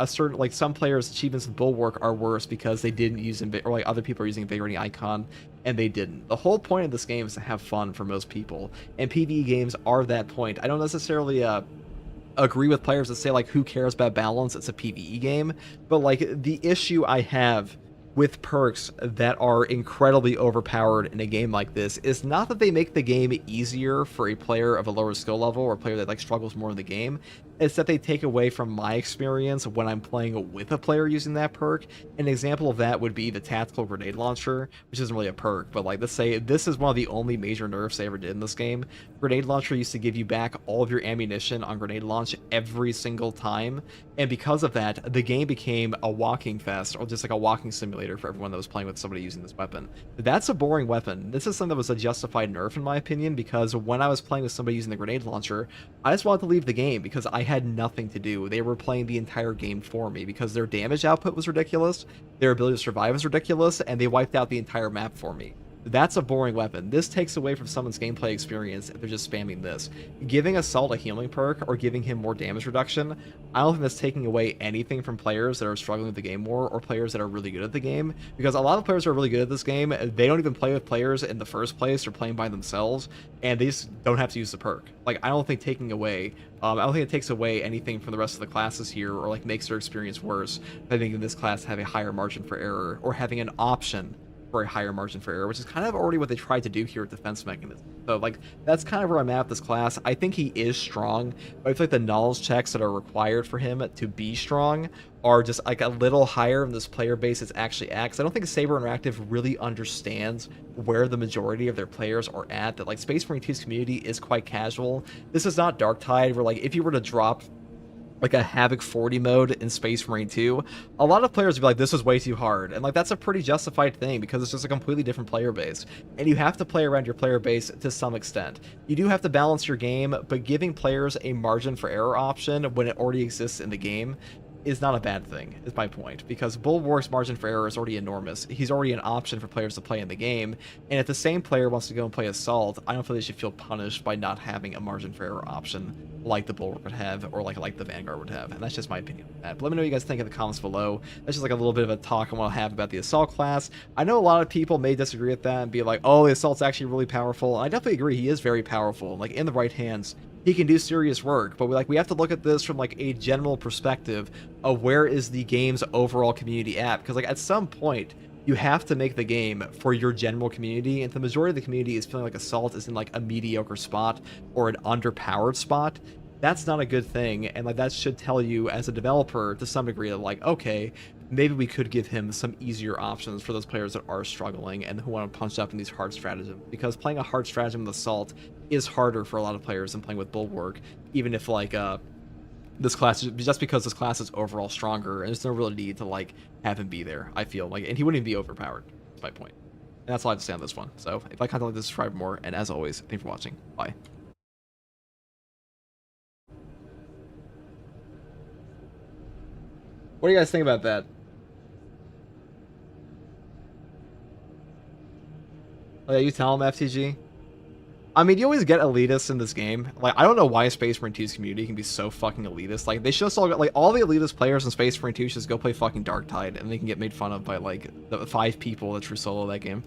some players' achievements with Bulwark are worse because they didn't use or, like, other people are using Invigorating Icon and they didn't. The whole point of this game is to have fun for most people, and PvE games are that point. I don't necessarily agree with players that say, like, who cares about balance, it's a PvE game, but, like, the issue I have with perks that are incredibly overpowered in a game like this is not that they make the game easier for a player of a lower skill level or a player that like struggles more in the game. It's that they take away from my experience when I'm playing with a player using that perk. An example of that would be the tactical grenade launcher, which isn't really a perk, but like let's say this is one of the only major nerfs they ever did in this game. Grenade launcher used to give you back all of your ammunition on grenade launch every single time, and because of that, the game became a walking fest, or just like a walking simulator for everyone that was playing with somebody using this weapon. That's a boring weapon. This is something that was a justified nerf in my opinion, because when I was playing with somebody using the grenade launcher, I just wanted to leave the game because I had nothing to do. They were playing the entire game for me because their damage output was ridiculous, their ability to survive was ridiculous, and they wiped out the entire map for me. That's a boring weapon. This takes away from someone's gameplay experience if they're just spamming this. Giving Assault a healing perk or giving him more damage reduction, I don't think that's taking away anything from players that are struggling with the game more or players that are really good at the game, because a lot of players who are really good at this game, they don't even play with players in the first place or playing by themselves, and they just don't have to use the perk. Like, I don't think taking away, I don't think it takes away anything from the rest of the classes here or like makes their experience worse by making this class have a higher margin for error or having an option for a higher margin for error, which is kind of already what they tried to do here with Defense Mechanism. So, like, that's kind of where I'm at with this class. I think he is strong, but I feel like the knowledge checks that are required for him to be strong are just, like, a little higher in this player base it's actually at. Because I don't think Saber Interactive really understands where the majority of their players are at. That, like, Space Marine 2's community is quite casual. This is not Darktide, where, like, if you were to drop like a Havoc 40 mode in Space Marine 2, a lot of players would be like, this is way too hard. And like, that's a pretty justified thing because it's just a completely different player base. And you have to play around your player base to some extent. You do have to balance your game, but giving players a margin for error option when it already exists in the game is not a bad thing, is my point, because Bulwark's margin for error is already enormous. He's already an option for players to play in the game, and if the same player wants to go and play Assault, I don't feel they should feel punished by not having a margin for error option like the Bulwark would have, or like the Vanguard would have, and that's just my opinion on that. But let me know what you guys think in the comments below. That's just like a little bit of a talk I want to have about the Assault class. I know a lot of people may disagree with that and be like, oh, the Assault's actually really powerful. I definitely agree, he is very powerful. Like, in the right hands, he can do serious work, but we have to look at this from like a general perspective of where is the game's overall community at, because like at some point you have to make the game for your general community, and if the majority of the community is feeling like Assault is in like a mediocre spot or an underpowered spot, that's not a good thing. And like, that should tell you as a developer to some degree that like, okay, maybe we could give him some easier options for those players that are struggling and who want to punch up in these hard stratagems, because playing a hard stratagem with Assault is harder for a lot of players than playing with Bulwark, even if like this class, just because this class is overall stronger, and there's no real need to like have him be there, I feel like, and he wouldn't even be overpowered. That's my point. And that's all I have to say on this one. So if I kind of like to subscribe more, and as always, thank you for watching. Bye. What do you guys think about that? Oh yeah, you tell him, FTG. I mean, you always get elitists in this game. Like, I don't know why Space Marine 2's community can be so fucking elitist. Like, they should just all get, like, all the elitist players in Space Marine 2 should just go play fucking Darktide, and they can get made fun of by, like, the 5 people that true solo that game.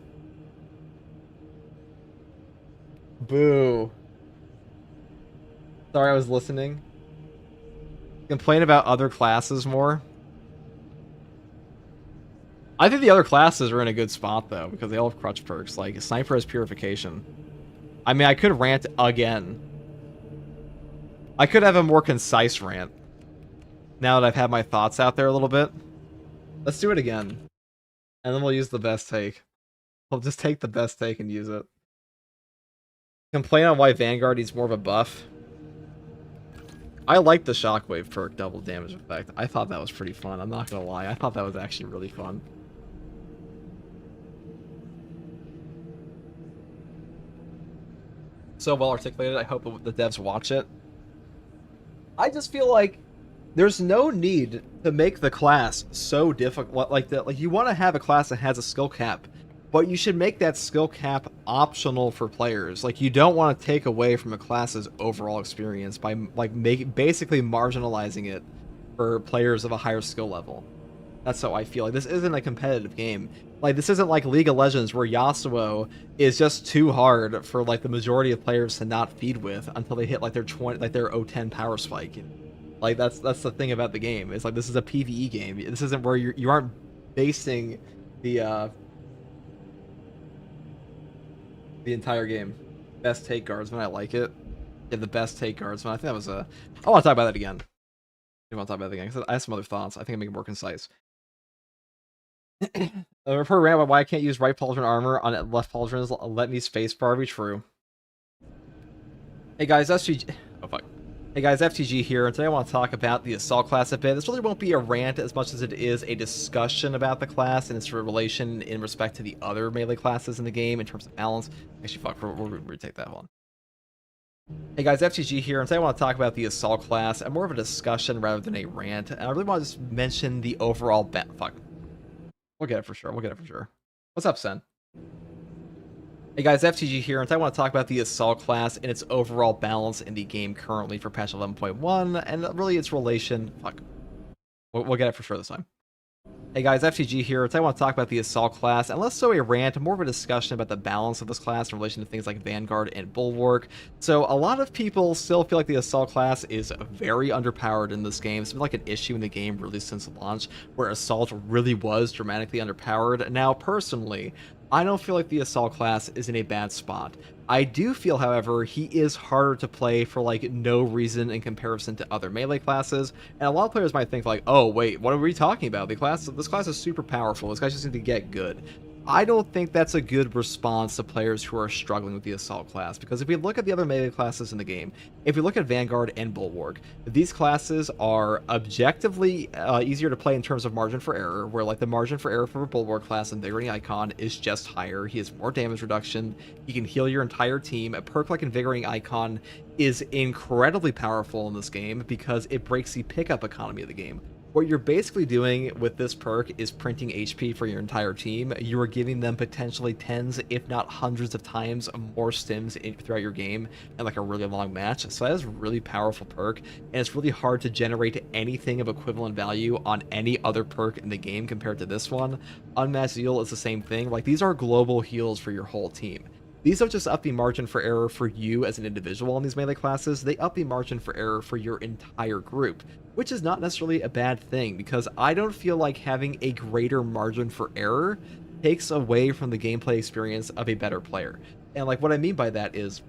Boo. Sorry, I was listening. Complain about other classes more. I think the other classes are in a good spot, though, because they all have crutch perks. Like, Sniper has Purification. I mean, I could rant again. I could have a more concise rant. Now that I've had my thoughts out there a little bit. Let's do it again. And then we'll use the best take. We'll just take the best take and use it. Complain on why Vanguard needs more of a buff. I like the Shockwave perk double damage effect. I thought that was pretty fun. I'm not gonna lie. I thought that was actually really fun. So well articulated. I hope the devs watch it. I just feel like there's no need to make the class so difficult. Like that, like you want to have a class that has a skill cap, but you should make that skill cap optional for players. Like, you don't want to take away from a class's overall experience by like basically marginalizing it for players of a higher skill level. That's how I feel. Like, this isn't a competitive game. Like, this isn't like League of Legends where Yasuo is just too hard for like the majority of players to not feed with until they hit like their 20, like their O10 power spike. Like, that's the thing about the game. It's like, this is a PvE game. This isn't where you aren't basing the entire game. Best take guardsman, I like it. Yeah, the best take guardsman. I think that was a. I want to talk about that again. I want to talk about that again because I have some other thoughts. I think I make it more concise. Per rant why I can't use right pauldron armor on left pauldrons. Let me spacebar be true. Hey guys, SGG. Oh fuck. Hey guys, FTG here, and today I want to talk about the Assault class a bit. This really won't be a rant as much as it is a discussion about the class and its relation in respect to the other melee classes in the game in terms of balance. Actually, fuck, we'll retake that one. Hey guys, FTG here, and today I want to talk about the Assault class and more of a discussion rather than a rant. And I really want to just mention the overall fuck. We'll get it for sure. We'll get it for sure. What's up, Sen? Hey guys, FTG here, and I want to talk about the Assault class and its overall balance in the game currently for patch 11.1, and really its relation. Fuck. We'll get it for sure this time. Hey guys, FTG here, and I want to talk about the Assault class, and less so a rant, more of a discussion about the balance of this class in relation to things like Vanguard and Bulwark. So a lot of people still feel like the Assault class is very underpowered in this game. It's been like an issue in the game really since launch, where Assault really was dramatically underpowered. Now, personally, I don't feel like the Assault class is in a bad spot. I do feel, however, he is harder to play for like no reason in comparison to other melee classes, and a lot of players might think like, oh wait, what are we talking about? This class is super powerful. This guy just need to get good. I don't think that's a good response to players who are struggling with the Assault class, because if we look at the other melee classes in the game, if we look at Vanguard and Bulwark, these classes are objectively easier to play in terms of margin for error, where like the margin for error for a Bulwark class and Invigorating Icon is just higher. He has more damage reduction, he can heal your entire team. A perk like Invigorating Icon is incredibly powerful in this game because it breaks the pickup economy of the game. What you're basically doing with this perk is printing HP for your entire team. You are giving them potentially tens, if not hundreds of times more stims throughout your game and like a really long match. So that is a really powerful perk, and it's really hard to generate anything of equivalent value on any other perk in the game compared to this one. Unmatched Zeal is the same thing. Like, these are global heals for your whole team. These don't just up the margin for error for you as an individual in these melee classes, they up the margin for error for your entire group, which is not necessarily a bad thing, because I don't feel like having a greater margin for error takes away from the gameplay experience of a better player. And like what I mean by that is,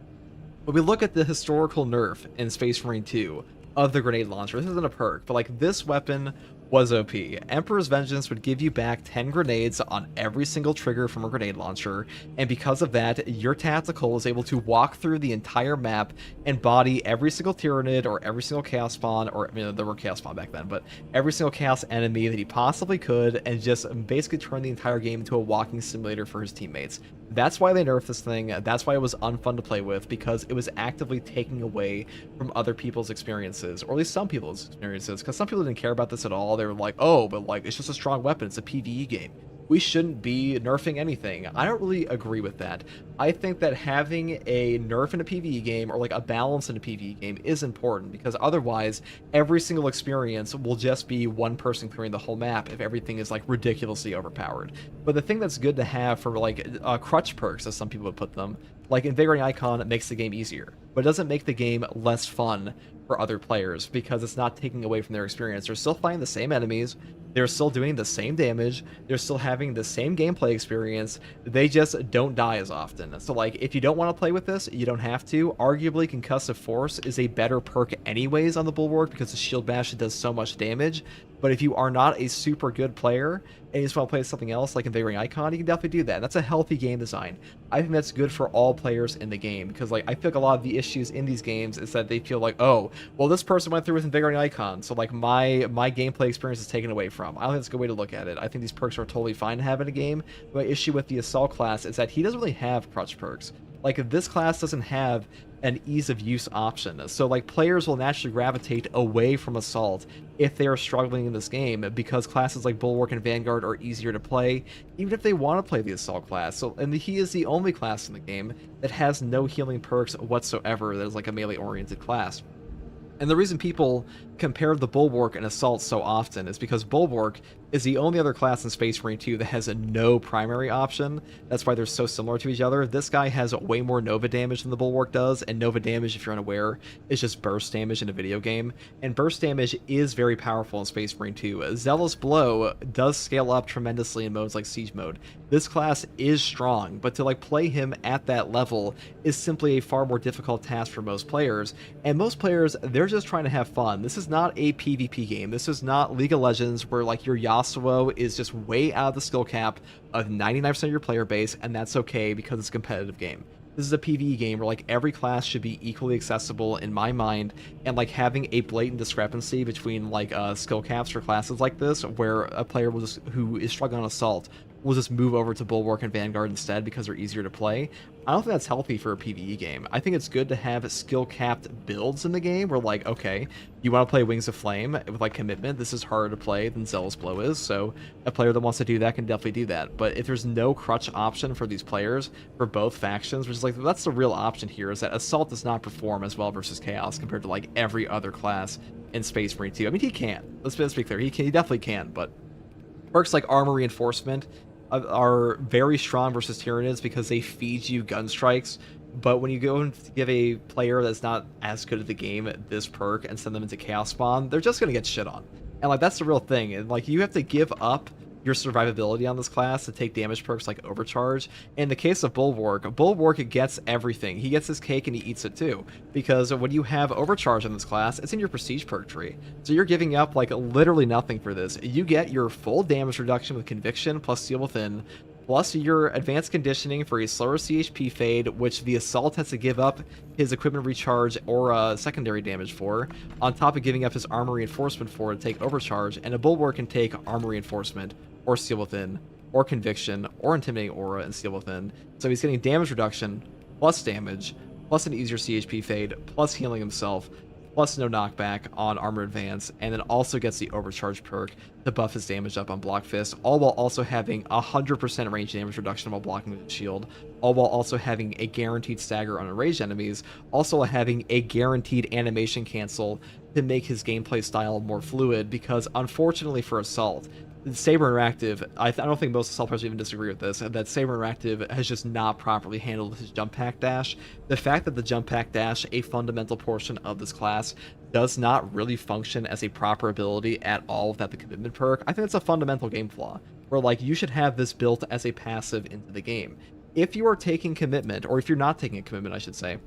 when we look at the historical nerf in Space Marine 2 of the grenade launcher, this isn't a perk, but like this weapon was OP. Emperor's Vengeance would give you back 10 grenades on every single trigger from a grenade launcher, and because of that, your tactical was able to walk through the entire map and body every single Tyranid or every single Chaos Spawn, or I mean, there were Chaos Spawn back then, but every single Chaos enemy that he possibly could, and just basically turn the entire game into a walking simulator for his teammates. That's why they nerfed this thing. That's why it was unfun to play with, because it was actively taking away from other people's experiences, or at least some people's experiences, because some people didn't care about this at all. They were like, oh, but like, it's just a strong weapon. It's a PvE game. We shouldn't be nerfing anything. I don't really agree with that. I think that having a nerf in a PvE game, or like a balance in a PvE game, is important, because otherwise every single experience will just be one person clearing the whole map if everything is like ridiculously overpowered. But the thing that's good to have for like crutch perks, as some people would put them, like Invigorating Icon, makes the game easier, but it doesn't make the game less fun for other players, because it's not taking away from their experience. They're still fighting the same enemies, they're still doing the same damage, they're still having the same gameplay experience, they just don't die as often. So like, if you don't want to play with this, you don't have to. Arguably, Concussive Force is a better perk anyways on the Bulwark, because the Shield Bash does so much damage. But if you are not a super good player and you just want to play something else like Invigorating Icon, you can definitely do that. That's a healthy game design. I think that's good for all players in the game, because like, I feel like a lot of the issues in these games is that they feel like, oh, well, this person went through with Invigorating Icon, so like my gameplay experience is taken away from. I don't think that's a good way to look at it. I think these perks are totally fine to have in a game. My issue with the Assault class is that he doesn't really have crutch perks. Like, this class doesn't have an ease of use option, so like, players will naturally gravitate away from Assault if they are struggling in this game, because classes like Bulwark and Vanguard are easier to play, even if they want to play the Assault class. So, and he is the only class in the game that has no healing perks whatsoever that is like a melee oriented class. And the reason people compare the Bulwark and Assault so often is because Bulwark is the only other class in Space Marine 2 that has a no primary option. That's why they're so similar to each other. This guy has way more Nova damage than the Bulwark does, and Nova damage, if you're unaware, is just burst damage in a video game. And burst damage is very powerful in Space Marine 2. Zealous Blow does scale up tremendously in modes like Siege mode. This class is strong, but to like play him at that level is simply a far more difficult task for most players. And most players, they're just trying to have fun. This is not a PvP game. This is not League of Legends where like your Yasuo is just way out of the skill cap of 99% of your player base, and that's okay because it's a competitive game. This is a PvE game where like every class should be equally accessible in my mind, and like having a blatant discrepancy between like skill caps for classes like this, where a player will just, who is struggling on Assault, will just move over to Bulwark and Vanguard instead because they're easier to play. I don't think that's healthy for a PvE game. I think it's good to have skill-capped builds in the game where, like, okay, you want to play Wings of Flame with, like, Commitment. This is harder to play than Zealous Blow is, so a player that wants to do that can definitely do that. But if there's no crutch option for these players, for both factions, which is, like, that's the real option here, is that Assault does not perform as well versus Chaos compared to, like, every other class in Space Marine 2. I mean, he can. Let's be clear. He definitely can, but perks like Armor Reinforcement are very strong versus Tyranids because they feed you gun strikes. But when you go and give a player that's not as good at the game this perk and send them into Chaos Spawn, they're just going to get shit on. And like that's the real thing. And like you have to give up your survivability on this class to take damage perks like Overcharge. In the case of Bulwark gets everything. He gets his cake and he eats it too. Because when you have Overcharge in this class, it's in your Prestige perk tree. So you're giving up like literally nothing for this. You get your full damage reduction with Conviction plus Steel Within, plus your advanced conditioning for a slower CHP fade, which the Assault has to give up his equipment recharge or secondary damage for, on top of giving up his armor reinforcement for to take Overcharge, and a Bulwark can take armor reinforcement or Steel Within or Conviction or Intimidating Aura and Steel Within. So he's getting damage reduction plus damage plus an easier CHP fade plus healing himself plus no knockback on Armor Advance, and then also gets the Overcharge perk to buff his damage up on Block Fist, all while also having 100% range damage reduction while blocking with the shield, all while also having a guaranteed stagger on enraged enemies, also having a guaranteed animation cancel to make his gameplay style more fluid, because unfortunately for Assault, Saber Interactive, I don't think most Assault players even disagree with this, that Saber Interactive has just not properly handled his jump pack dash. The fact that the jump pack dash, a fundamental portion of this class, does not really function as a proper ability at all without the Commitment perk, I think it's a fundamental game flaw, where like you should have this built as a passive into the game. If you are taking Commitment, or if you're not taking a Commitment I should say,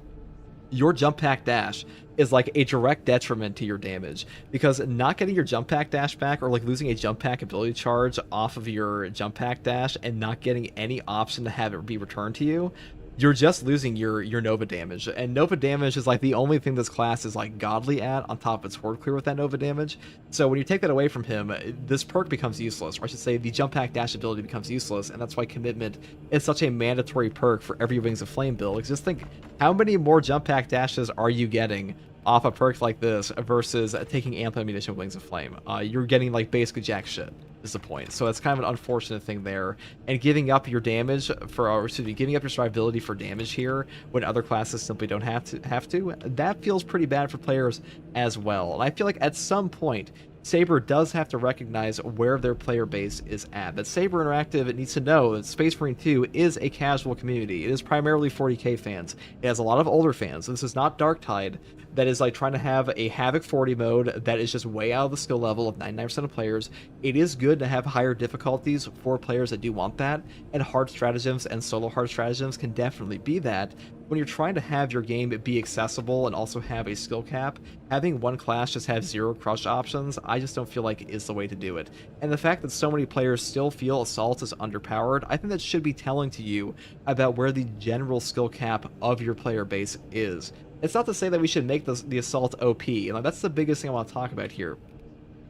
your jump pack dash is like a direct detriment to your damage, because not getting your jump pack dash back, or like losing a jump pack ability charge off of your jump pack dash and not getting any option to have it be returned to you, you're just losing your Nova damage. And Nova damage is like the only thing this class is like godly at, on top of its horde clear with that Nova damage. So when you take that away from him, this perk becomes useless, or I should say the jump pack dash ability becomes useless, and that's why Commitment is such a mandatory perk for every Wings of Flame build. Just think, how many more jump pack dashes are you getting off a perk like this versus taking ample ammunition with Wings of Flame? You're getting like basically jack shit is the point. So that's kind of an unfortunate thing there. And giving up your damage for, or excuse me, giving up your survivability for damage here when other classes simply don't have to, that feels pretty bad for players as well. And I feel like at some point, Saber does have to recognize where their player base is at. That Saber Interactive needs to know that Space Marine 2 is a casual community. It is primarily 40k fans. It has a lot of older fans. This is not Darktide that is like trying to have a Havoc 40 mode that is just way out of the skill level of 99% of players. It is good to have higher difficulties for players that do want that, and hard stratagems and solo hard stratagems can definitely be that. When you're trying to have your game be accessible and also have a skill cap, having one class just have 0 crush options, I just don't feel like is the way to do it. And the fact that so many players still feel Assault is underpowered, I think that should be telling to you about where the general skill cap of your player base is. It's not to say that we should make the Assault OP, and that's the biggest thing I want to talk about here,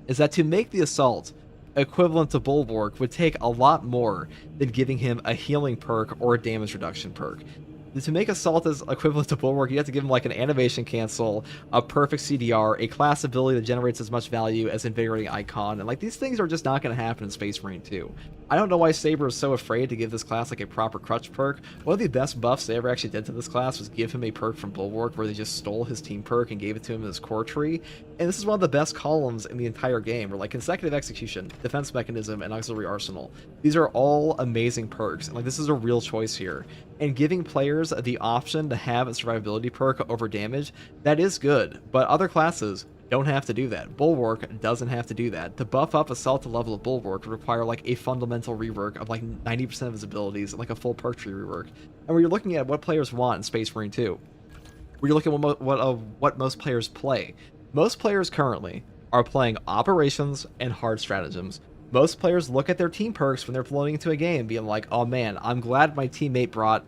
is that to make the Assault equivalent to Bulwark would take a lot more than giving him a healing perk or a damage reduction perk. to make Assault as equivalent to Bulwark, you have to give him like an animation cancel, a perfect CDR, a class ability that generates as much value as Invigorating Icon, and like these things are just not going to happen in Space Marine 2. I don't know why Saber is so afraid to give this class like a proper crutch perk. One of the best buffs they ever actually did to this class was give him a perk from Bulwark where they just stole his team perk and gave it to him in his core tree. And this is one of the best columns in the entire game, where like Consecutive Execution, Defense Mechanism, and Auxiliary Arsenal. These are all amazing perks, and like this is a real choice here. And giving players the option to have a survivability perk over damage, that is good, but other classes don't have to do that. Bulwark doesn't have to do that. To buff up Assault to level of Bulwark would require like a fundamental rework of like 90% of his abilities, like a full perk tree rework. And when you're looking at what players want in Space Marine 2, when you're looking at what most players play, most players currently are playing operations and hard stratagems. Most players look at their team perks when they're floating into a game being like, oh man, I'm glad my teammate brought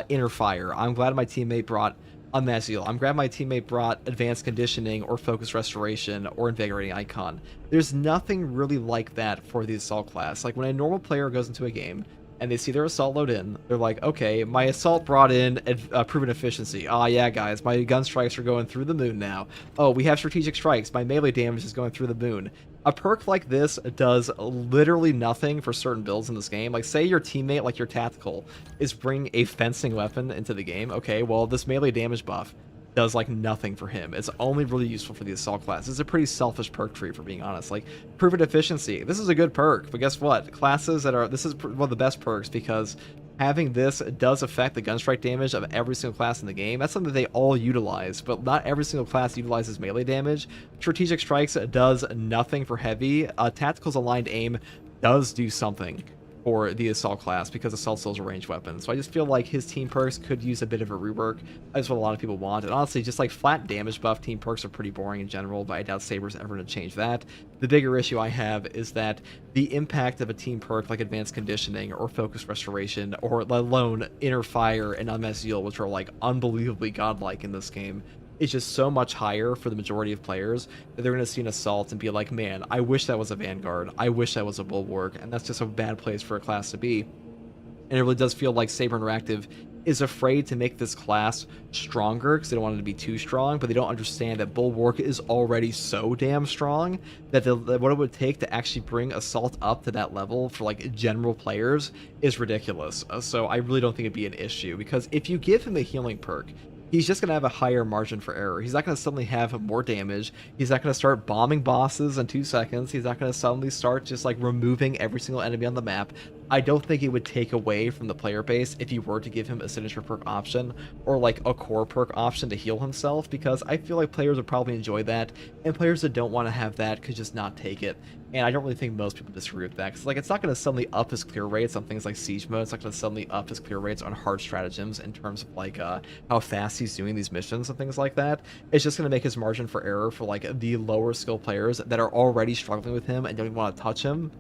Inner Fire. I'm glad my teammate brought Unmask. I'm glad my teammate brought Advanced Conditioning or Focus Restoration or Invigorating Icon. There's nothing really like that for the Assault class. Like when a normal player goes into a game and they see their Assault load in, they're like, okay, my Assault brought in proven efficiency. Oh yeah, guys, my gun strikes are going through the moon now. Oh, we have strategic strikes. My melee damage is going through the moon. A perk like this does literally nothing for certain builds in this game. Like, say your teammate, like your tactical, is bringing a fencing weapon into the game. Okay, well, this melee damage buff does, like, nothing for him. It's only really useful for the Assault class. It's a pretty selfish perk tree, for being honest. Like, Proven Efficiency. This is a good perk, but guess what? Classes that are... This is one of the best perks, because having this does affect the gunstrike damage of every single class in the game. That's something that they all utilize, but not every single class utilizes melee damage. Strategic Strikes does nothing for heavy. Tactical's Aligned Aim does do something for the Assault class, because Assault still is a ranged weapon. So I just feel like his team perks could use a bit of a rework. That's what a lot of people want. And honestly, just like flat damage buff team perks are pretty boring in general, but I doubt Saber's ever going to change that. The bigger issue I have is that the impact of a team perk like Advanced Conditioning or Focus Restoration, or let alone Inner Fire and Unmask, which are like unbelievably godlike in this game, is just so much higher for the majority of players that they're going to see an Assault and be like, man, I wish that was a Vanguard. I wish that was a Bulwark. And that's just a bad place for a class to be. And it really does feel like Saber Interactive is afraid to make this class stronger because they don't want it to be too strong, but they don't understand that Bulwark is already so damn strong that what it would take to actually bring Assault up to that level for like general players is ridiculous. So I really don't think it'd be an issue, because if you give him a healing perk, he's just going to have a higher margin for error. He's not going to suddenly have more damage. He's not going to start bombing bosses in 2 seconds. He's not going to suddenly start just like removing every single enemy on the map. I don't think it would take away from the player base if you were to give him a signature perk option or like a core perk option to heal himself, because I feel like players would probably enjoy that, and players that don't want to have that could just not take it. And I don't really think most people disagree with that, because like it's not going to suddenly up his clear rates on things like siege mode. It's not going to suddenly up his clear rates on hard stratagems in terms of like how fast he's doing these missions and things like that. It's just going to make his margin for error for like the lower skill players that are already struggling with him and don't even want to touch him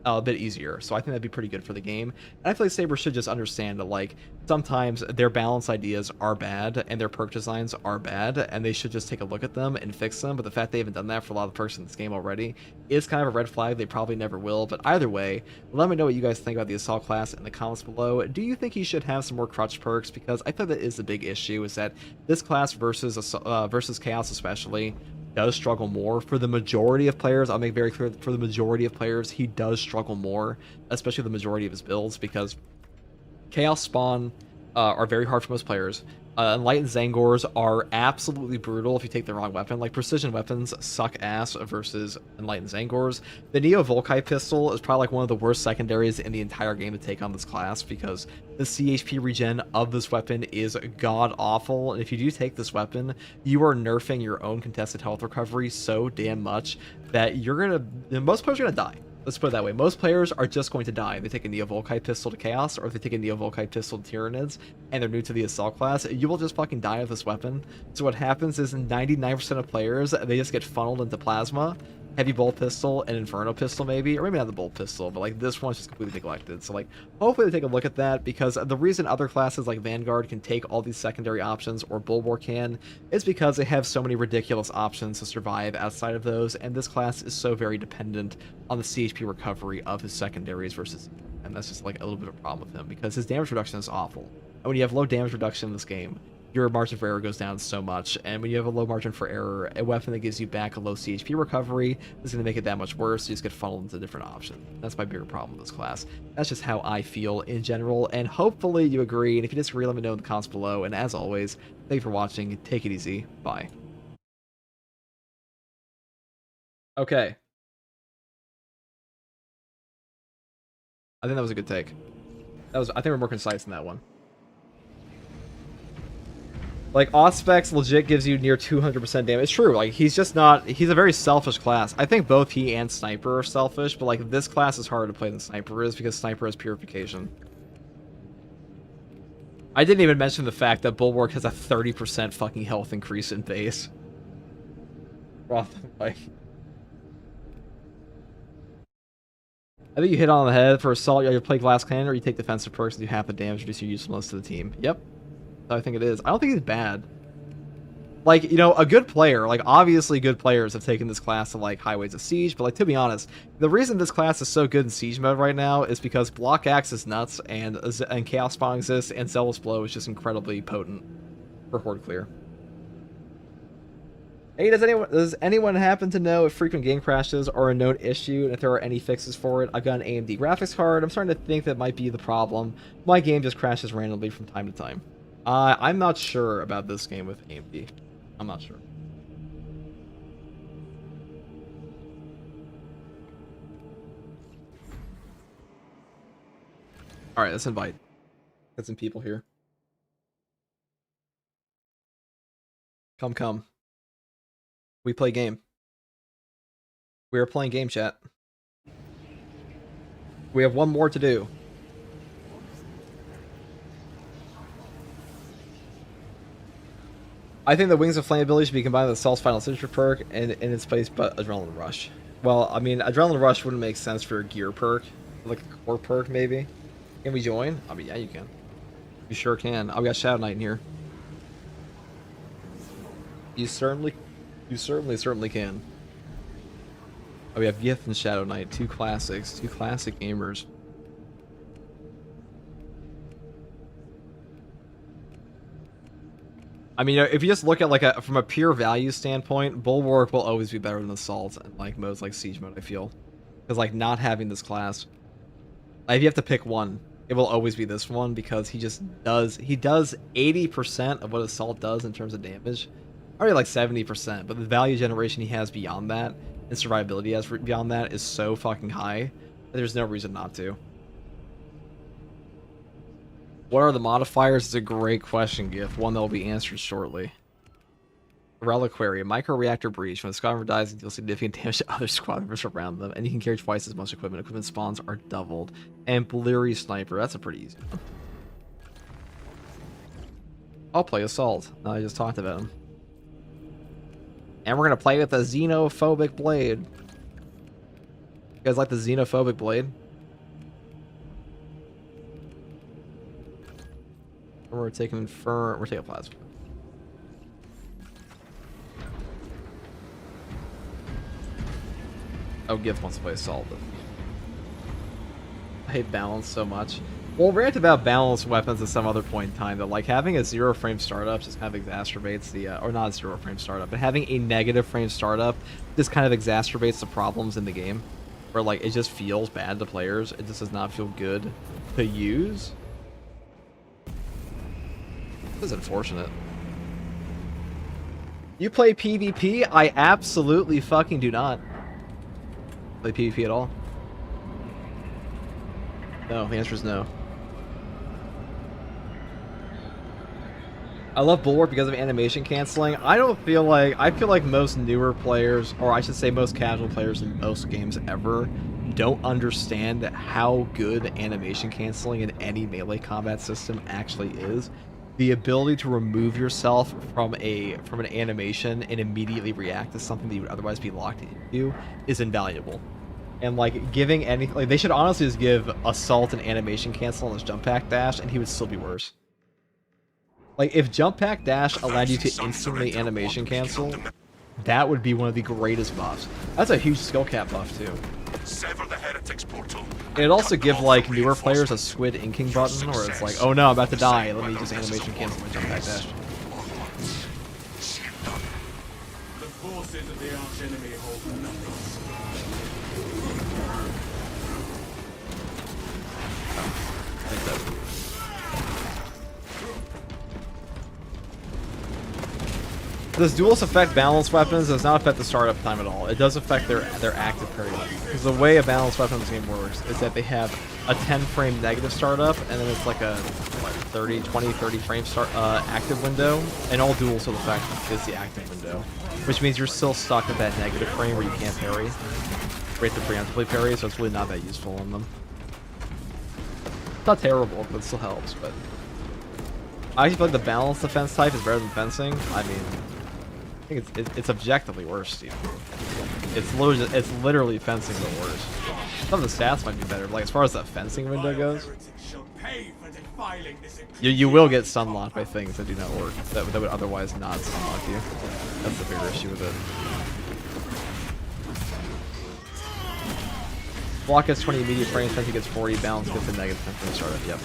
a bit easier. So I think that'd be pretty good for the game. And I feel like Saber should just understand that like sometimes their balance ideas are bad and their perk designs are bad, and they should just take a look at them and fix them. But the fact they haven't done that for a lot of perks in this game already is kind of a red flag. They probably never will. But either way, let me know what you guys think about the Assault class in the comments below. Do you think he should have some more crutch perks? Because I think that is the big issue, is that this class versus Chaos especially does struggle more for the majority of players. I'll make very clear, for the majority of players, he does struggle more, especially the majority of his builds, because Chaos Spawn are very hard for most players. Enlightened Zangors are absolutely brutal if you take the wrong weapon. Like, precision weapons suck ass versus Enlightened Zangors. The Neo Volkai pistol is probably like one of the worst secondaries in the entire game to take on this class, because the CHP regen of this weapon is god-awful. And if you do take this weapon, you are nerfing your own contested health recovery so damn much that most players are gonna die. Let's put it that way. Most players are just going to die. They take a Neo Volkai pistol to Chaos, or if they take a Neo Volkai pistol to Tyranids, and they're new to the Assault class, you will just fucking die with this weapon. So what happens is 99% of players, they just get funneled into Plasma, Heavy Bolt Pistol, and Inferno Pistol maybe, or maybe not the Bolt Pistol, but like this one's just completely neglected. So like, hopefully they take a look at that, because the reason other classes like Vanguard can take all these secondary options, or Bulwark can, is because they have so many ridiculous options to survive outside of those, and this class is so very dependent on the CHP recovery of his secondaries versus, and that's just like a little bit of a problem with him, because his damage reduction is awful. And when you have low damage reduction in this game, your margin for error goes down so much. And when you have a low margin for error, a weapon that gives you back a low CHP recovery is going to make it that much worse. You just get funneled into different options. That's my bigger problem with this class. That's just how I feel in general, and hopefully you agree. And if you disagree, let me know in the comments below. And as always, thank you for watching. Take it easy. Bye. Okay. I think that was a good take. I think we're more concise in that one. Like, Auspex legit gives you near 200% damage. It's true, like, he's just not... He's a very selfish class. I think both he and Sniper are selfish, but, like, this class is harder to play than Sniper is because Sniper has Purification. I didn't even mention the fact that Bulwark has a 30% fucking health increase in base. Like... I think you hit on the head. For Assault, you either play Glass Cannon or you take defensive perks and do half the damage, reduce your usefulness to the team. Yep. I think it is. I don't think he's bad. Like, you know, a good player, like, obviously good players have taken this class to, like, highways of Siege, but, like, to be honest, the reason this class is so good in Siege mode right now is because Block Axe is nuts, and Chaos Spawn exists, and Zealous Blow is just incredibly potent for Horde Clear. Hey, does anyone happen to know if frequent game crashes are a known issue and if there are any fixes for it? I've got an AMD graphics card. I'm starting to think that might be the problem. My game just crashes randomly from time to time. I'm not sure about this game with AMD. I'm not sure. Alright, let's invite. Get some people here. Come. We play game. We are playing game, chat. We have one more to do. I think the Wings of Flame ability should be combined with Assault's Final Signature perk and in its place but Adrenaline Rush. Well, I mean, Adrenaline Rush wouldn't make sense for a gear perk. Like a core perk, maybe. Can we join? I mean, yeah, you can. You sure can. Oh, we got Shadow Knight in here. You certainly can. Oh, we have Yith and Shadow Knight. Two classic gamers. I mean, if you just look at like from a pure value standpoint, Bulwark will always be better than Assault and like modes like Siege mode, I feel. Because like not having this class, like, if you have to pick one, it will always be this one because he does 80% of what Assault does in terms of damage. Already like 70%, but the value generation he has beyond that and survivability he has beyond that is so fucking high that there's no reason not to. What are the modifiers? It's a great question, Gif. One that will be answered shortly. Reliquary, micro-reactor breach. When the squad member dies, it deals significant damage to other squad members around them, and you can carry twice as much equipment. Equipment spawns are doubled. And Bleary Sniper, that's a pretty easy one. I'll play Assault. Now I just talked about him. And we're going to play with the Xenophobic Blade. You guys like the Xenophobic Blade? We're taking Plasma. Oh, Gift wants to play Assault. I hate balance so much. We'll rant about balanced weapons at some other point in time, though. Like, having a 0-frame startup just kind of exacerbates the... or not a 0-frame startup, but having a negative frame startup just kind of exacerbates the problems in the game. Where, like, it just feels bad to players. It just does not feel good to use. This is unfortunate. You play PvP? I absolutely fucking do not. Play PvP at all? No, the answer is no. I love Bulwark because of animation canceling. I feel like most newer players, or I should say most casual players in most games ever, don't understand how good animation canceling in any melee combat system actually is. The ability to remove yourself from an animation and immediately react to something that you would otherwise be locked into is invaluable. And like giving any, like, they should honestly just give Assault an animation cancel on his jump pack dash, and he would still be worse. Like, if jump pack dash allowed you to instantly animation cancel, that would be one of the greatest buffs. That's a huge skill cap buff too. Sever the heretic's portal. It'd also give like newer players a squid inking button, where it's like, oh no, I'm about to die. Let me just animation cancel my jump back dash. The forces of the arch enemy hold nothing. Does duels affect balanced weapons? It does not affect the startup time at all. It does affect their active period. Because the way a balanced weapon in this game works is that they have a 10 frame negative startup, and then it's like a what, 30 frame start active window, and all duels will affect is the active window, which means you're still stuck at that negative frame where you can't parry. Great to preemptively parry, so it's really not that useful on them. It's not terrible, but it still helps. But I actually feel like the balanced defense type is better than fencing. I mean, I think it's objectively worse, Steve. It's literally fencing the worst. Some of the stats might be better, but like as far as that fencing window goes, you will get stunlocked by things that do not work. That would otherwise not stunlock you. That's the bigger issue with it. Block gets 20 immediate frames, fencing gets 40, balance gets a negative 10 from the startup. Yep.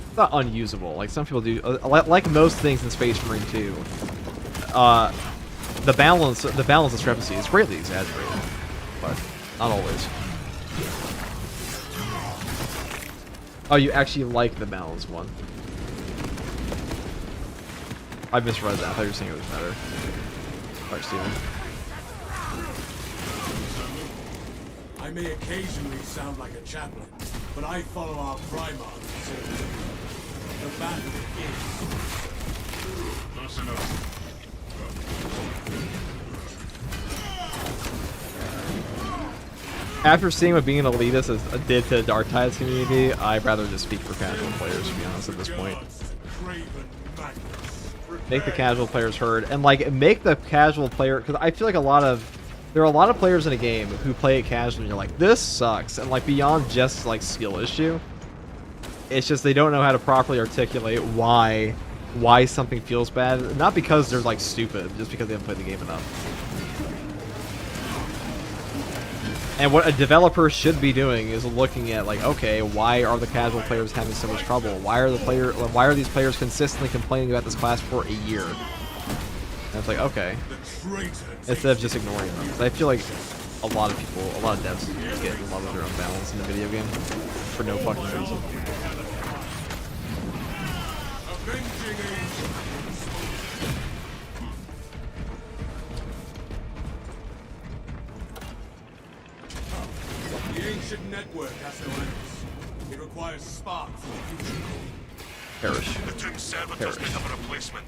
It's not unusable. Like some people do, like most things in Space Marine 2. The balance discrepancy is greatly exaggerated, but not always. Oh, you actually like the balance one? I misread that. I thought you were saying it was better. Alright, Steven. I may occasionally sound like a chaplain, but I follow our Primarch. The battle is... Close enough. After seeing what being an elitist did to Darktide's community, I'd rather just speak for casual players, to be honest, at this point. Make the casual players heard, and like make the casual player, because I feel like there are a lot of players in a game who play it casually and you're like, this sucks, and like beyond just like skill issue, it's just they don't know how to properly articulate why something feels bad, not because they're like stupid, just because they haven't played the game enough. And what a developer should be doing is looking at like, okay, why are the casual players having so much trouble? Why are these players consistently complaining about this class for a year? And it's like, okay, instead of just ignoring them. 'Cause I feel like a lot of devs get in love with their own balance in the video game for no fucking reason. The ancient network has no ends. It requires sparks for the future. Perish. The Doom Servitors may have a replacement.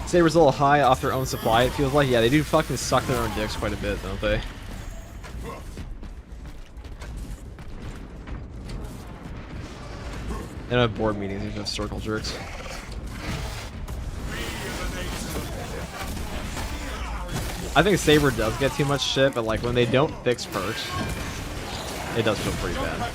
Saber's a little high off their own supply, it feels like. Yeah, they do fucking suck their own dicks quite a bit, don't they? They don't have board meetings, they just have circle jerks. I think Saber does get too much shit, but like when they don't fix perks, it does feel pretty bad.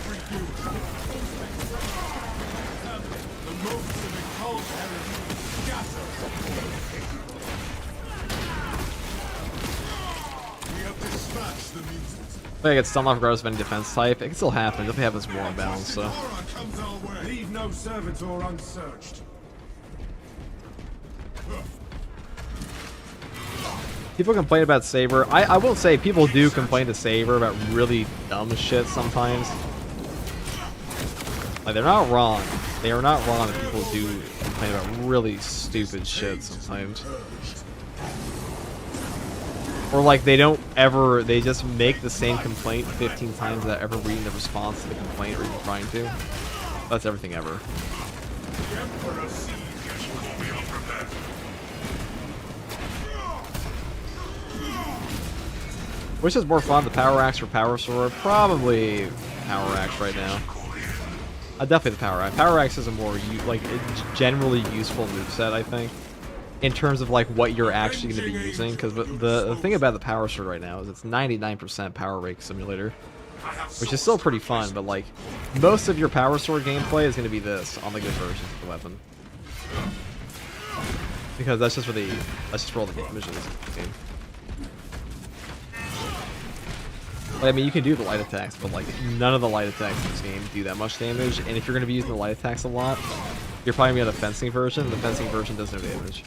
If I get stunned off regardless of any defense type, it can still happen if they have this war balance, so. Leave no servitor unsearched. People complain about Saber. I will say people do complain to Saber about really dumb shit sometimes. Like, they're not wrong. They are not wrong that people do complain about really stupid shit sometimes. Or like they just make the same complaint 15 times without ever reading the response to the complaint or even trying to. That's everything ever. Which is more fun, the Power Axe or Power Sword? Probably Power Axe right now. Definitely the Power Axe. Power Axe is a more generally useful moveset, I think, in terms of like what you're actually going to be using. Because the thing about the Power Sword right now is it's 99% Power Rake Simulator, which is still pretty fun. But like most of your Power Sword gameplay is going to be this on the good versions of the weapon. because that's just for all the damages in the game. Like, I mean, you can do the light attacks, but like none of the light attacks in this game do that much damage. And if you're gonna be using the light attacks a lot, you're probably gonna be on the fencing version. The fencing version does no damage.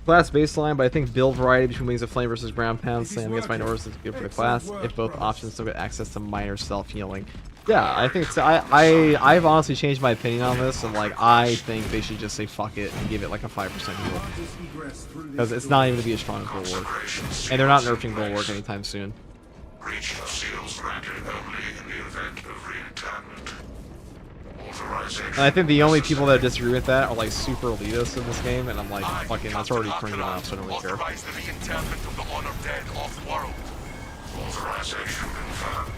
Class baseline, but I think build variety between Wings of Flame versus Ground Pound Slam against minors is good for the class. If both options still get access to minor self-healing. Yeah, I think so. I've honestly changed my opinion on this, and like I think they should just say fuck it and give it like a 5% heal. Because it's not even gonna be as strong as Bulwark. And they're not nerfing Bulwark anytime soon. Region of seals granted only in the event of re-enchantment. Authorization. And I think the only people that disagree with that are like super elitists in this game, and I'm like, fucking, that's already cringe enough, so I don't really care. Authorize the re-enchantment of the honored dead off-world. Authorization confirmed.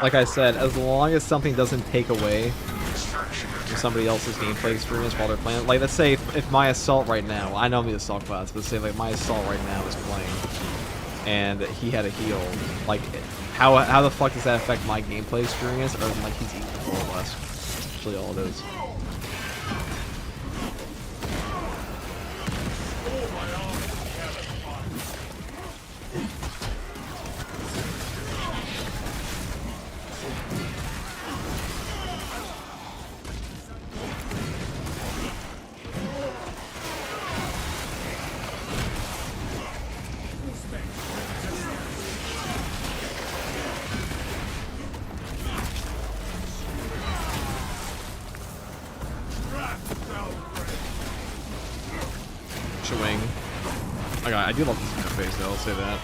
Like I said, as long as something doesn't take away from somebody else's gameplay experience while they're playing. Like, let's say if my assault right now, I know I'm the assault class, but say like my assault right now is playing, and he had a heal. Like, how the fuck does that affect my gameplay experience? Other than like he's equal more or less. That's actually all it is. Wing. I do love this interface though, I'll say that.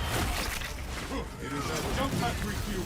It is a jump pack refuel.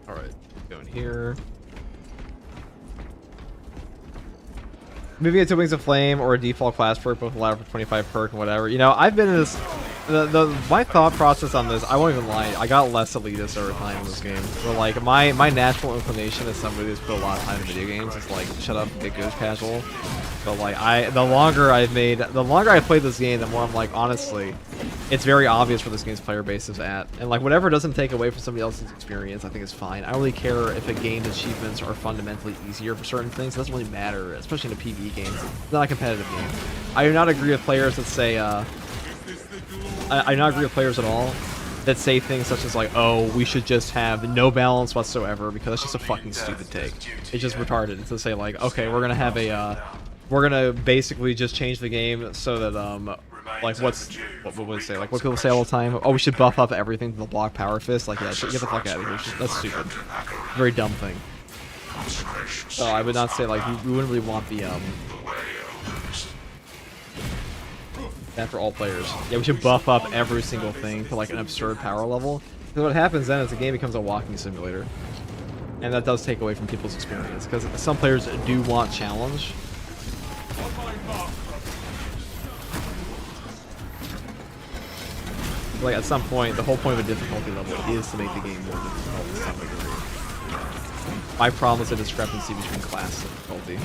Alright, going here. Moving into Wings of Flame or a default class perk, both allowed for 25 perk and whatever. You know, I've been in this... my thought process on this, I won't even lie, I got less elitist over time in this game. But like, my natural inclination as somebody who's put a lot of time in video games is like, shut up, get good, casual. But like, the longer I played this game, the more I'm like, honestly, it's very obvious where this game's player base is at. And like, whatever doesn't take away from somebody else's experience, I think is fine. I don't really care if a game's achievements are fundamentally easier for certain things. It doesn't really matter, especially in a PvE game. It's not a competitive game. I do not agree with players that say, I do not agree with players at all that say things such as like, oh, we should just have no balance whatsoever, because that's just a fucking stupid take. It's just retarded to say like, okay, we're gonna have a, we're gonna basically just change the game so that, like, what would it say? Like, what people say all the time? Oh, we should buff up everything to the block power fist. Like, yeah, get the fuck out of here. That's stupid. Very dumb thing. So I would not say, like, we wouldn't really want the, that for all players. Yeah, we should buff up every single thing to, like, an absurd power level. Because what happens then is the game becomes a walking simulator. And that does take away from people's experience. Because some players do want challenge. Like, at some point, the whole point of a difficulty level is to make the game more difficult to some degree. My problem is the discrepancy between class and difficulty.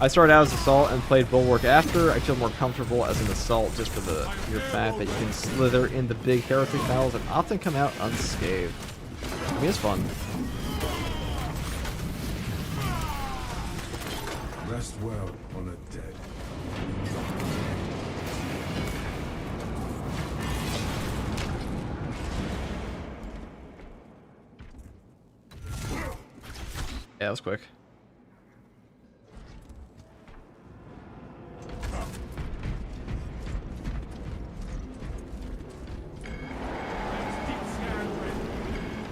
I started out as Assault and played Bulwark after. I feel more comfortable as an Assault just for the mere fact that you can slither in the big heretic battles and often come out unscathed. I mean, it's fun. Rest well on a dead. Yeah, that was quick.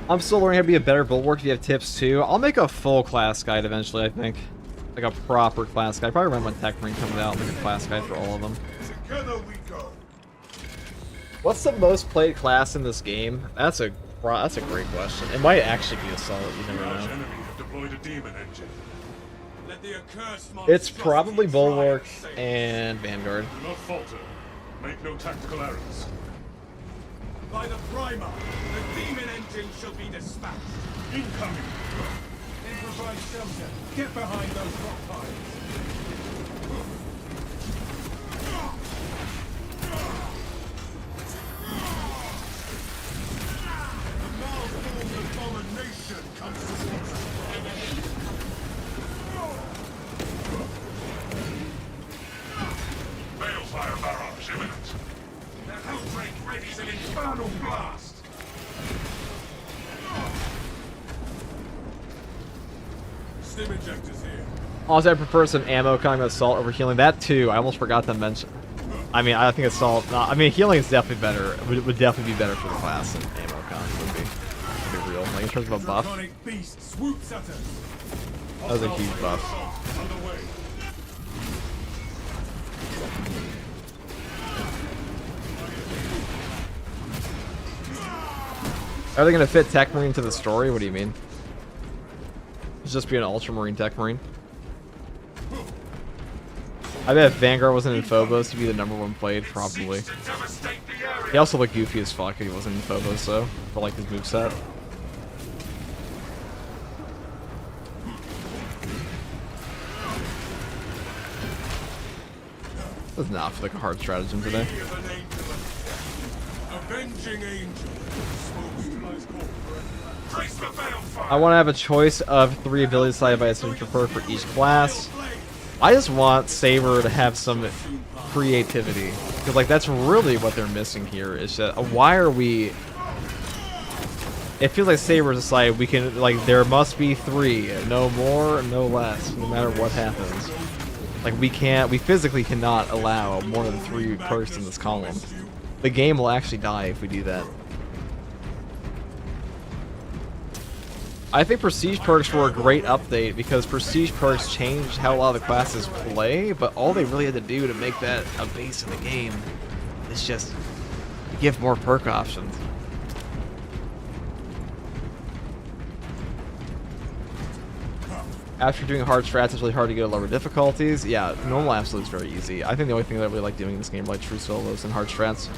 I'm still learning how to be a better Bulwark. If you have tips too, I'll make a full class guide eventually, I think. Like a proper class guide. Probably around when Tech Ring comes out, like a class guide for all of them. Together we go. What's the most played class in this game? That's a great question. It might actually be Assault. You never Large know. enemy have deployed a demon engine. Let the accursed It's probably monstrosity Bulwark try and save us. and Vanguard. Do not falter. Make no tactical errors. By the primer, the demon engine shall be dispatched. Incoming. Improvise shelter. Get behind those rock piles. The malformed abomination comes towards us. Balefire barrage imminent. The Helldrake readies an infernal blast. Stim injectors here. Also, I prefer some ammo coming with Assault over healing. That too, I almost forgot to mention. I mean, I think Assault. I mean, healing is definitely better. Would definitely be better for the class than ammo con would be real. Like in terms of a buff, Draconic beast swoops at us. that was a huge buff. Underway. Are they gonna fit Tech Marine to the story? What do you mean? It's just be an Ultramarine Tech Marine. I bet if Vanguard wasn't in Phobos, he'd be the #1 played, probably. He also looked goofy as fuck if he wasn't in Phobos, though, for like his moveset. This is not for like a hard stratagem today. He is an angel of death. Avenging angel. Smokes to Trace the balefire. I want to have a choice of 3 abilities decided by a signature perk for each class. I just want Saber to have some creativity, because like that's really what they're missing here. Is that why are we? It feels like Saber's decided we can like there must be 3, no more, no less, no matter what happens. Like we physically cannot allow more than 3 perks in this column. The game will actually die if we do that. I think Prestige perks were a great update because Prestige perks changed how a lot of the classes play, but all they really had to do to make that a base in the game is just give more perk options. After doing hard strats, it's really hard to get to lower difficulties. Yeah, normal absolute is very easy. I think the only thing that I really like doing in this game are like true solos and hard strats.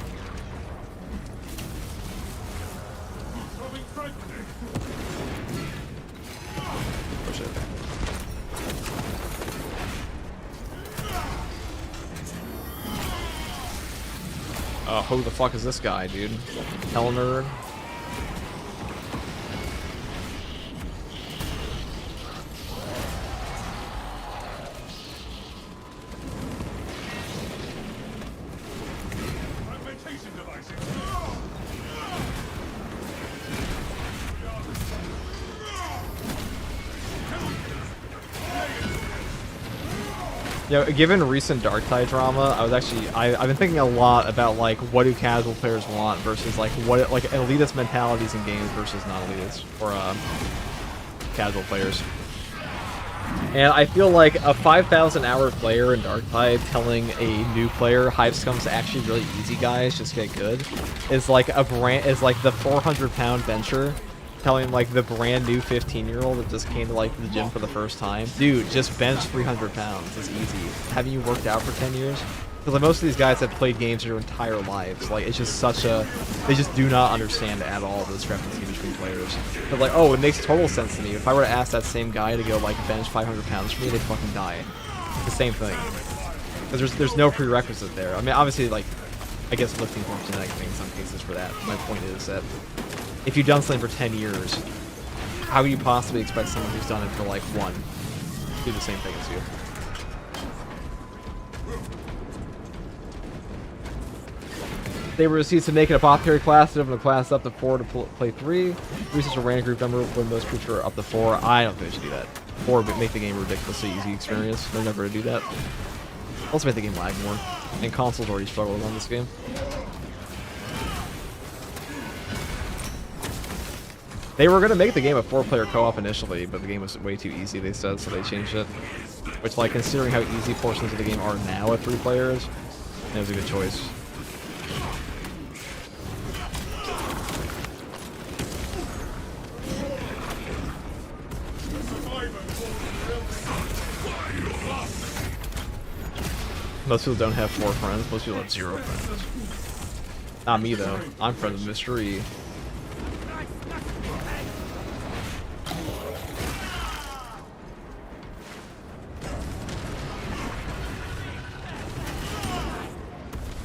Oh shit. Who the fuck is this guy, dude? Hell nerd. Fragmentation devices. You know, given recent Darktide drama, I've been thinking a lot about like what do casual players want versus like what like elitist mentalities in games versus non-elitist or casual players. And I feel like a 5,000 hour player in Darktide telling a new player Hive Scum's actually really easy, guys, just get good, is like the 400-pound bencher telling like the brand new 15-year-old that just came to like the gym for the first time, dude, just bench 300 pounds. It's easy. Haven't you worked out for 10 years? Because like, most of these guys have played games their entire lives. Like it's just they just do not understand at all the discrepancy between players. They're like, oh, it makes total sense to me. If I were to ask that same guy to go like bench 500 pounds for me, they'd fucking die. It's the same thing. Because there's no prerequisite there. I mean, obviously, like, I guess lifting for genetic thing in some cases for that. My point is that if you've done something for 10 years, how would you possibly expect someone who's done it for like 1 to do the same thing as you? They were received to make an apothecary class, and a class up to 4 to play 3. Research a random group number when most groups are up to 4. I don't think they should do that. 4 would make the game a ridiculously easy experience. They're never gonna do that. Also make the game lag more. And consoles already struggle on this game. They were gonna make the game a 4-player co-op initially, but the game was way too easy, they said, so they changed it. Which, like, considering how easy portions of the game are now at 3 players, it was a good choice. Most people don't have 4 friends. Most people have 0 friends. Not me though. I'm friends with Mystery.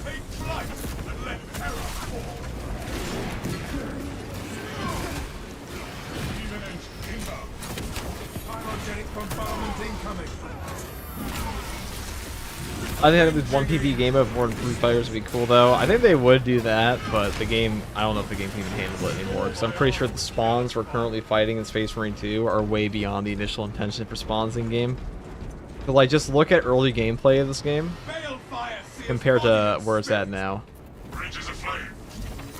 Take flight and let terror fall. Imminent inbound. Pyrogenic bombardment incoming. I think this 1PV game of more than 3 players would be cool though. I think they would do that, but the game, I don't know if the game can even handle it anymore. Because I'm pretty sure the spawns we're currently fighting in Space Marine 2 are way beyond the initial intention for spawns in game. But like, just look at early gameplay of this game compared to where it's at now. Bridges aflame.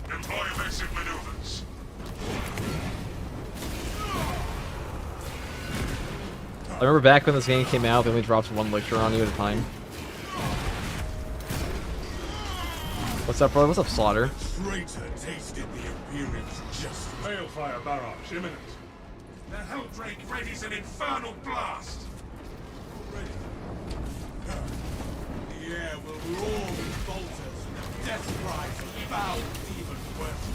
Employ evasive maneuvers. I remember back when this game came out, they only dropped 1 lictor on you at a time. What's up, brother? What's up, Slaughter? Traitor tasted the Imperial's justice. Balefire barrage imminent. The Helldrake readies an infernal blast. Ready. The air will roar with bolters and the death cries of foul demon worshippers.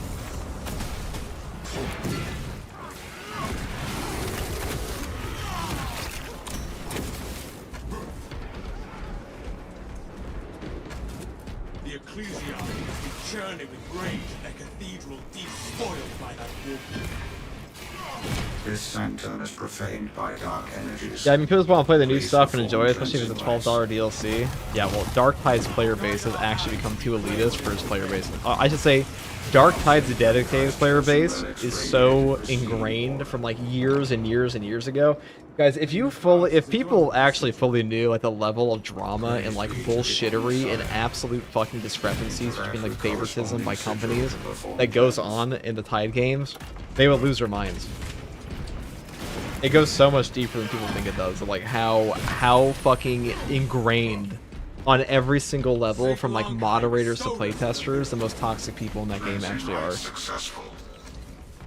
The Ecclesia must be churning with rage and their cathedral deep spoiled by that war. This sanctum is profaned by dark energies. Yeah, I mean, people just want to play the new stuff and enjoy it, especially if it's a $12 DLC. Yeah, well, Darktide's player base has actually become too elitist for his player base. I should say, Darktide's dedicated player base is so ingrained from like years and years and years ago. Guys, if people actually fully knew like the level of drama and like bullshittery and absolute fucking discrepancies between like favoritism by companies that goes on in the Tide games, they would lose their minds. It goes so much deeper than people think it does. Like how fucking ingrained on every single level, from like moderators to playtesters, the most toxic people in that game actually are. Successful.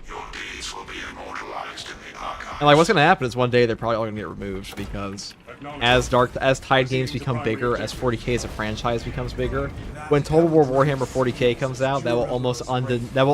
Your deeds will be immortalized in the archive. And like, what's gonna happen is one day they're probably all gonna get removed because as Tide games become bigger, as 40K as a franchise becomes bigger, when Total War Warhammer 40K comes out, that will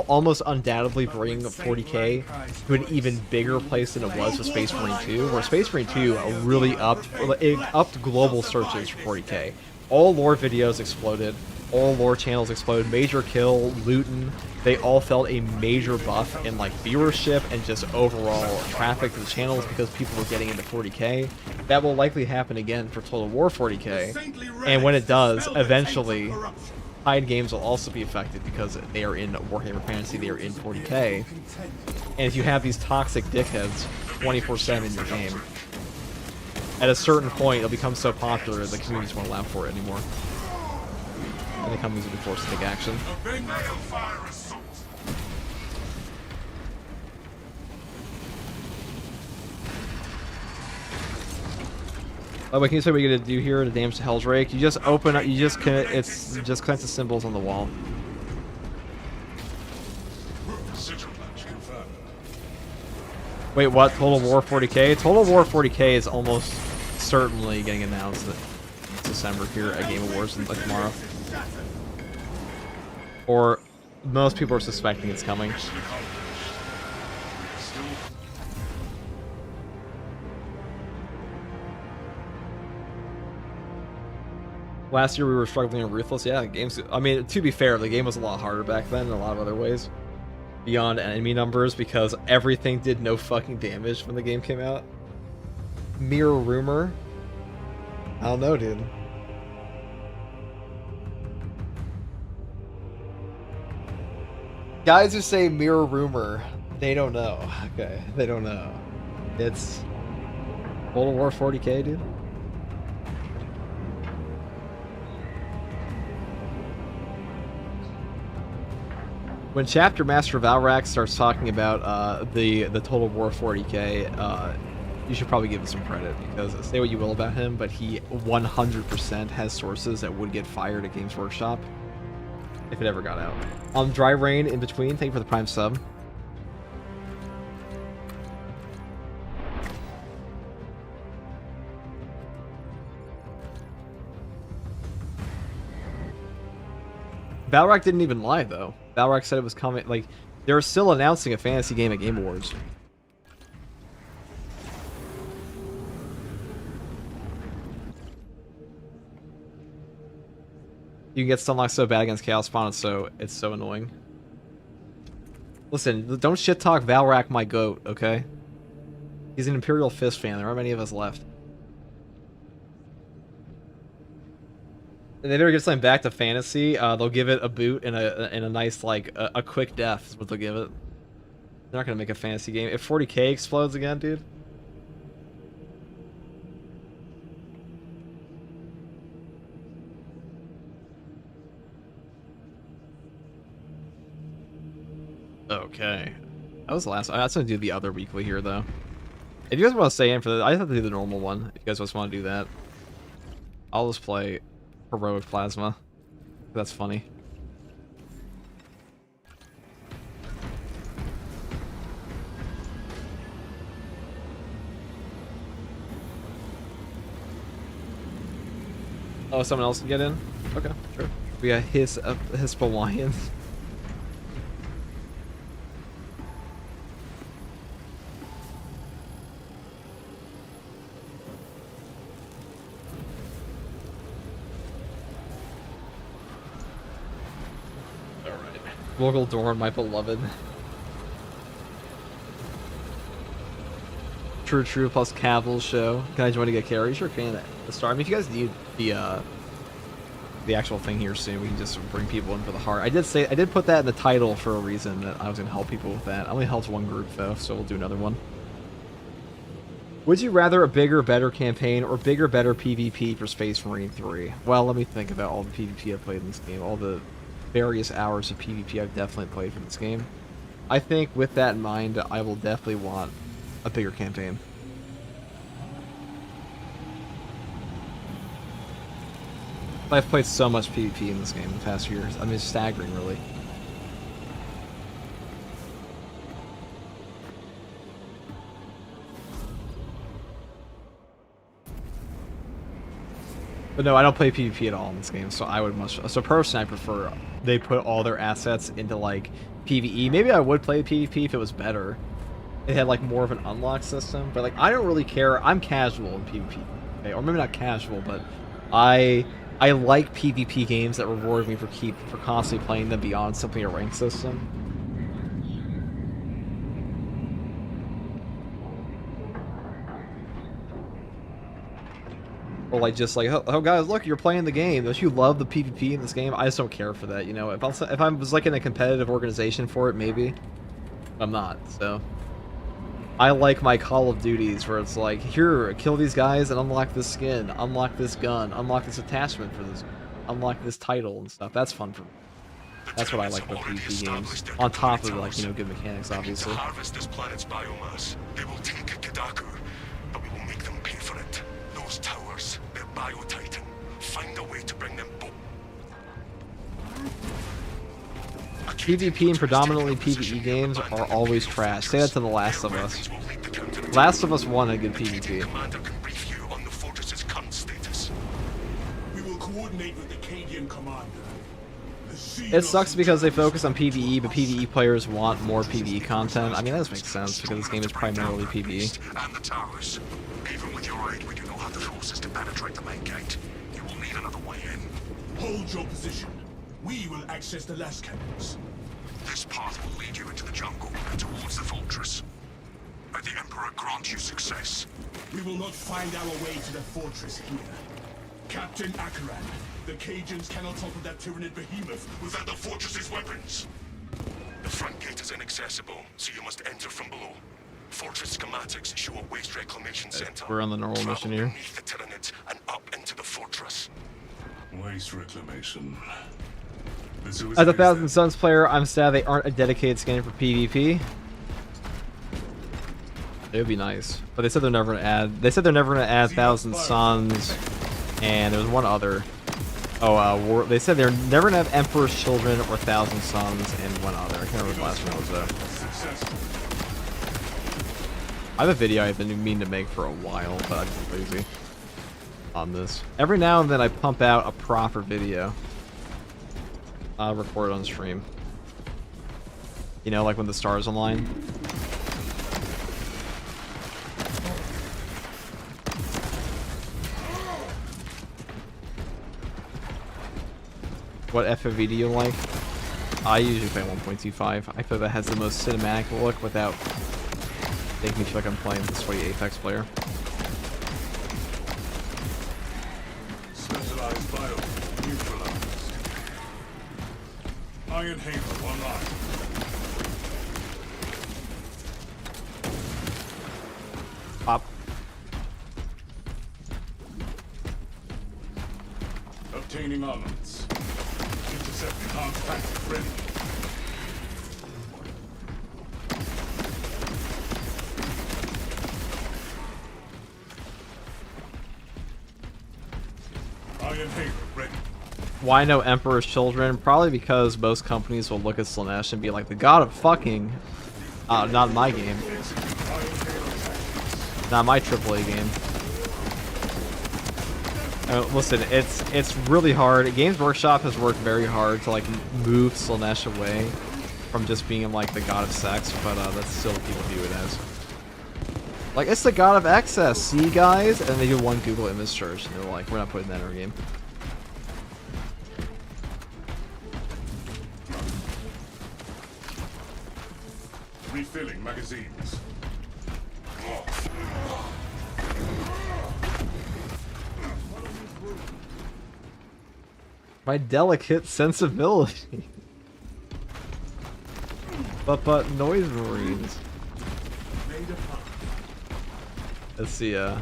almost undoubtedly bring 40K to an even bigger place than it was with Space Marine 2, where Space Marine 2 really upped global searches for 40K. All lore videos exploded. All lore channels exploded. Major Kill, Luton, they all felt a major buff in like viewership and just overall traffic to the channels because people were getting into 40K. That will likely happen again for Total War 40K. And when it does, eventually, Tide games will also be affected because they are in Warhammer Fantasy, they are in 40K. And if you have these toxic dickheads 24/7 in your game, at a certain point, it'll become so popular the communities won't allow for it anymore. And the companies will be forced to take action. Balefire assault. By the way, can you say what you're gonna do here to damage the Helldrake? You just open up. You just connect the symbols on the wall. Wait, what? Total War 40K? Total War 40K is almost certainly getting announced in December here at Game Awards, like tomorrow. Or most people are suspecting it's coming. Last year we were struggling in Ruthless. Yeah, the game's... I mean, to be fair, the game was a lot harder back then in a lot of other ways. Beyond enemy numbers, because everything did no fucking damage when the game came out. Mere rumor? I don't know, dude. Guys who say mere rumor, they don't know. Okay, they don't know. It's Total War 40K, dude. When Chapter Master Valrak starts talking about the Total War 40K, you should probably give him some credit, because say what you will about him, but he 100% has sources that would get fired at Games Workshop if it ever got out. Dry Rain in between, thank you for the Prime sub. Valrak didn't even lie though. Valrak said it was coming. Like they were still announcing a fantasy game at Game Awards. You can get stunlocked so bad against Chaos Spawn, it's so annoying. Listen, don't shit talk Valrak, my goat, okay? He's an Imperial Fist fan. There aren't many of us left. And they better get something back to fantasy. They'll give it a boot and a nice like a quick death is what they'll give it. They're not gonna make a fantasy game. If 40k explodes again, dude. Okay. That was the last. I was gonna do the other weekly here though. If you guys want to stay in for the, I have to do the normal one. If you guys just want to do that, I'll just play Heroic Plasma. That's funny. Oh, someone else can get in? Okay, sure. We got Hispawaians. Vogel Dorn, my beloved. True plus Cavil's show. Can I join to get carry? Sure can. The star. I mean, if you guys need the actual thing here soon, we can just bring people in for the heart. I did put that in the title for a reason that I was gonna help people with that. I only helped one group though, so we'll do another one. Would you rather a bigger, better campaign or bigger, better PvP for Space Marine 3? Well, let me think about all the PvP I've played in this game. All the various hours of PvP I've definitely played for this game. I think with that in mind, I will definitely want a bigger campaign. I've played so much PvP in this game in the past few years. I mean, it's staggering, really. But no, I don't play PvP at all in this game, so I would much... So personally, I prefer they put all their assets into, like, PvE. Maybe I would play PvP if it was better. It had, like, more of an unlock system. But, like, I don't really care. I'm casual in PvP. Okay? Or maybe not casual, but I like PvP games that reward me for constantly playing them beyond simply a rank system. Or like just like, oh guys, look, you're playing the game. Don't you love the PvP in this game? I just don't care for that, you know. If I was like in a competitive organization for it, maybe. I'm not, so. I like my Call of Duties where it's like, here, kill these guys and unlock this skin, unlock this gun, unlock this attachment for this, unlock this title and stuff. That's fun for me. That's what I like about PvP games. On top of, like, you know, good mechanics, obviously. To harvest this planet's biomass, they will take Kadaku, but we will make them pay for it. Those towers, they're bio-titan. Find a way to bring them both. PvP and predominantly PvE games are always trash. Say that to The Last of Us. Last of Us 1 had good PvP. Commander can brief you on the fortress's current status. We will coordinate with the Cadian commander. It sucks because they focus on PvE, but PvE players want more PvE content. I mean, that does make sense because this game is primarily PvE. And the towers. Even with your aid, we do not have the forces to penetrate the main gate. You will need another way in. Hold your position. We will access the last cannons. This path will lead you into the jungle and towards the fortress. May the Emperor grant you success. We will not find our way to the fortress here. Captain Akaran, the Cajuns cannot topple that Tyranid behemoth Without the fortress's weapons. The front gate is inaccessible, so you must enter from below. Fortress schematics show a waste reclamation center. We're on the normal mission here. Beneath the Tyranids and up into the fortress. Waste reclamation. As a Thousand Suns player, I'm sad they aren't a dedicated skin for PvP. It would be nice, but they said they're never gonna add. They said they're never gonna add Thousand Suns, and there's one other. Oh, they said they're never gonna have Emperor's Children or Thousand Suns, and one other. I can't remember the last one was though. I have a video I've been meaning to make for a while, but I'm just lazy on this. Every now and then I pump out a proper video. record on stream. You know, like when the stars align. What FOV do you like? I usually play 1.25. I feel like that has the most cinematic look without making me feel like I'm playing the sweaty Apex player. Specialized bio neutralized. Iron Hammer online. Pop. Obtaining armaments. Intercept enhanced tactic ready. Iron Hammer ready. Why no Emperor's Children? Probably because most companies will look at Slaanesh and be like, the god of fucking... not in my game. Not my AAA game. Listen, it's really hard. Games Workshop has worked very hard to like move Slaanesh away from just being like the god of sex, but that's still what people view it as. Like, it's the god of excess, see guys? And they do one Google image search and they're like, we're not putting that in our game. Refilling magazines. My delicate sensibility. but noise marines. Let's see, Can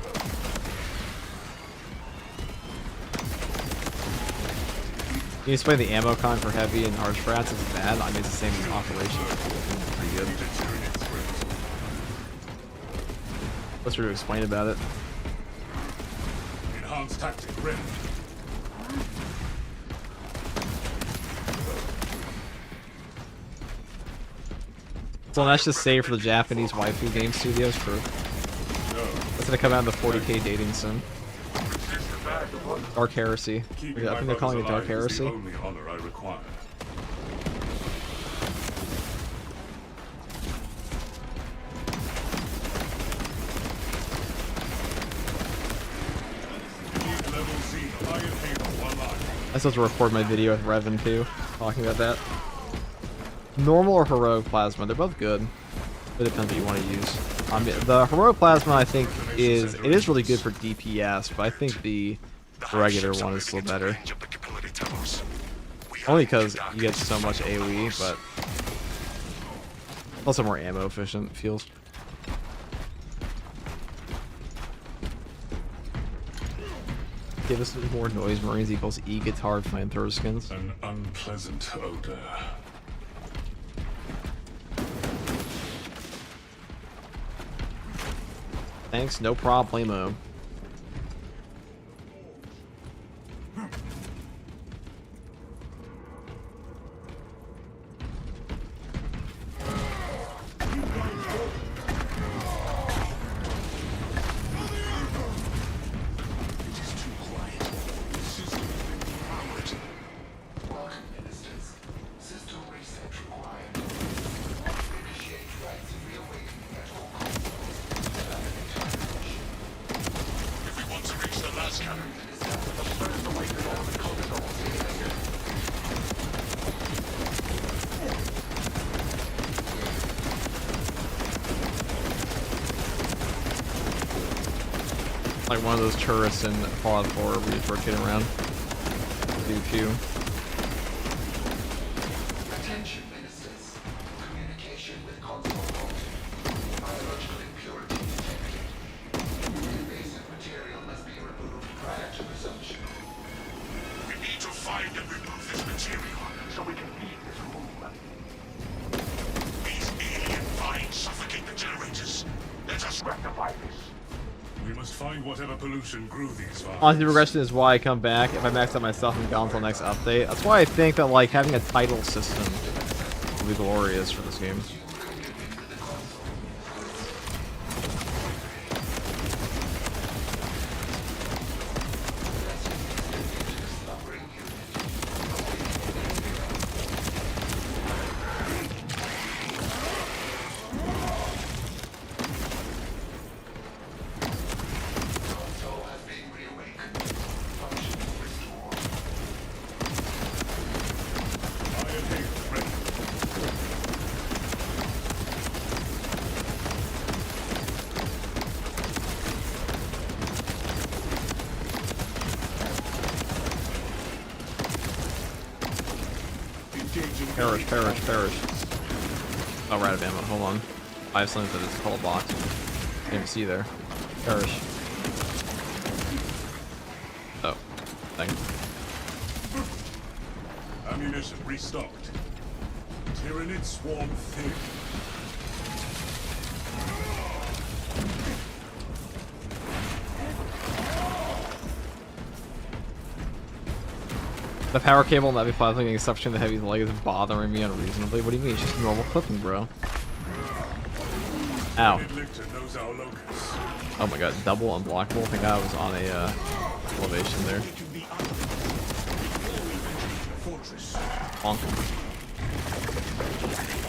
you explain the ammo con for heavy and harsh frats? It's bad. I mean, it's the same operation. It's pretty good. What's there to explain about it? Enhanced tactic ready. So that's just saved for the Japanese waifu game studios for... That's gonna come out in the 40k dating sim. Dark Heresy. I think they're calling it Dark Heresy. Only honor I require. I still have to record my video with Revan too, talking about that. Normal or heroic plasma, they're both good. It depends what you want to use. I mean, the heroic plasma I think is really good for DPS, but I think the regular one is still better. Only because you get so much AoE, but also more ammo efficient, it feels. Give us more noise marines equals E-guitar flamethrower skins. An unpleasant odor. Thanks, no problemo. Like one of those tourists in Fallout 4 where you just rotate around. Do pew. Attention, ministers. Communication with console faulted. Biological impurity detected. Invasive material must be removed prior to resumption. We need to find and remove this material so we can leave this room. These alien vines suffocate the generators. Let us rectify this. We must find whatever pollution grew these vines. Honestly, progression is why I come back if I max out myself and go until next update. That's why I think that like having a title system will be glorious for this game. Perish, perish, perish. Oh, we're out of ammo. Hold on. I have something that is called box. Can't even see there. Perish. Oh. Thank you. Ammunition restocked. Tyranids swarm thin. The power cable and that be filing exception the heavy leg is bothering me unreasonably. What do you mean? It's just normal clipping, bro. Ow. Oh my god, double unblockable. I think I was on a elevation there. Bonk.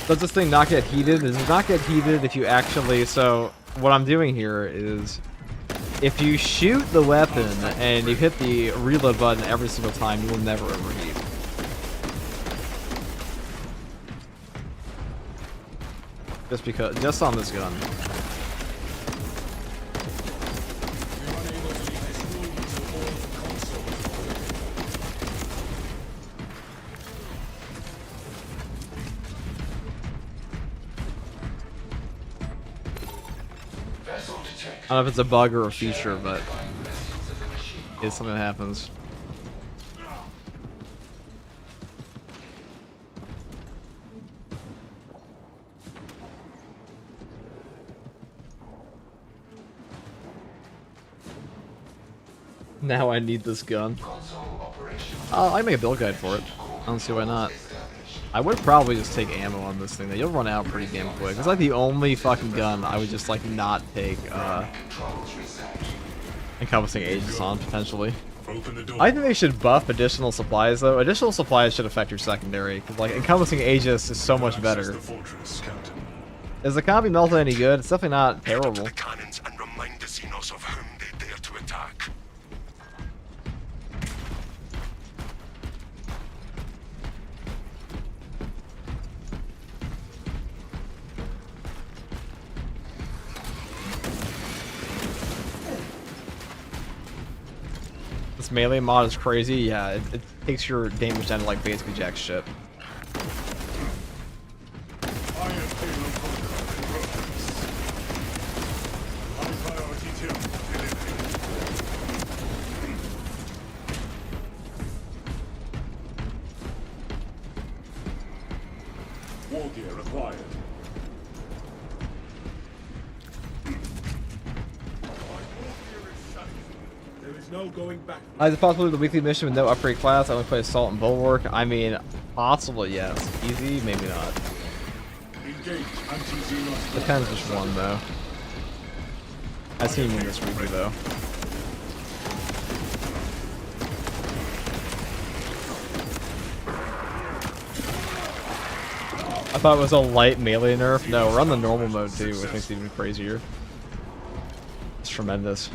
Does this thing not get heated? Does it not get heated if you actually... So, what I'm doing here is... If you shoot the weapon and you hit the reload button every single time, you will never overheat. Just on this gun. I don't know if it's a bug or a feature, but it's something that happens. Now I need this gun. I make a build guide for it. I don't see why not. I would probably just take ammo on this thing. You'll run out pretty damn quick. It's like the only fucking gun I would just like not take encompassing aegis on potentially. I think they should buff additional supplies though. Additional supplies should affect your secondary because like encompassing aegis is so much better. Is the combi melta any good? It's definitely not terrible. This melee mod is crazy. Yeah, it takes your damage down to like basically jack shit. War gear required. No going back. Is it possible the weekly mission with no upgrade class? I only play Assault and Bulwark. I mean, possible, yes. Easy, maybe not. Depends which one, though. I see him in this weekly, though. I thought it was a light melee nerf. No, we're on the normal mode, too, which makes it even crazier. It's tremendous.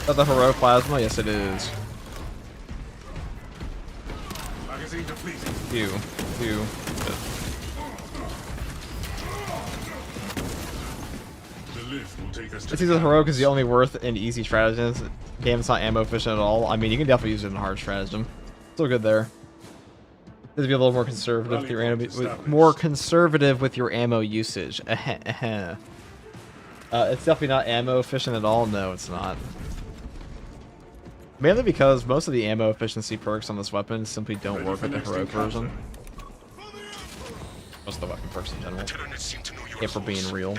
Is that the heroic plasma? Yes, it is. Ew. Ew. It's either heroic is the only worth in easy stratagems. Damn, it's not ammo efficient at all. I mean, you can definitely use it in hard stratagem. Still good there. Just be a little more conservative with your ammo, usage. It's definitely not ammo efficient at all. No, it's not. Mainly because most of the ammo efficiency perks on this weapon simply don't work with the heroic version. Most of the weapon perks in general. If we're being real.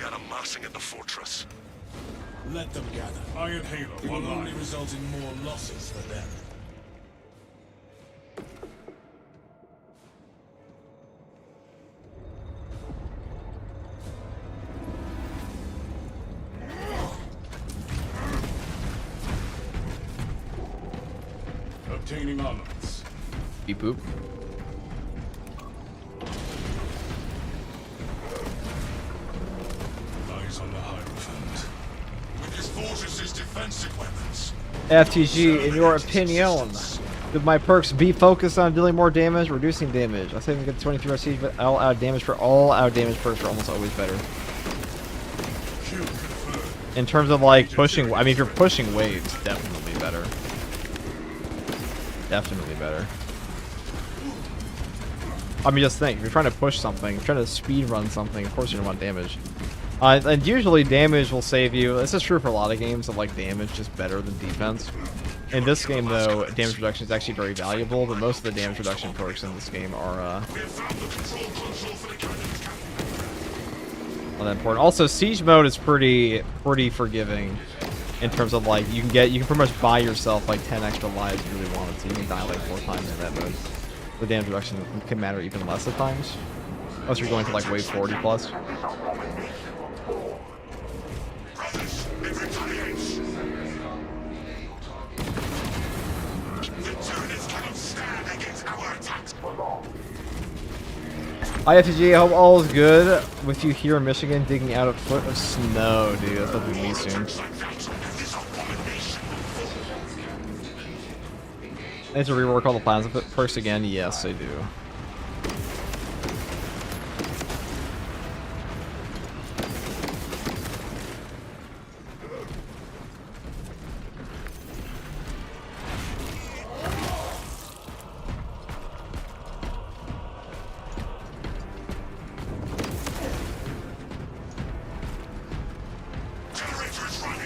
Let them gather. Iron Halo will only result in more losses for them. Obtaining armaments. Beep boop. Eyes on the Hierophant. With his fortress's defensive weapons. FTG, in your opinion, should my perks be focused on dealing more damage, reducing damage? I say we get 23 RC, but all out damage for all out damage perks are almost always better. Kill confirmed. In terms of like pushing, I mean, if you're pushing waves, definitely better. Definitely better. I mean, just think, if you're trying to push something, trying to speed run something, of course you're gonna want damage. And usually damage will save you. This is true for a lot of games of like damage just better than defense. In this game though, damage reduction is actually very valuable, but most of the damage reduction perks in this game are not important. Also, siege mode is pretty forgiving in terms of like you can pretty much buy yourself like 10 extra lives if you really wanted to. You can die like 4 times in that mode. The damage reduction can matter even less at times, unless you're going to like wave 40 plus. IFTG, I hope all is good with you here in Michigan digging out a foot of snow, dude. That's gonna be me soon. I need to rework all the plans perks again. Yes, I do.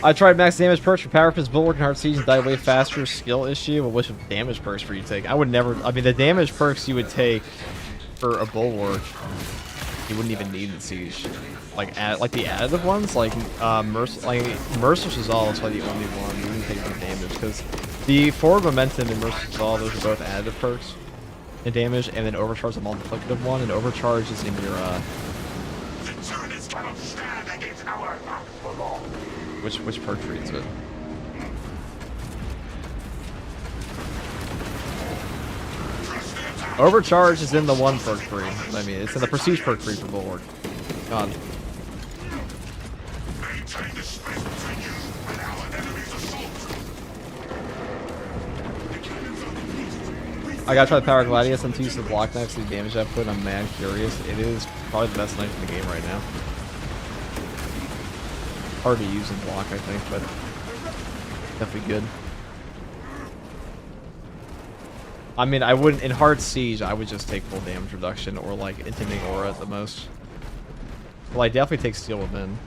I tried max damage perks for Power Fist, Bulwark, and Hard Siege and died way faster. Skill issue. But which damage perks would you take? I would never. I mean, the damage perks you would take for a Bulwark, you wouldn't even need in Siege. Like the additive ones, like Merciless Resolve is probably the only one you wouldn't take any damage because the Forward Momentum and Merciless Resolve, those are both additive perks in damage, and then Overcharge is a multiplicative one, and Overcharge is in your which perk reads it? Overcharge is in the one perk tree. I mean, it's in the Prestige perk tree for Bulwark. God. I gotta try the Power Gladius and to use the block knife to the damage output. I'm mad curious. It is probably the best knife in the game right now. Hard to use in block, I think, but definitely good. I mean, I wouldn't in hard siege. I would just take full damage reduction or like intimidating aura at the most. Well, I definitely take steel within.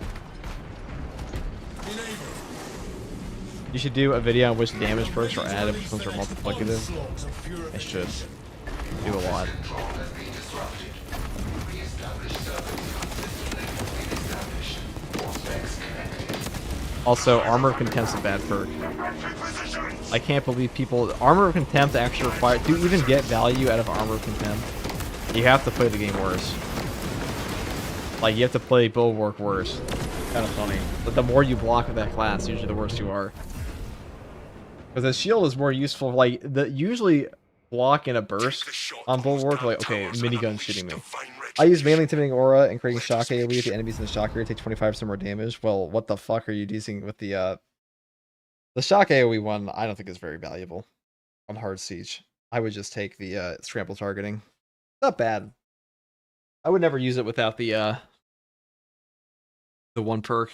You should do a video on which damage perks are added, which ones are multiplicative. I should do a lot. Also, Armor of Contempt's a bad perk. I can't believe people... Armor of Contempt actually require... To even get value out of Armor of Contempt, you have to play the game worse. Like, you have to play Bulwark worse. Kind of funny. But the more you block with that class, usually the worse you are. Because the shield is more useful. Like, usually block in a burst on Bulwark, like, okay, minigun shooting me. I use mainly Intimidating Aura and creating Shock AoE if the enemies in the Shock area take 25% more damage. Well, what the fuck are you using with the Shock AoE one? I don't think is very valuable on Hard Siege. I would just take the Scramble Targeting. Not bad. I would never use it without the one perk.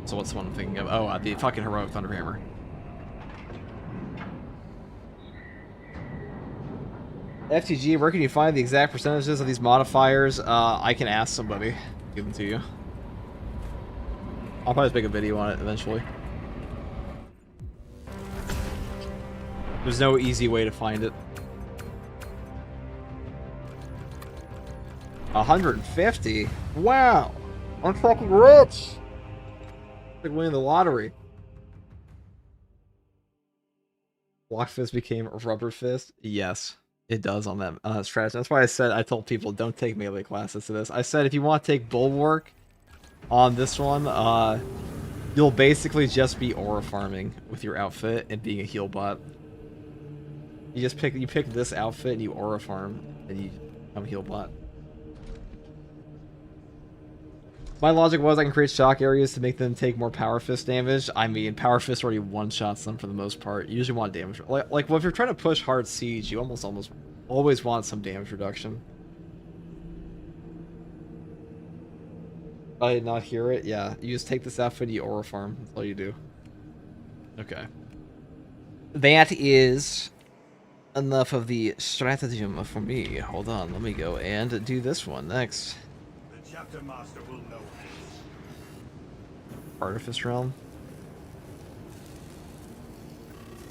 So what's the one I'm thinking of? Oh, the fucking Heroic Thunderhammer. FTG, where can you find the exact percentages of these modifiers? I can ask somebody. Give them to you. I'll probably just make a video on it eventually. There's no easy way to find it. 150? Wow! I'm fucking rich! Like winning the lottery. Block Fist became a Rubber Fist? Yes. It does on that strategy. That's why I told people don't take melee classes to this. I said if you want to take Bulwark on this one, You'll basically just be aura farming with your outfit and being a heal bot. You pick this outfit and you aura farm and you become a heal bot. My logic was I can create shock areas to make them take more power fist damage. I mean, power fist already one-shots them for the most part. You usually want damage. Like well, if you're trying to push hard siege, you almost always want some damage reduction. I did not hear it. Yeah, you just take this outfit and you aura farm. That's all you do. Okay. That is enough of the stratagem for me. Hold on, let me go and do this one next. The chapter master will know this. Artifice Realm.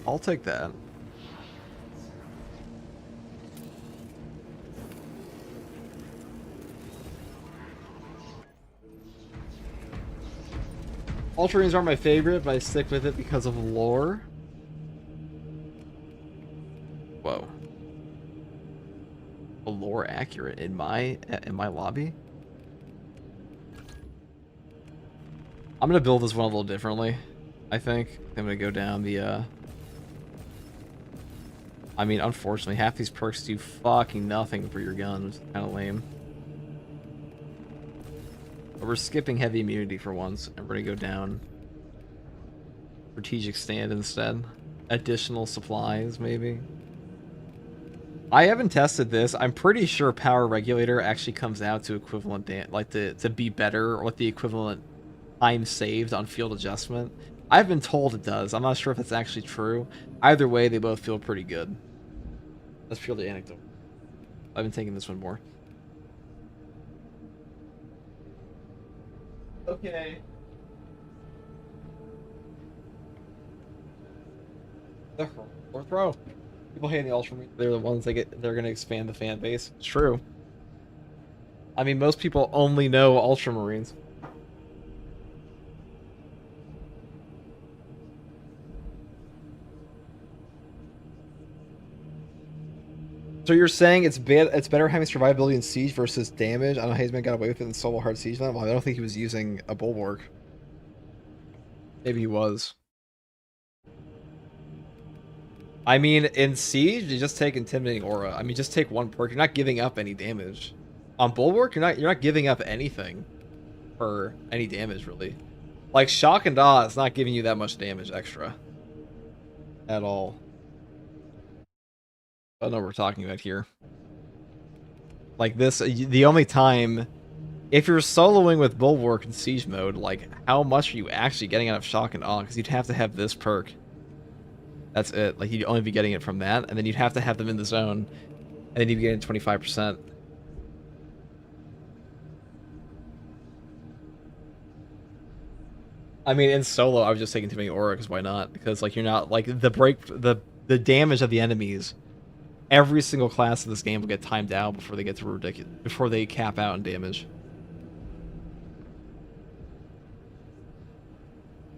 I'll take that. Ultramarines aren't my favorite, but I stick with it because of lore. Whoa. A lore accurate in my lobby? I'm gonna build this one a little differently, I think. I'm gonna go down the I mean, unfortunately, half these perks do fucking nothing for your gun, which is kinda lame. But we're skipping heavy immunity for once, and we're gonna go down strategic stand instead. Additional supplies, maybe. I haven't tested this. I'm pretty sure power regulator actually comes out to equivalent to be better, or what the equivalent time saved on field adjustment. I've been told it does. I'm not sure if it's actually true. Either way, they both feel pretty good. That's purely anecdotal. I've been taking this one more. Okay. The fourth row. People hating the Ultramarines. They're the ones they're gonna expand the fan base. It's true. I mean, most people only know Ultramarines. So you're saying it's better having survivability in siege versus damage? I don't know how Hazeman got away with it in solo hard siege then. Well, I don't think he was using a bulwark. Maybe he was. I mean, in siege, you just take intimidating aura. I mean, just take one perk. You're not giving up any damage. On bulwark, you're not giving up anything for any damage really. Like shock and awe is not giving you that much damage extra at all. I don't know what we're talking about here. Like this, the only time, if you're soloing with Bulwark in Siege mode, like, how much are you actually getting out of Shock and Awe? Because you'd have to have this perk. That's it. Like, you'd only be getting it from that, and then you'd have to have them in the zone, and then you'd be getting 25%. I mean, in solo, I was just taking too many aura, because why not? Because, like, you're not, like, the damage of the enemies, every single class of this game will get timed out before they get to ridiculous, before they cap out in damage.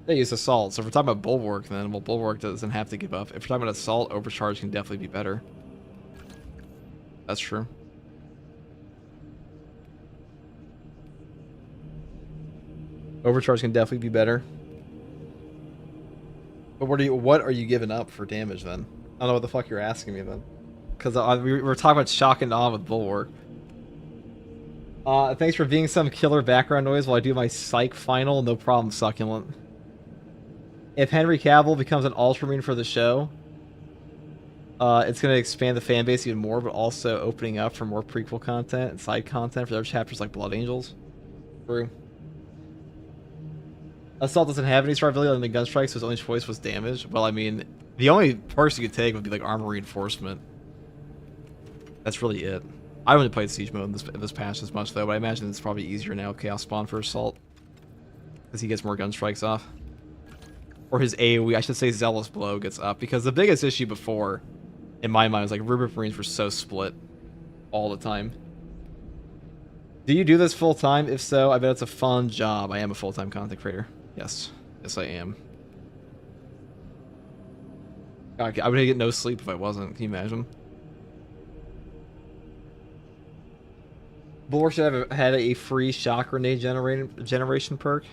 They use Assault, so if we're talking about Bulwark, then, well, Bulwark doesn't have to give up. If we're talking about Assault, Overcharge can definitely be better. That's true. Overcharge can definitely be better. But what are you giving up for damage then? I don't know what the fuck you're asking me then. Because we were talking about Shock and Awe with Bulwark. Thanks for being some killer background noise while I do my psych final. No problem, Succulent. If Henry Cavill becomes an Ultramarine for the show, it's going to expand the fan base even more, but also opening up for more prequel content and side content for other chapters like Blood Angels. True. Assault doesn't have any survivability other than gun strikes, so his only choice was damage. Well, I mean, the only perks you could take would be like armor reinforcement. That's really it. I haven't played Siege mode in this patch as much though, but I imagine it's probably easier now with Chaos Spawn for Assault. Because he gets more gun strikes off. Or his AoE, I should say Zealous Blow gets up. Because the biggest issue before, in my mind, was like Rubric Marines were so split all the time. Do you do this full time? If so, I bet it's a fun job. I am a full-time content creator. Yes. Yes, I am. God, I would get no sleep if I wasn't. Can you imagine? Bulwark should have had a free shock grenade generation perk.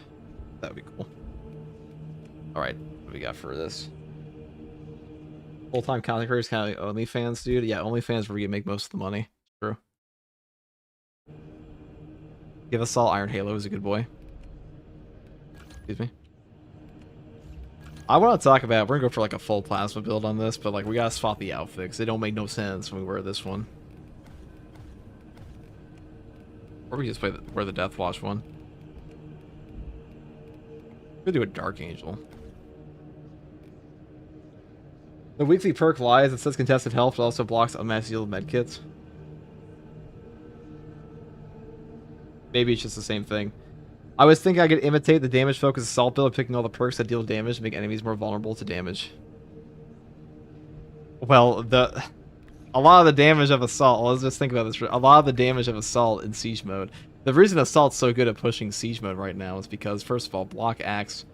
That would be cool. Alright, what do we got for this? Full-time content creators, kind of like OnlyFans, dude. Yeah, OnlyFans where you make most of the money. True. Give us all Iron Halo is a good boy. Excuse me. I want to talk about, we're gonna go for like a full plasma build on this, but like we gotta swap the outfits. They don't make no sense when we wear this one. Or we just wear the Death Watch one. We're gonna do a Dark Angel. The weekly perk lies. It says contested health, but also blocks unmatched yield medkits. Maybe it's just the same thing. I was thinking I could imitate the damage focus assault build, picking all the perks that deal damage to make enemies more vulnerable to damage. Well, a lot of the damage of assault, let's just think about this. A lot of the damage of assault in siege mode. The reason assault's so good at pushing siege mode right now is because, first of all, block axe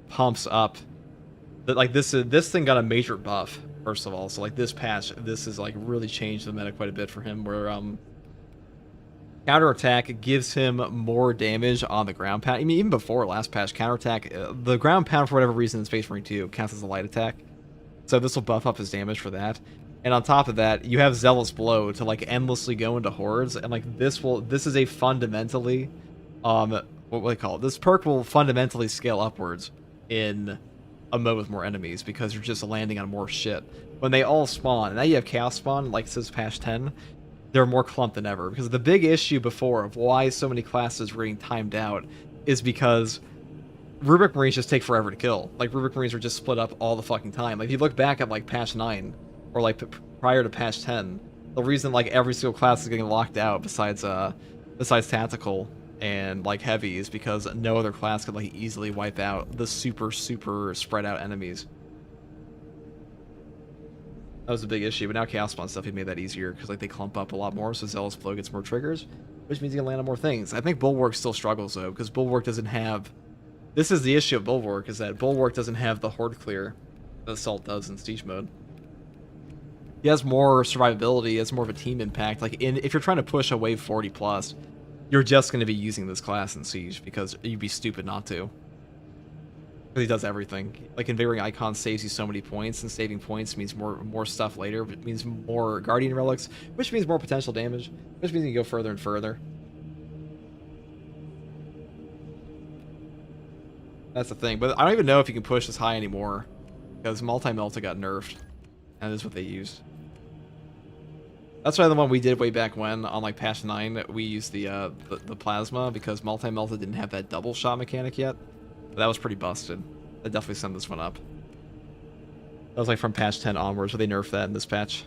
pumps up. Like this thing got a major buff, first of all. So like this patch, this has like really changed the meta quite a bit for him, where counterattack gives him more damage on the ground pound. I mean, even before last patch, counterattack, the ground pound for whatever reason in Space Marine 2 counts as a light attack. So this will buff up his damage for that. And on top of that, you have Zealous Blow to like endlessly go into hordes, and like this is a fundamentally what do they call it? This perk will fundamentally scale upwards in a mode with more enemies because you're just landing on more shit. When they all spawn, and now you have Chaos Spawn, like it says patch 10, they're more clumped than ever. Because the big issue before of why so many classes were getting timed out is because Rubric Marines just take forever to kill. Like, Rubric Marines are just split up all the fucking time. Like, if you look back at, like, patch 9, or, like, prior to patch 10, the reason, like, every single class is getting locked out besides Tactical and, like, Heavy is because no other class could, like, easily wipe out the super spread out enemies. That was a big issue, but now Chaos Spawn stuff, he made that easier, because, like, they clump up a lot more, so Zealous Flow gets more triggers, which means you can land on more things. I think Bulwark still struggles, though, because Bulwark doesn't have... This is the issue of Bulwark, is that Bulwark doesn't have the Horde clear that Assault does in Siege mode. He has more survivability, he has more of a team impact. Like, if you're trying to push a wave 40+, you're just going to be using this class in Siege, because you'd be stupid not to. Because he does everything. Like, Invading Icon saves you so many points, and saving points means more stuff later, but it means more Guardian Relics, which means more potential damage, which means you can go further and further. That's the thing, but I don't even know if you can push this high anymore, because Multi-Melta got nerfed, and this is what they used. That's why the one we did way back when, on like patch 9, we used the Plasma, because Multi-Melta didn't have that double shot mechanic yet. But that was pretty busted. I definitely sent this one up. That was like from patch 10 onwards, where they nerfed that in this patch.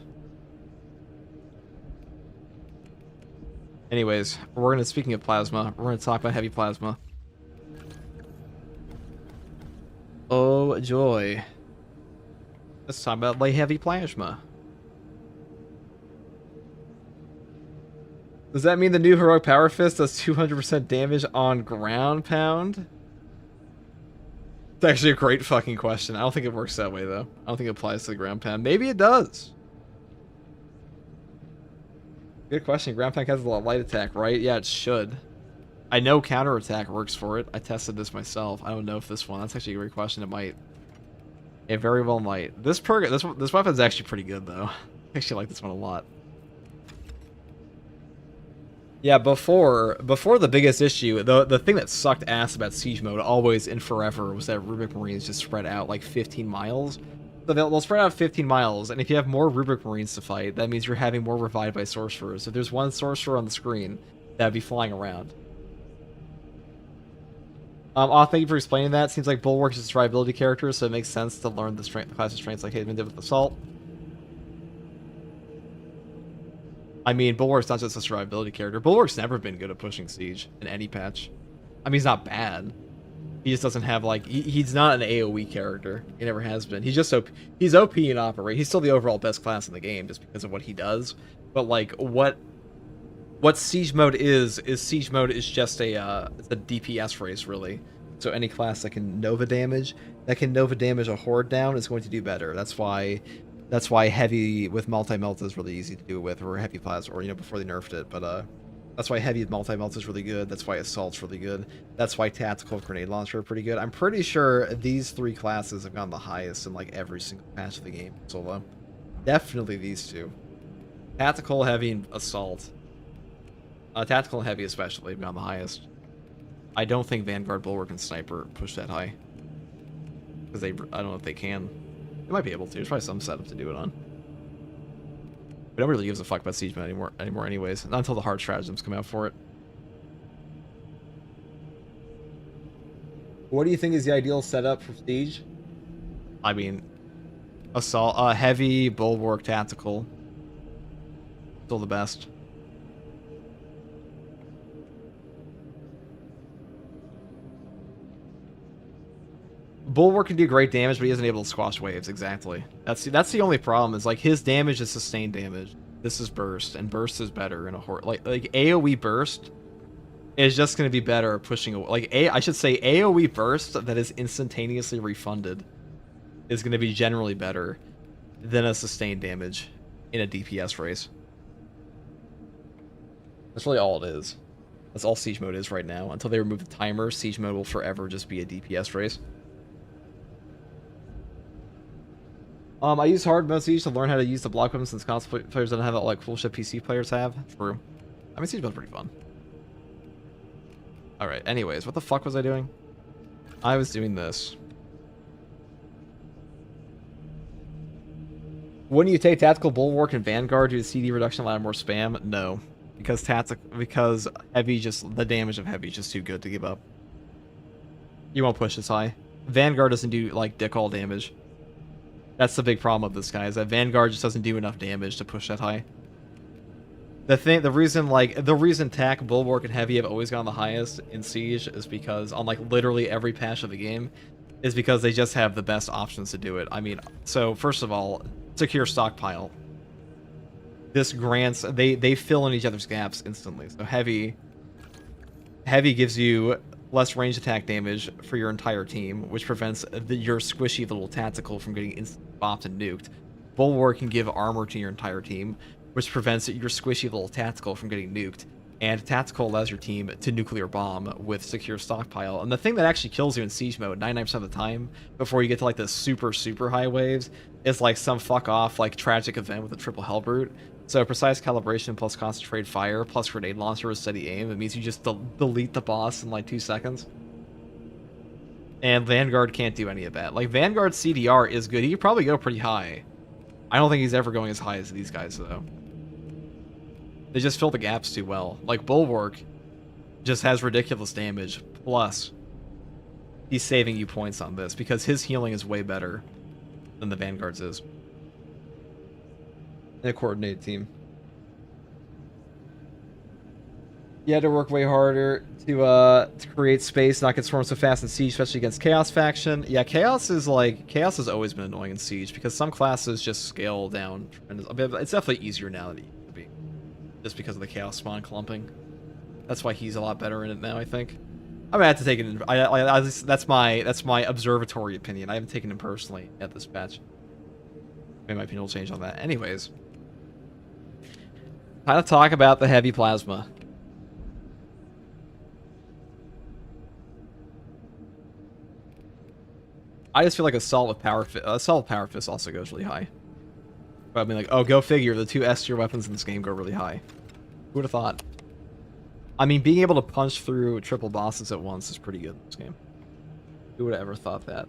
Anyways, speaking of Plasma, we're gonna talk about Heavy Plasma. Oh joy. Let's talk about like Heavy Plasma. Does that mean the new Heroic Power Fist does 200% damage on ground pound? It's actually a great fucking question. I don't think it works that way, though. I don't think it applies to the ground pound. Maybe it does. Good question. Ground pound has a lot of light attack, right? Yeah, it should. I know counterattack works for it. I tested this myself. I don't know if this one. That's actually a great question. It might. It very well might. This weapon's actually pretty good, though. I actually like this one a lot. Yeah, before the biggest issue, the thing that sucked ass about Siege mode always and forever was that Rubric Marines just spread out like 15 miles. So they'll spread out 15 miles, and if you have more Rubric Marines to fight, that means you're having more revived by Sorcerers. If there's one Sorcerer on the screen, that'd be flying around. Thank you for explaining that. Seems like Bulwark is a survivability character, so it makes sense to learn the class of strengths like Haven did with Assault. I mean, Bulwark's not just a survivability character. Bulwark's never been good at pushing Siege in any patch. I mean, he's not bad. He just doesn't have, like... He's not an AoE character. He never has been. He's just OP. He's OP in Operate. He's still the overall best class in the game just because of what he does. But, like, what Siege mode is Siege mode is just it's a DPS race, really. So any class that can Nova damage a Horde down is going to do better. That's why Heavy with Multi-Melta is really easy to do with, or Heavy Plasma, or, you know, before they nerfed it. But, That's why heavy multi-melt is really good. That's why assault's really good. That's why tactical grenade launcher are pretty good. I'm pretty sure these 3 classes have gone the highest in like every single patch of the game solo. Definitely these 2. Tactical, heavy, and assault. Tactical and heavy especially have gone the highest. I don't think Vanguard, Bulwark, and Sniper push that high. Because I don't know if they can. They might be able to. There's probably some setup to do it on. But nobody really gives a fuck about Siege mode anymore anyways. Not until the hard stratagems come out for it. What do you think is the ideal setup for Siege? I mean, assault, heavy, bulwark, tactical. Still the best. Bulwark can do great damage, but he isn't able to squash waves. Exactly. That's the only problem. Is like his damage is sustained damage. This is burst, and burst is better in a horde. Like AOE burst is just going to be better at pushing away. Like I should say AOE burst that is instantaneously refunded is going to be generally better than a sustained damage in a DPS race. That's really all it is. That's all Siege mode is right now. Until they remove the timer, Siege mode will forever just be a DPS race. I use hard mode Siege to learn how to use the block weapons since console players don't have that like cool shit PC players have. True. I mean, Siege mode's pretty fun. Alright, anyways, what the fuck was I doing? I was doing this. Wouldn't you take Tactical Bulwark and Vanguard due to CD reduction allow more spam? No. Because heavy the damage of heavy is just too good to give up. You won't push this high. Vanguard doesn't do like dick all damage. That's the big problem with this guy, is that Vanguard just doesn't do enough damage to push that high. The reason Tac, Bulwark, and Heavy have always gone the highest in Siege is because on like literally every patch of the game, is because they just have the best options to do it. I mean, so first of all, secure stockpile. This grants they fill in each other's gaps instantly. So Heavy gives you less range attack damage for your entire team, which prevents your squishy little tactical from getting instant bopped and nuked. Bulwark can give armor to your entire team, which prevents your squishy little tactical from getting nuked. And tactical allows your team to nuclear bomb with secure stockpile. And the thing that actually kills you in Siege mode 99% of the time, before you get to like the super high waves, is like some fuck off like tragic event with a triple hellbrute. So precise calibration plus concentrated fire plus grenade launcher with steady aim. It means you just delete the boss in like 2 seconds. And Vanguard can't do any of that. Like Vanguard's CDR is good. He could probably go pretty high. I don't think he's ever going as high as these guys though. They just fill the gaps too well. Like Bulwark just has ridiculous damage. Plus, he's saving you points on this because his healing is way better than the Vanguard's is. In a coordinated team. You had to work way harder to create space, not get swarmed so fast in Siege, especially against Chaos faction. Yeah, Chaos has always been annoying in Siege because some classes just scale down. It's definitely easier now than it used to be, just because of the Chaos spawn clumping. That's why he's a lot better in it now, I think. I mean, I have to take it in. That's my observatory opinion. I haven't taken him personally at this patch. Maybe my opinion will change on that. Anyways, time to talk about the heavy plasma. I just feel like assault with power fist also goes really high. But I mean, like, oh, go figure. The 2 S tier weapons in this game go really high. Who would have thought? I mean, being able to punch through triple bosses at once is pretty good in this game. Who would have ever thought that?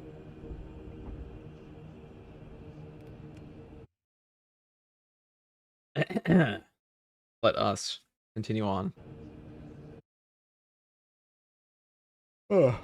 Let us continue on. Ugh.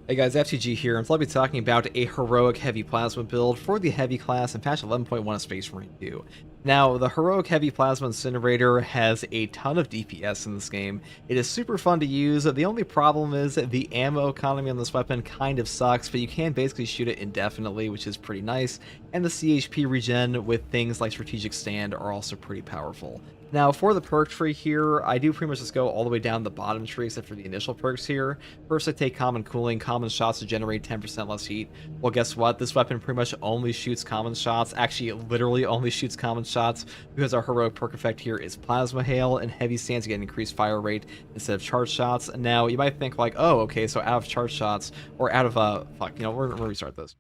Hey guys, FTG here, and I'll be talking about a heroic heavy plasma build for the heavy class in patch 11.1 of Space Marine 2. Now, the heroic heavy plasma incinerator has a ton of DPS in this game. It is super fun to use. The only problem is the ammo economy on this weapon kind of sucks, but you can basically shoot it indefinitely, which is pretty nice. And the CHP regen with things like Strategic Stand are also pretty powerful. Now, for the perk tree here, I do pretty much just go all the way down the bottom tree except for the initial perks here. First, I take common cooling, common shots to generate 10% less heat. Well, guess what? This weapon pretty much only shoots common shots. Actually, it literally only shoots common shots because our heroic perk effect here is plasma hail, and heavy stance get increased fire rate instead of charge shots. Now, you might think like, oh, okay, so out of charge shots, or out of, fuck, you know, we're gonna restart this.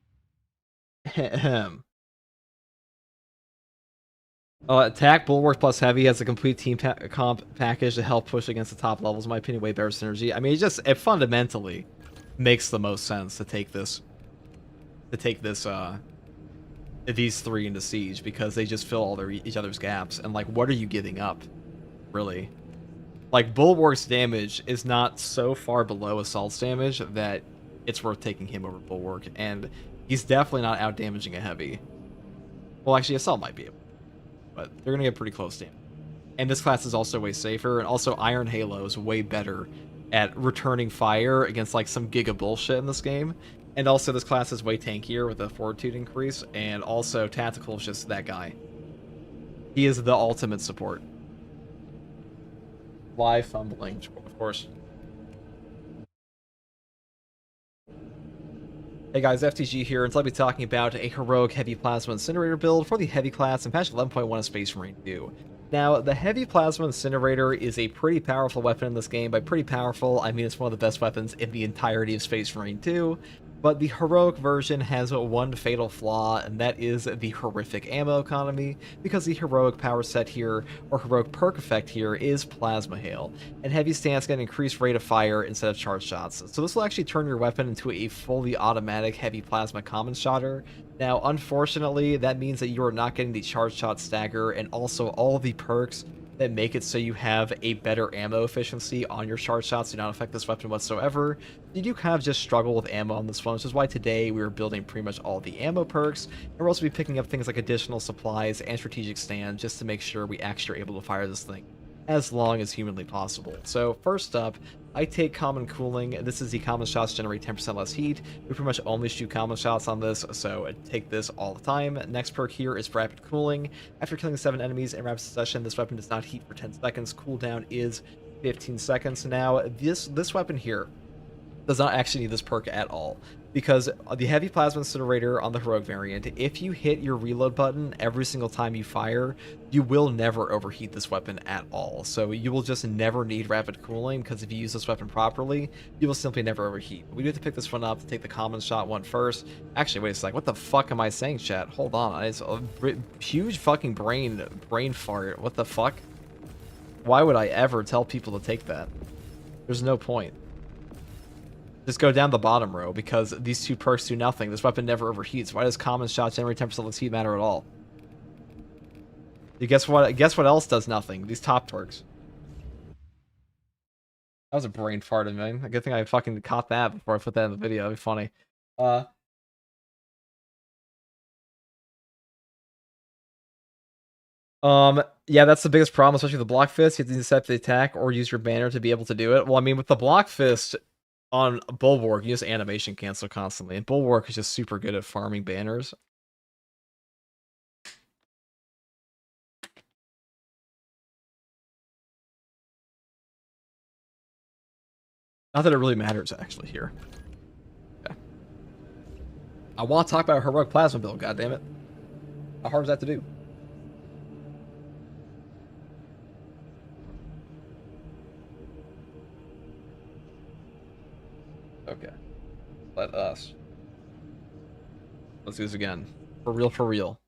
Attack, Bulwark plus Heavy has a complete team comp package to help push against the top levels. In my opinion, way better synergy. I mean, it fundamentally makes the most sense to take this, these three into Siege, because they just fill all each other's gaps. And like, what are you giving up, really? Like, Bulwark's damage is not so far below Assault's damage that it's worth taking him over Bulwark, and he's definitely not out damaging a Heavy. Well, actually, Assault might be able, but they're gonna get pretty close to him. And this class is also way safer, and also Iron Halo is way better at returning fire against like some giga bullshit in this game. And also this class is way tankier with a fortitude increase, and also Tactical is just that guy. He is the ultimate support. Live fumbling, of course. Hey guys, FTG here, and so I'll be talking about a heroic heavy plasma incinerator build for the heavy class in patch 11.1 of Space Marine 2. Now, the heavy plasma incinerator is a pretty powerful weapon in this game. By pretty powerful, I mean it's one of the best weapons in the entirety of Space Marine 2. But the heroic version has one fatal flaw, and that is the horrific ammo economy, because the heroic power set here, or heroic perk effect here, is plasma hail, and heavy stance get an increased rate of fire instead of charge shots. So this will actually turn your weapon into a fully automatic heavy plasma common shotter. Now, unfortunately, that means that you are not getting the charge shot stagger, and also all of the perks that make it so you have a better ammo efficiency on your charge shots do not affect this weapon whatsoever. You do kind of just struggle with ammo on this one, which is why today we are building pretty much all the ammo perks, and we'll also be picking up things like additional supplies and strategic stand just to make sure we actually are able to fire this thing as long as humanly possible. So first up, I take common cooling. This is the common shots generate 10% less heat. We pretty much only shoot common shots on this, so I take this all the time. Next perk here is rapid cooling. After killing 7 enemies in rapid succession, this weapon does not heat for 10 seconds. Cooldown is 15 seconds. Now, this weapon here does not actually need this perk at all, because the heavy plasma incinerator on the heroic variant, if you hit your reload button every single time you fire, you will never overheat this weapon at all. So you will just never need rapid cooling, because if you use this weapon properly, you will simply never overheat. We do have to pick this one up to take the common shot one first. Actually, wait a sec, what the fuck am I saying, chat? Hold on, it's a huge fucking brain fart. What the fuck? Why would I ever tell people to take that? There's no point. Just go down the bottom row, because these two perks do nothing. This weapon never overheats. Why does common shot generate 10% less heat matter at all? You guess what? Guess what else does nothing? These top perks. That was a brain fart, man. A good thing I fucking caught that before I put that in the video. That'd be funny. Yeah, that's the biggest problem, especially with the block fist. You have to intercept the attack or use your banner to be able to do it. Well, I mean, with the block fist on Bulwark, you just animation cancel constantly, and Bulwark is just super good at farming banners. Not that it really matters, actually, here. Okay. I want to talk about a heroic plasma build, goddammit. How hard is that to do? Okay. Let's do this again. For real, for real.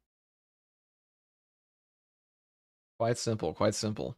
Quite simple, quite simple.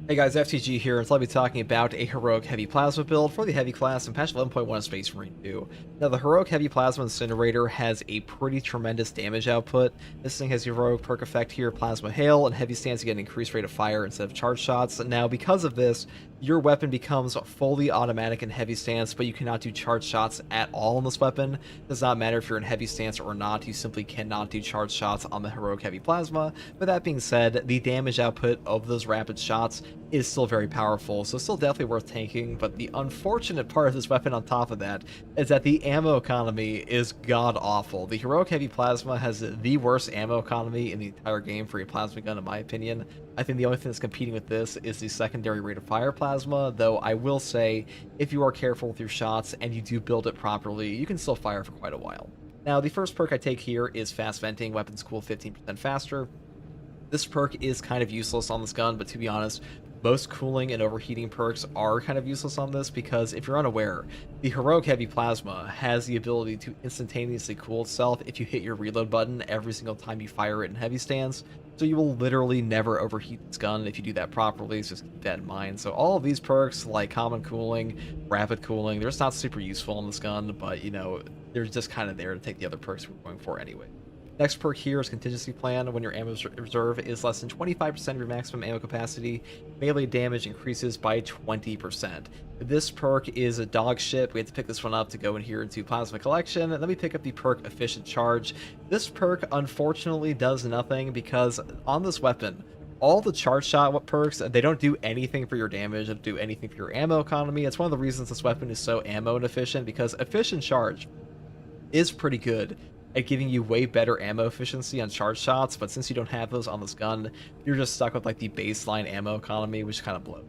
Hey guys, FTG here, and so I'll be talking about a heroic heavy plasma build for the heavy class in patch 11.1 of Space Marine 2. Now, the heroic heavy plasma incinerator has a pretty tremendous damage output. This thing has the heroic perk effect here, plasma hail, and heavy stance to get an increased rate of fire instead of charge shots. Now, because of this, your weapon becomes fully automatic in heavy stance, but you cannot do charge shots at all in this weapon. It does not matter if you're in heavy stance or not, you simply cannot do charge shots on the heroic heavy plasma. But that being said, the damage output of those rapid shots is still very powerful, so still definitely worth tanking. But the unfortunate part of this weapon on top of that is that the ammo economy is god-awful. The Heroic Heavy Plasma has the worst ammo economy in the entire game for a plasma gun, in my opinion. I think the only thing that's competing with this is the secondary rate of fire plasma, though I will say, if you are careful with your shots and you do build it properly, you can still fire for quite a while. Now, the first perk I take here is Fast Venting. Weapons cool 15% faster. This perk is kind of useless on this gun, but to be honest, most cooling and overheating perks are kind of useless on this because if you're unaware, the Heroic Heavy Plasma has the ability to instantaneously cool itself if you hit your reload button every single time you fire it in heavy stance. So you will literally never overheat this gun if you do that properly, so just keep that in mind. So all of these perks, like common cooling, rapid cooling, they're just not super useful on this gun, but you know, they're just kind of there to take the other perks we're going for anyway. Next perk here is Contingency Plan. When your ammo reserve is less than 25% of your maximum ammo capacity, melee damage increases by 20%. This perk is a dog shit. We had to pick this one up to go in here into Plasma Collection. Then we pick up the perk Efficient Charge. This perk unfortunately does nothing because on this weapon, all the charge shot perks, they don't do anything for your damage, they don't do anything for your ammo economy. It's one of the reasons this weapon is so ammo inefficient, because Efficient Charge is pretty good at giving you way better ammo efficiency on charge shots, but since you don't have those on this gun, you're just stuck with like the baseline ammo economy, which kind of blows.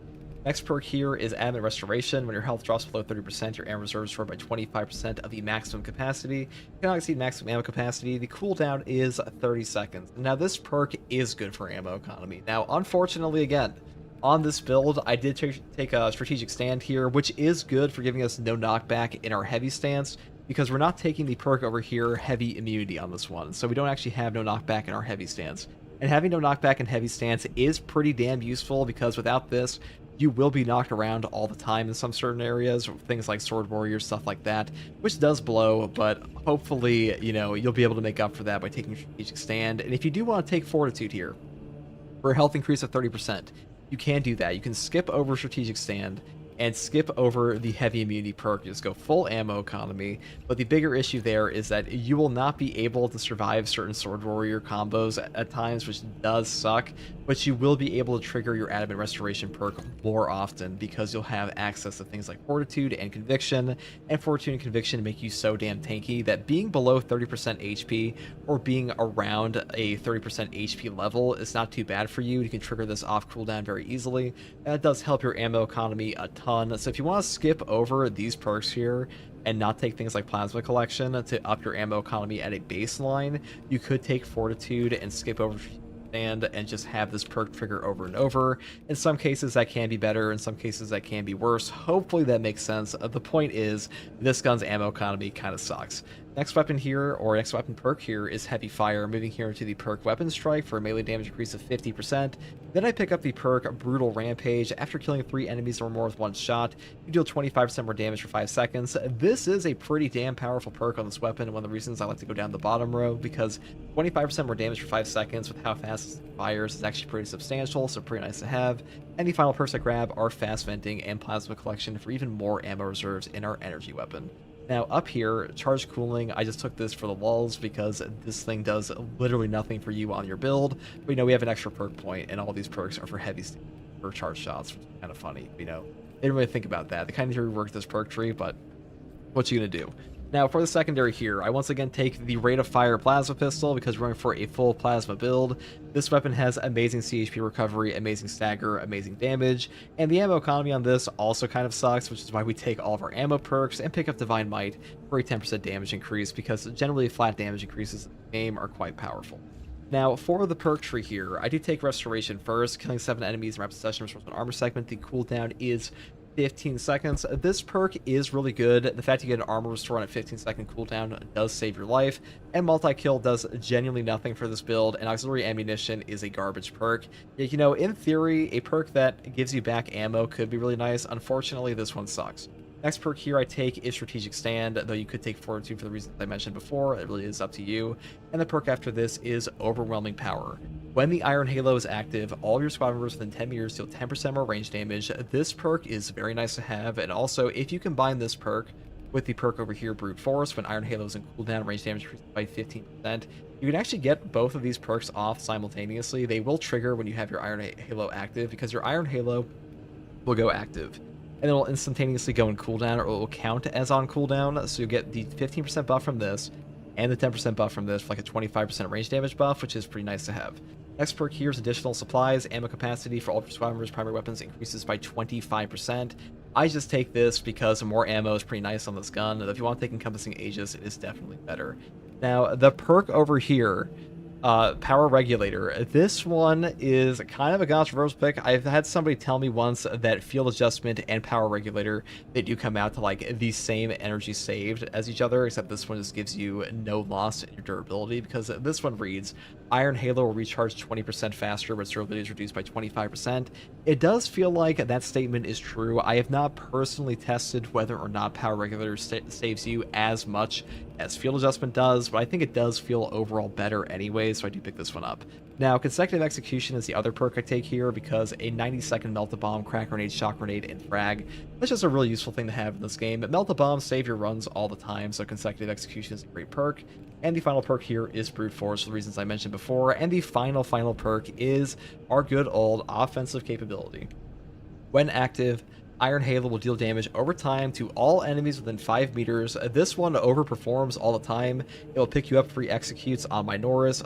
Next perk here is Adamant Restoration. When your health drops below 30%, your ammo reserve is restored by 25% of the maximum capacity. You cannot exceed maximum ammo capacity. The cooldown is 30 seconds. Now this perk is good for ammo economy. Now unfortunately, again, on this build, I did take a strategic stand here, which is good for giving us no knockback in our heavy stance, because we're not taking the perk over here, Heavy Immunity, on this one. So we don't actually have no knockback in our heavy stance. And having no knockback in heavy stance is pretty damn useful, because without this, you will be knocked around all the time in some certain areas, things like Sword Warriors, stuff like that, which does blow, but hopefully, you know, you'll be able to make up for that by taking strategic stand. And if you do want to take Fortitude here, for a health increase of 30%, you can do that. You can skip over strategic stand and skip over the heavy immunity perk, just go full ammo economy. But the bigger issue there is that you will not be able to survive certain Sword Warrior combos at times, which does suck, but you will be able to trigger your Adamant Restoration perk more often because you'll have access to things like Fortitude and Conviction, and Fortitude and Conviction make you so damn tanky that being below 30% HP or being around a 30% HP level is not too bad for you. You can trigger this off cooldown very easily. That does help your ammo economy a ton. So if you want to skip over these perks here and not take things like Plasma Collection to up your ammo economy at a baseline, you could take Fortitude and skip over Stand and just have this perk trigger over and over. In some cases that can be better, in some cases that can be worse. Hopefully that makes sense. The point is, this gun's ammo economy kind of sucks. Next weapon here, or next weapon perk here, is Heavy Fire. Moving here into the perk Weapon Strike for a melee damage increase of 50%. Then I pick up the perk Brutal Rampage. After killing 3 enemies or more with one shot, you deal 25% more damage for 5 seconds. This is a pretty damn powerful perk on this weapon, and one of the reasons I like to go down the bottom row, because 25% more damage for 5 seconds with how fast it fires is actually pretty substantial, so pretty nice to have. And the final perks I grab are Fast Venting and Plasma Collection for even more ammo reserves in our energy weapon. Now up here, Charge Cooling, I just took this for the lulz because this thing does literally nothing for you on your build. But you know, we have an extra perk point, and all these perks are for heavy for charge shots, which is kind of funny. You know, they didn't really think about that. They kind of reworked this perk tree, but what you gonna do? Now for the secondary here, I once again take the Rate of Fire Plasma Pistol because we're going for a full plasma build. This weapon has amazing CHP recovery, amazing stagger, amazing damage, and the ammo economy on this also kind of sucks, which is why we take all of our ammo perks and pick up Divine Might for a 10% damage increase, because generally flat damage increases in the game are quite powerful. Now, for the perk tree here, I do take Restoration first. Killing 7 enemies in rapid succession restores an armor segment. The cooldown is 15 seconds. This perk is really good. The fact you get an armor restore on a 15-second cooldown does save your life, and multi-kill does genuinely nothing for this build, and auxiliary ammunition is a garbage perk. You know, in theory, a perk that gives you back ammo could be really nice. Unfortunately, this one sucks. Next perk here I take is Strategic Stand, though you could take Fortitude for the reasons I mentioned before. It really is up to you. And the perk after this is Overwhelming Power. When the Iron Halo is active, all of your squad members within 10 meters deal 10% more range damage. This perk is very nice to have, and also if you combine this perk with the perk over here, Brute Force. When Iron Halo is in cooldown, range damage increases by 15%. You can actually get both of these perks off simultaneously. They will trigger when you have your Iron Halo active, because your Iron Halo will go active, and it'll instantaneously go in cooldown, or it will count as on cooldown. So you get the 15% buff from this, and the 10% buff from this for like a 25% range damage buff, which is pretty nice to have. Next perk here is additional supplies. Ammo capacity for Ultra Squad members' primary weapons increases by 25%. I just take this because more ammo is pretty nice on this gun. If you want to take Encompassing Aegis, it is definitely better. Now, the perk over here, Power Regulator. This one is kind of a controversial pick. I've had somebody tell me once that Field Adjustment and Power Regulator, they do come out to like the same energy saved as each other, except this one just gives you no loss in your durability, because this one reads, Iron Halo will recharge 20% faster, but its durability is reduced by 25%. It does feel like that statement is true. I have not personally tested whether or not Power Regulator saves you as much as Field Adjustment does, but I think it does feel overall better anyway, so I do pick this one up. Now, Consecutive Execution is the other perk I take here, because a 90-second Melt-A-Bomb, Crack Grenade, Shock Grenade, and Frag, that's just a really useful thing to have in this game. Melt-A-Bomb save your runs all the time, so Consecutive Execution is a great perk. And the final perk here is Brute Force, for the reasons I mentioned before. And the final perk is our good old offensive capability. When active, Iron Halo will deal damage over time to all enemies within 5 meters. This one overperforms all the time. It will pick you up free executes on Majoris,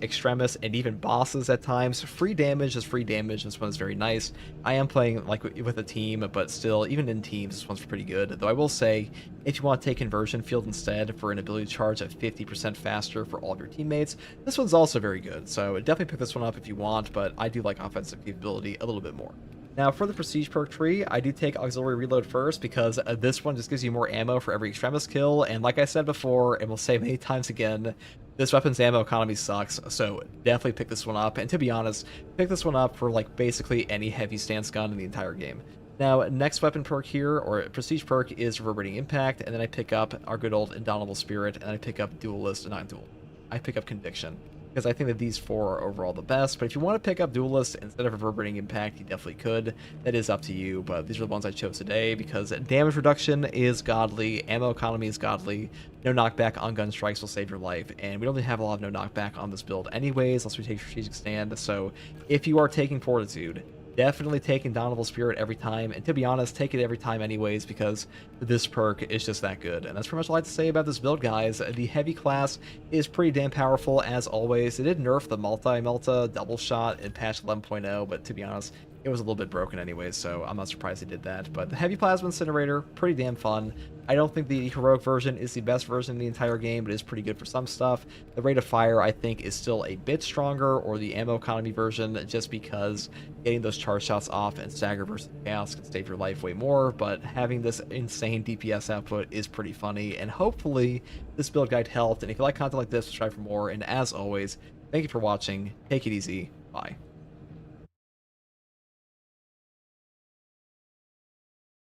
Extremis, and even bosses at times. Free damage is free damage. This one is very nice. I am playing like with a team, but still, even in teams, this one's pretty good. Though I will say, if you want to take Conversion Field instead for an ability charge at 50% faster for all of your teammates, this one's also very good. So definitely pick this one up if you want, but I do like offensive capability a little bit more. Now, for the Prestige perk tree, I do take Auxiliary Reload first, because this one just gives you more ammo for every Extremis kill, and like I said before, and will say many times again, this weapon's ammo economy sucks, so definitely pick this one up, and to be honest, pick this one up for like basically any heavy stance gun in the entire game. Now, next weapon perk here, or Prestige perk, is Reverberating Impact, and then I pick up our good old Indomitable Spirit, and I pick up Duelist, not Duel. I pick up Conviction, because I think that these four are overall the best. But if you want to pick up Duelist instead of Reverberating Impact, you definitely could. That is up to you, but these are the ones I chose today, because damage reduction is godly, ammo economy is godly, no knockback on gun strikes will save your life, and we don't really have a lot of no knockback on this build anyways, unless we take Strategic Stand. So if you are taking Fortitude, definitely take Indomitable Spirit every time, and to be honest, take it every time anyways, because this perk is just that good. And that's pretty much all I have to say about this build, guys. The heavy class is pretty damn powerful, as always. It did nerf the multi-melta double shot in patch 11.0, but to be honest, it was a little bit broken anyway, so I'm not surprised they did that. But the Heavy Plasma Incinerator, pretty damn fun. I don't think the heroic version is the best version in the entire game, but it is pretty good for some stuff. The rate of fire, I think, is still a bit stronger, or the ammo economy version, just because getting those charge shots off and stagger versus chaos can save your life way more, but having this insane DPS output is pretty funny, and hopefully this build guide helped. And if you like content like this, subscribe for more, and as always, thank you for watching. Take it easy. Bye.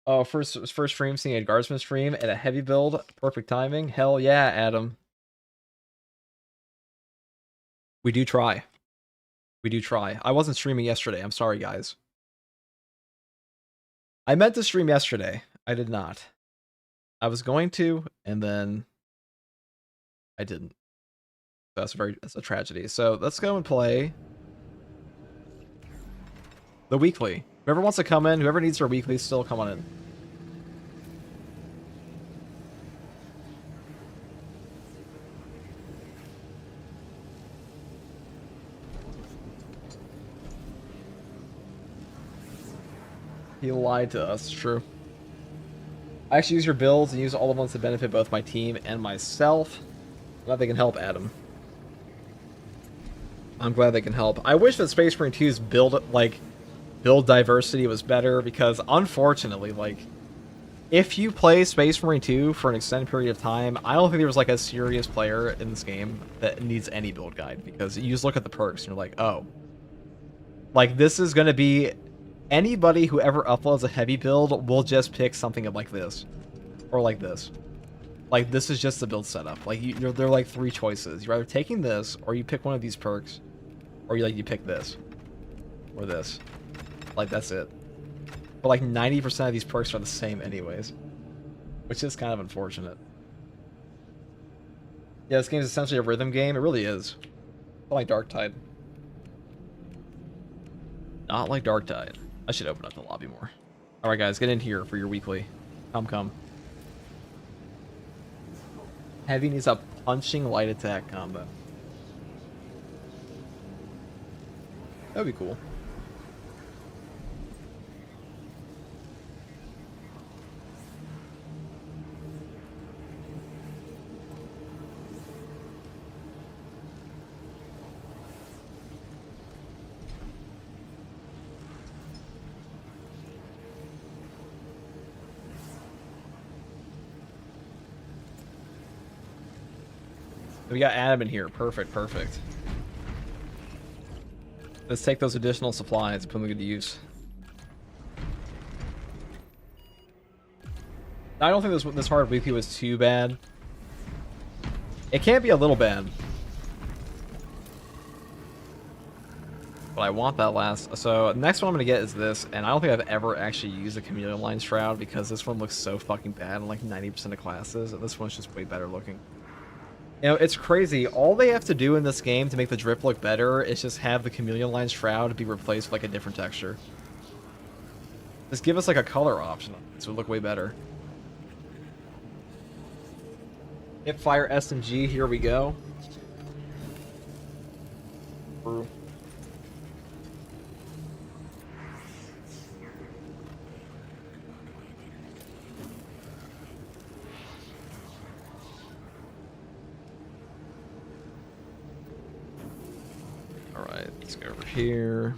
Oh, first stream seeing a guardsman stream and a heavy build. Perfect timing. Hell yeah, Adam. We do try. We do try. I wasn't streaming yesterday. I'm sorry, guys. I meant to stream yesterday. I did not. I was going to, and then I didn't. That's a tragedy. So let's go and play the weekly. Whoever wants to come in, whoever needs their weekly, still come on in. He lied to us, true. I actually use your builds and use all the ones that benefit both my team and myself. I'm glad they can help, Adam. I'm glad they can help. I wish that Space Marine 2's build diversity was better, because unfortunately, like, if you play Space Marine 2 for an extended period of time, I don't think there's like a serious player in this game that needs any build guide, because you just look at the perks and you're like, oh, like, this is going to be... Anybody who ever uploads a heavy build will just pick something like this. Or like this. Like, this is just the build setup. Like, there are like 3 choices. You're either taking this, or you pick one of these perks, or you pick this. Or this. Like, that's it. But like 90% of these perks are the same anyways. which is kind of unfortunate. Yeah, this game is essentially a rhythm game. It really is. Not like Darktide. Not like Darktide. I should open up the lobby more. Alright guys, get in here for your weekly. Come. Heavy needs a punching light attack combo. That'd be cool. We got Adam in here. Perfect. Let's take those additional supplies and put them to good use. I don't think this hard weekly was too bad. It can't be a little bad. But I want that last. So next one I'm going to get is this. And I don't think I've ever actually used a Chameleon Line Shroud because this one looks so fucking bad in like 90% of classes. And this one's just way better looking. You know, it's crazy. All they have to do in this game to make the drip look better is just have the Chameleon Line Shroud be replaced with like a different texture. Just give us like a color option so it would look way better. Hip fire SMG, here we go. True. Alright, let's go over here.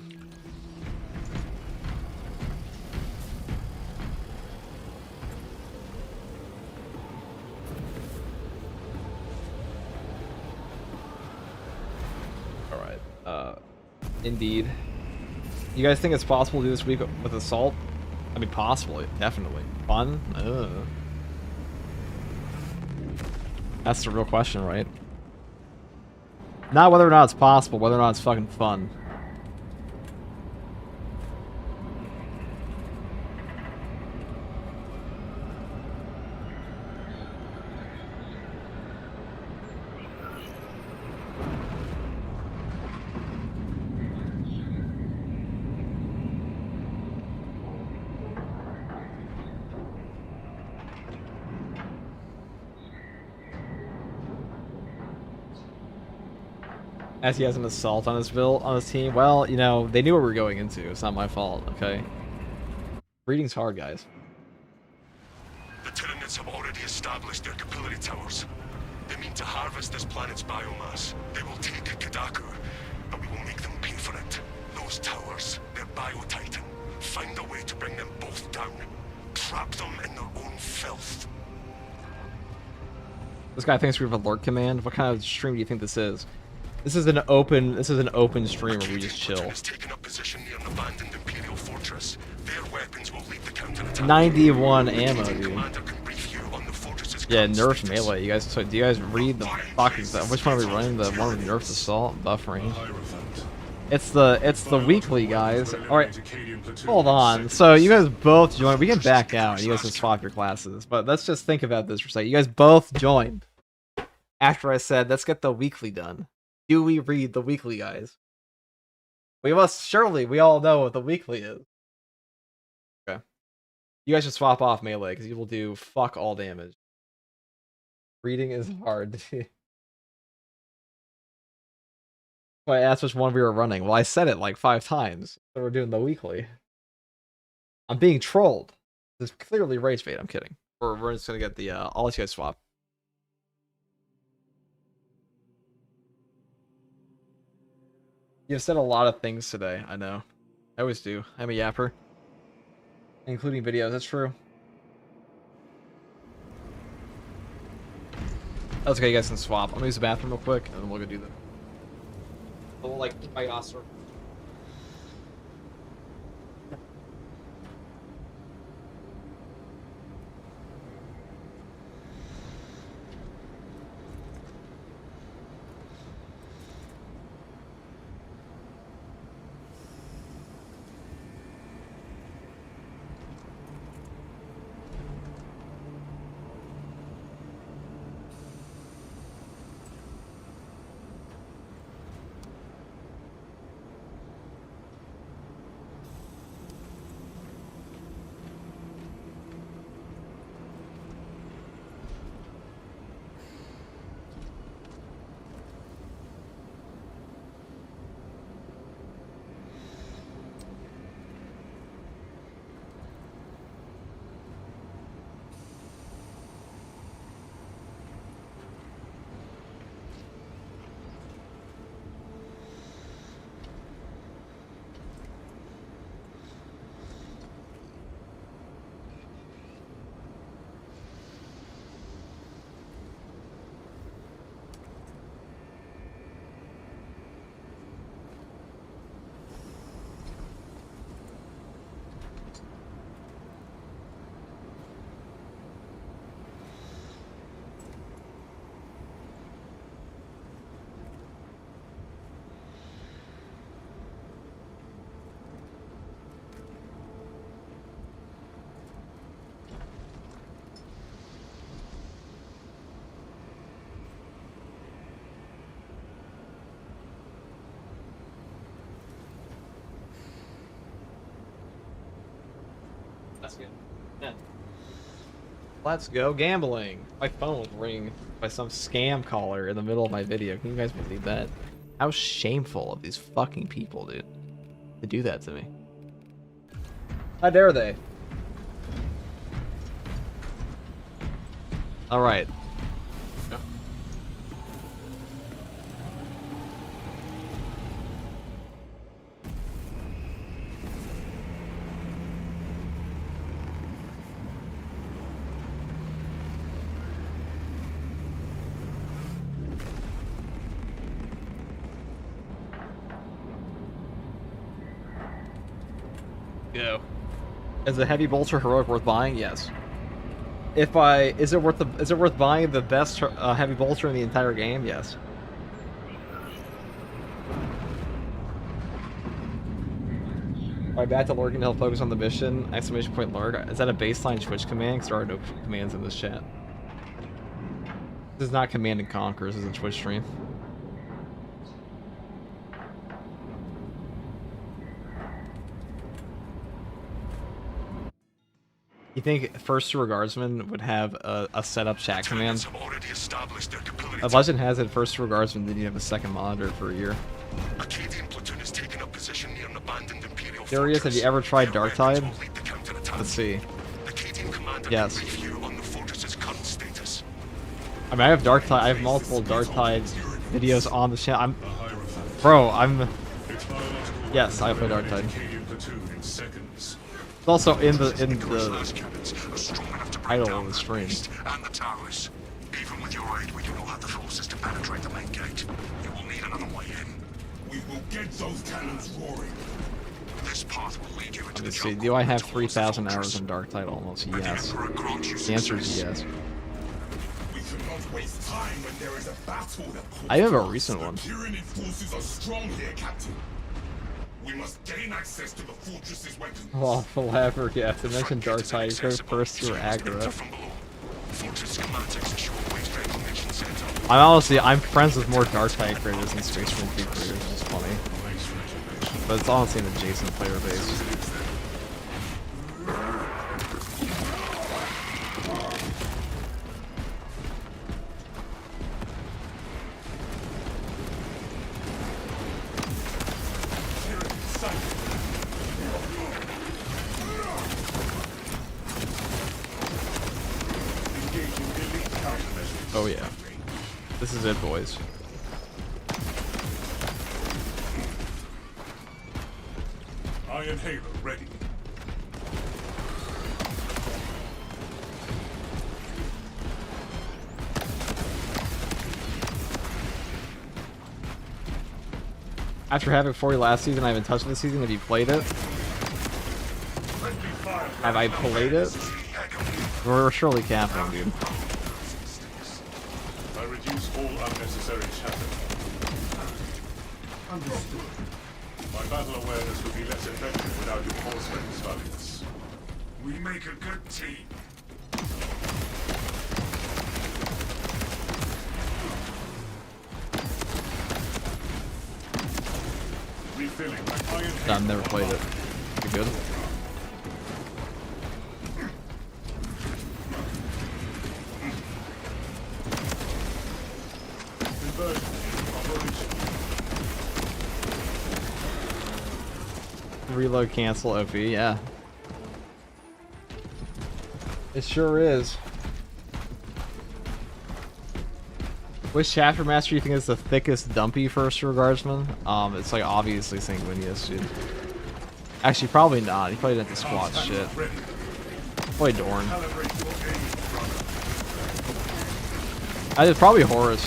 Alright, indeed. You guys think it's possible to do this week with Assault? I mean, possibly, definitely. Fun? That's the real question, right? Not whether or not it's possible, whether or not it's fucking fun. As he has an assault on his team. Well, you know, they knew what we were going into. It's not my fault, okay? Reading's hard, guys. The Tyranids have already established their capillary towers. They mean to harvest this planet's biomass. They will take Kadaku, but we will make them pay for it. Those towers, they're bio-titan. Find a way to bring them both down. Trap them in their own filth. This guy thinks we have a alert command. What kind of stream do you think this is? This is an open stream where we just chill. 91 ammo, dude. Yeah, nerf melee. You guys, so do you guys read the fucking stuff? Which one are we running? The one with nerf assault buffering. It's the weekly, guys. All right, hold on. So you guys both joined. We can back out. You guys can swap your classes, but let's just think about this for a second. You guys both joined after I said let's get the weekly done. Do we read the weekly, guys? We must surely. We all know what the weekly is. Okay. You guys should swap off melee because you will do fuck all damage. Reading is hard. Well, I asked which one we were running. Well, I said it like 5 times. So we're doing the weekly. I'm being trolled. This is clearly rage bait. I'm kidding. We're just gonna get the. I'll let you guys swap. You've said a lot of things today, I know. I always do. I'm a yapper. Including videos, that's true. That's okay, you guys can swap. I'm gonna use the bathroom real quick, and then we'll go do that. A little, like, chaos. asking. Yeah. Let's go gambling. My phone was ringing by some scam caller in the middle of my video. Can you guys believe that? How shameful of these fucking people, dude, to do that to me. How dare they? All right. Go. Is a heavy bolter heroic worth buying? Yes. Is it worth buying the best heavy bolter in the entire game? Yes. Alright, back to lurking to help focus on the mission. Exclamation point lurk. Is that a baseline Twitch command? Because there are no commands in this chat. This is not Command and Conquer. This is a Twitch stream. You think First True Guardsman would have a setup chat command? A legend has it First True Guardsman didn't have a second monitor for a year. There he is. Have you ever tried Darktide? Let's see. Yes. I mean, I have Darktide. I have multiple Darktide videos on the channel. Yes, I play Darktide. It's also in the title of the stream. Even with your aid, we do not have the forces to penetrate the main gate. You will need another way in. We will get those cannons roaring. This path will lead you into Let's the see. jungle. Do I have 3,000 hours in Darktide almost? Yes. The answer is yes. We cannot waste time when there is a battle that I have a recent one. The Tyranid forces are strong here, Captain. We must gain access to the fortress's weapons. Well, forever, yes. I mentioned Darktide. Go first through aggro. I'm friends with more Darktide creators than Space Marine 2 creators, which is funny. But it's honestly an adjacent player base. Oh yeah. This is it, boys. Iron Halo ready. After having 40 last season, I haven't touched this season. Have you played it? Have I played it? We're surely capping, dude. I reduce all unnecessary chatter. Understood. My battle awareness would be less effective without your horsemen studying us. We make a good team. Refilling my iron. I've never played it. You good? Conversion operation. Reload, cancel, OP, yeah. It sure is. Which chapter master do you think is the thickest dumpy First True Guardsman? It's like obviously Sanguinius, dude. Actually, probably not. He probably didn't have to squat shit. Probably Dorn. I did probably Horus.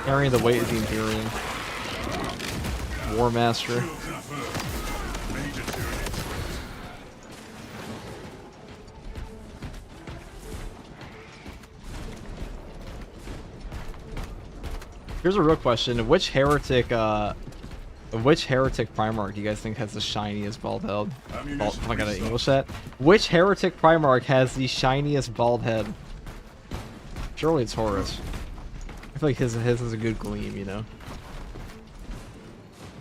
Carrying the weight of the Imperium. War Master. Here's a real question: which heretic Primarch do you guys think has the shiniest bald head? Oh my god, an English set. Which heretic Primarch has the shiniest bald head? Surely it's Horus. I feel like his is a good gleam, you know.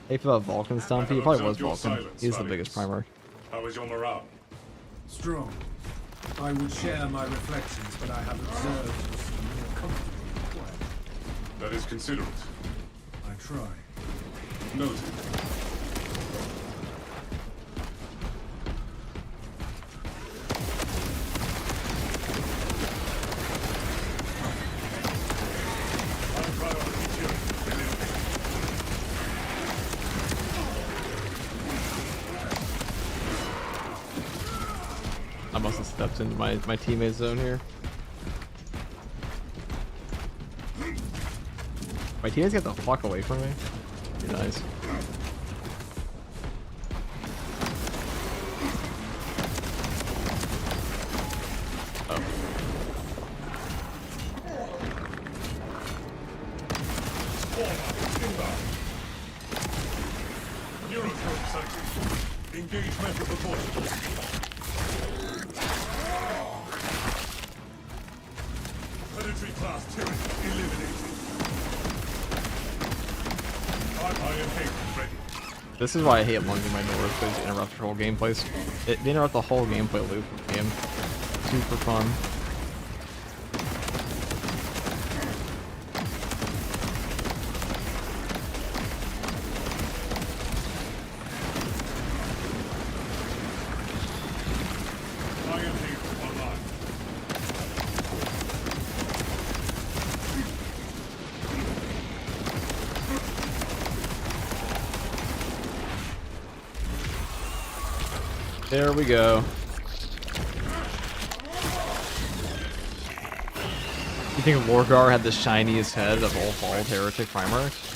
Hey, for that Vulcan's dumpy, it probably was Vulcan. He's the biggest Primarch. How is your morale? Strong. I would share my reflections, but I have observed you seem more comfortable and quiet. That is considerate. I try. Noted. I must have stepped into my teammate's zone here. My teammates get the fuck away from me. Be nice. Oh. Neurotrope sighted. Engage method proportions. Predatory class turret eliminated. I am Haven ready. This is why I hate lunging my doors, because it interrupts your whole gameplay. They interrupt the whole gameplay loop of the game. Super fun. I am Haven online. There we go. You think Lorgar had the shiniest head of all bald heretic primarchs?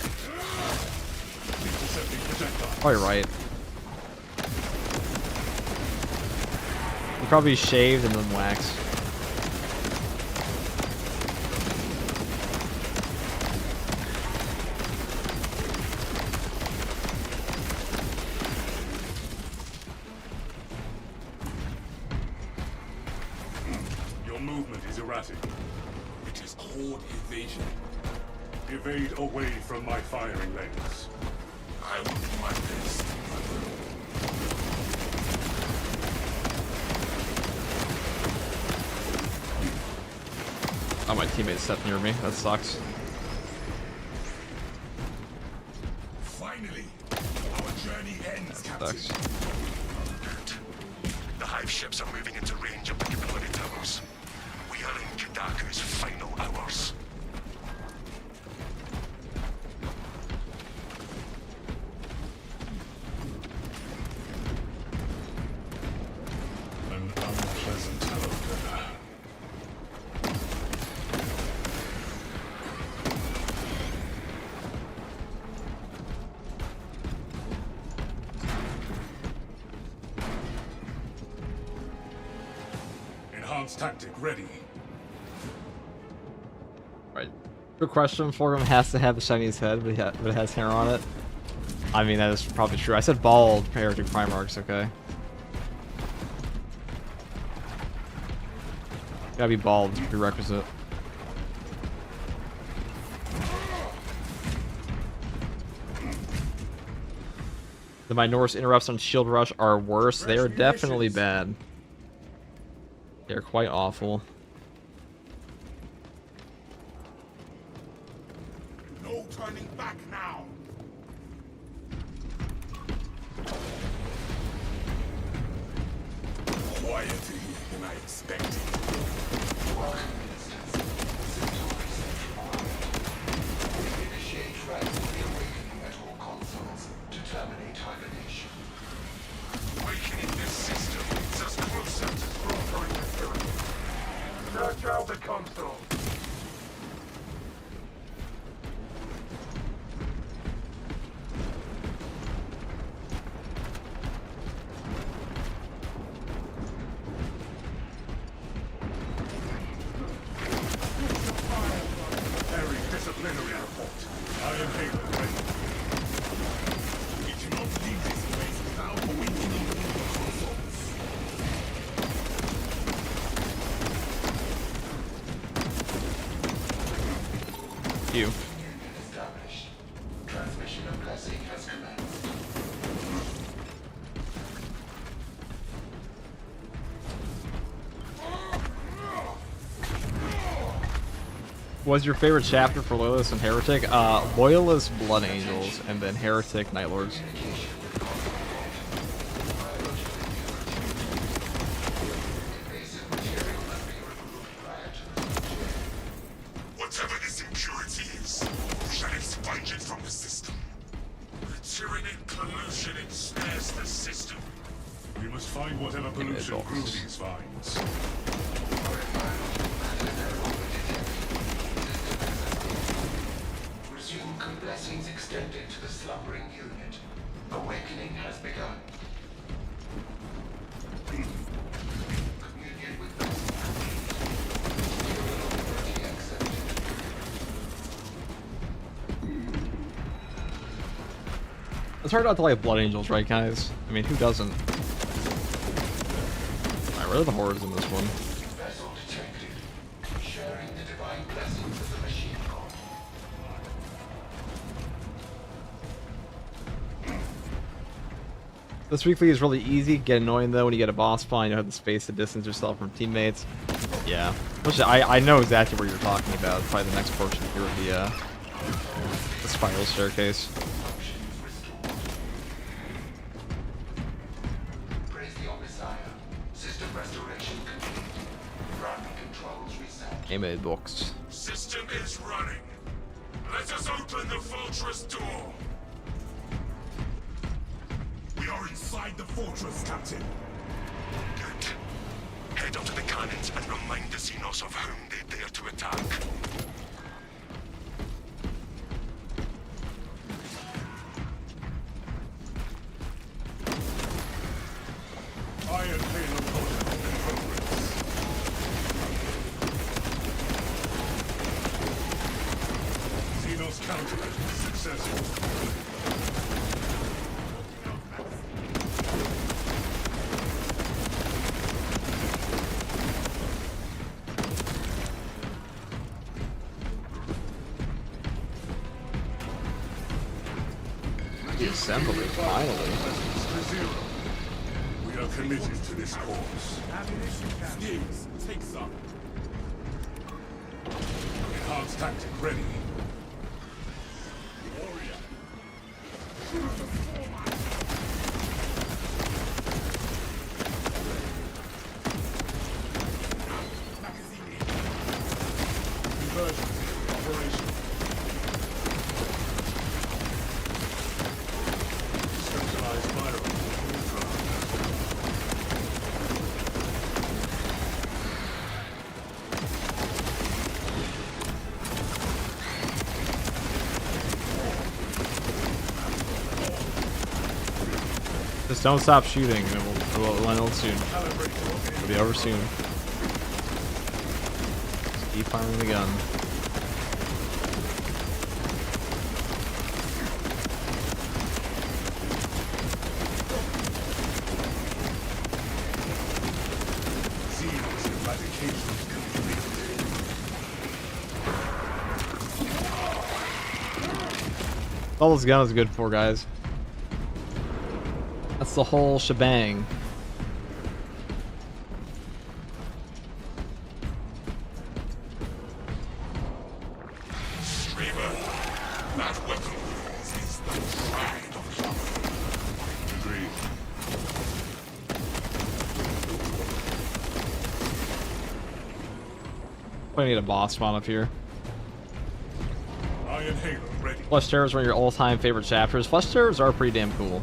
Oh, you're right. He probably shaved and then waxed. Your movement is erratic. It is horde evasion. Evade away from my firing lanes. I will do my best. Oh, my teammate stepped near me. That sucks. Finally, our journey ends, Captain. Sucks. Good. The hive ships are moving into range of the capillary towers. We are in Kadaku's final hours. An unpleasant odor. Enhanced tactic ready. Right. Good question. Fulgrim has to have the shiniest head, but it has hair on it. I mean, that is probably true. I said bald heretic primarchs, okay? Gotta be bald, prerequisite. The Norse interrupts on Shield Rush are worse. They are definitely bad. They're quite awful. No turning back now. Quieter than I expected. Initiate randomly awakening at all consoles to terminate hibernation. Awakening this system leads us closer to proper interference. Search out the console. Very disciplinary report. I am Haven ready. We cannot leave this place without awakening the consoles. was your favorite chapter for Loyalist and Heretic? Loyalist, Blood Angels, and then Heretic, Night Lords. Whatever this impurity is, we shall expunge it from the system. The tyranny pollution ensnares the system. We must find whatever pollution grew these vines. Resume blessings extended to the slumbering unit. Awakening has begun. Communion with blessings complete. Accepted. It's hard not to like Blood Angels, right, guys? I mean, who doesn't? Alright, where are the horrors in this one? Vessel detected. Sharing the divine blessings of the machine god. This weekly is really easy. Get annoying though when you get a boss fight. You don't have the space to distance yourself from teammates. Yeah, which I know exactly what you're talking about. It's probably the next portion here with the spiral staircase. Praise the Messiah. System restoration complete. Run controls reset. Aimade books. System is running. Let us open the fortress door. We are inside the fortress, Captain. Good. Head up to the cannons and remind the Xenos of whom they dare to attack. Iron Halo protocol in progress. Xenos countermeasures successful. The assembly, finally. We are committed to this cause. Steers, take some. Enhanced tactic ready. Conversion operation. Specialized firearm. Just don't stop shooting, and we'll end it soon. It'll be over soon. Just keep firing the gun. Xenos eradication complete. All this gun is good for, guys. That's the whole shebang. Reaver, that weapon is the pride of love. Agreed. We need a boss spawn up here. Iron Halo ready. Flesh Terrors are one of your all-time favorite chapters. Flesh Terrors are pretty damn cool.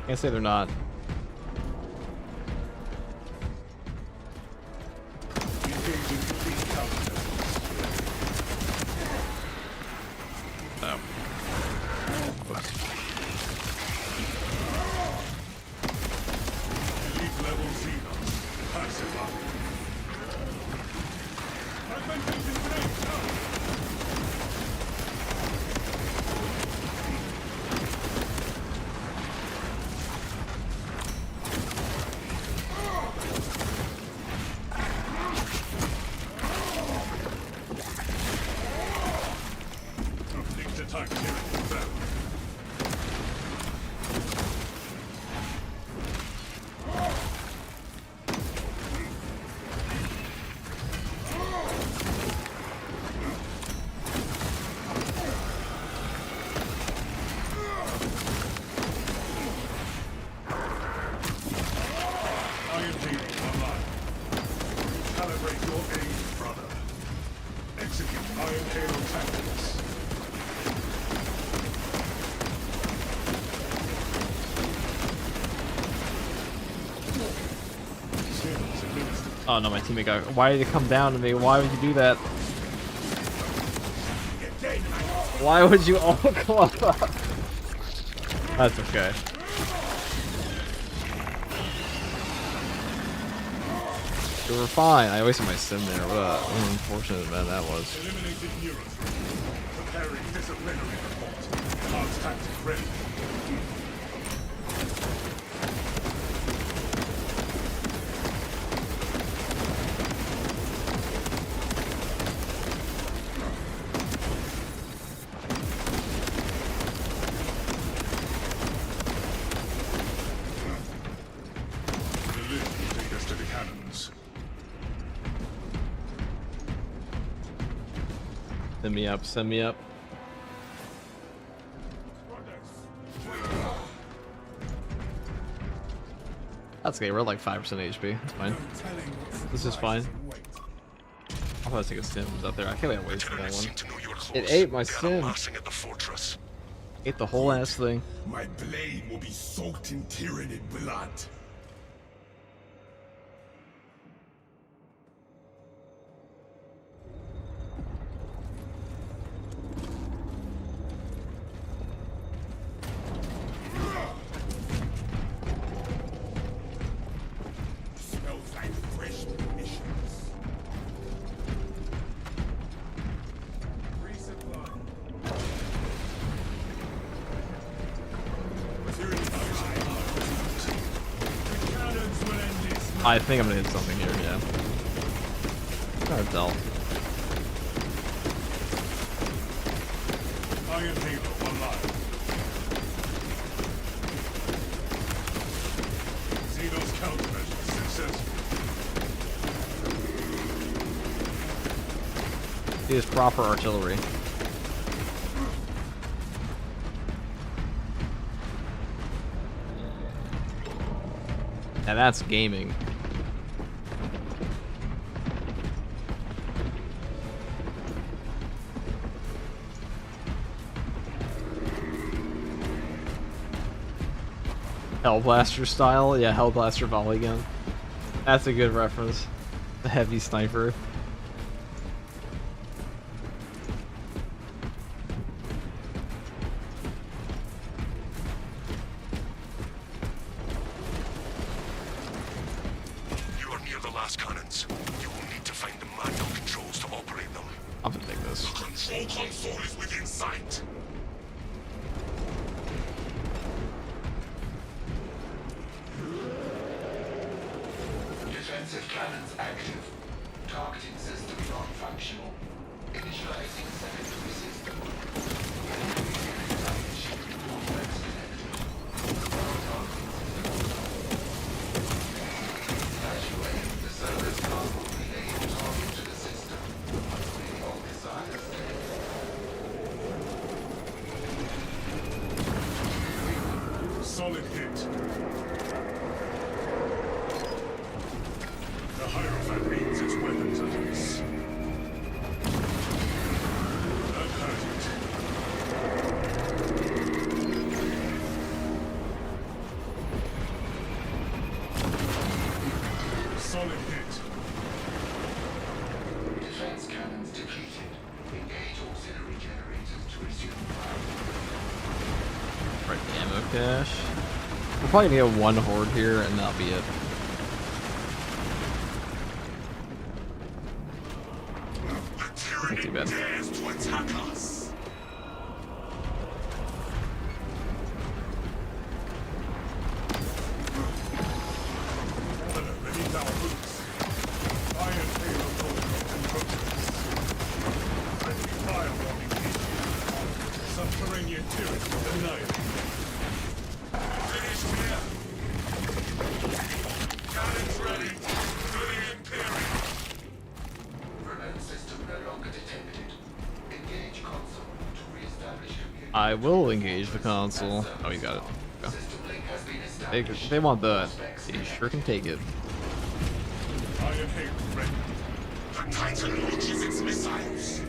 Can't say they're not. Engaging complete countermeasures. No. Elite level Xenos. Pacify. Fragmentation grenade out. Linked attack carrier down. Oh no, my teammate got. Why did it come down to me? Why would you do that? Why would you all come up? That's okay. We were fine. I wasted my sim there. What a unfortunate man that was. Eliminated heroes. Preparing disciplinary report. Advanced tactic ready. The lift will take us to the cannons. Send me up. Send me up. That's okay. We're at like 5% HP. That's fine. This is fine. I'll probably take a sim out there. I can't wait to waste that Tyranids one. seem to know you're close. It ate my They're sim. amassing at the fortress. Ate the whole ass thing. My blade will be soaked in Tyranid blood. Smells like fresh munitions. Resupply. The cannons will end this. I think I'm gonna hit something here. Yeah. Hard to tell. Iron Halo online. Xenos countermeasures successful. It is proper artillery. And that's gaming. Hellblaster style? Yeah, Hellblaster volley gun. That's a good reference. The heavy sniper. You are near the last cannons. You will need to find the manual controls to operate them. I'm gonna take this. Control console is within sight. Defensive cannons active. Targeting system non-functional. Initializing secondary system. Complex connected. As you aim, the service card will relay your target to the system. Upgrading all desired states. Solid hit. The Hierophant aims its weapons at us. That hurt it. Solid hit. Defense cannons depleted. Engage auxiliary generators to resume fire. Right, the ammo cache. We're probably gonna get one horde here and that'll be it. The Not too bad. Tyranid dares to attack us. Beneath our boots. Iron Halo coordinates and rotates. Friendly firebombing issued. Subterranean Tyranids annihilated. Finish here. Cannons ready. To the Imperium. Remote system no longer detected. Engage console to reestablish communication. I will engage the console. Oh, you got it. Go. System link has been They, established. they want that. They sure can take it. Iron Halo ready. The Titan launches its missiles.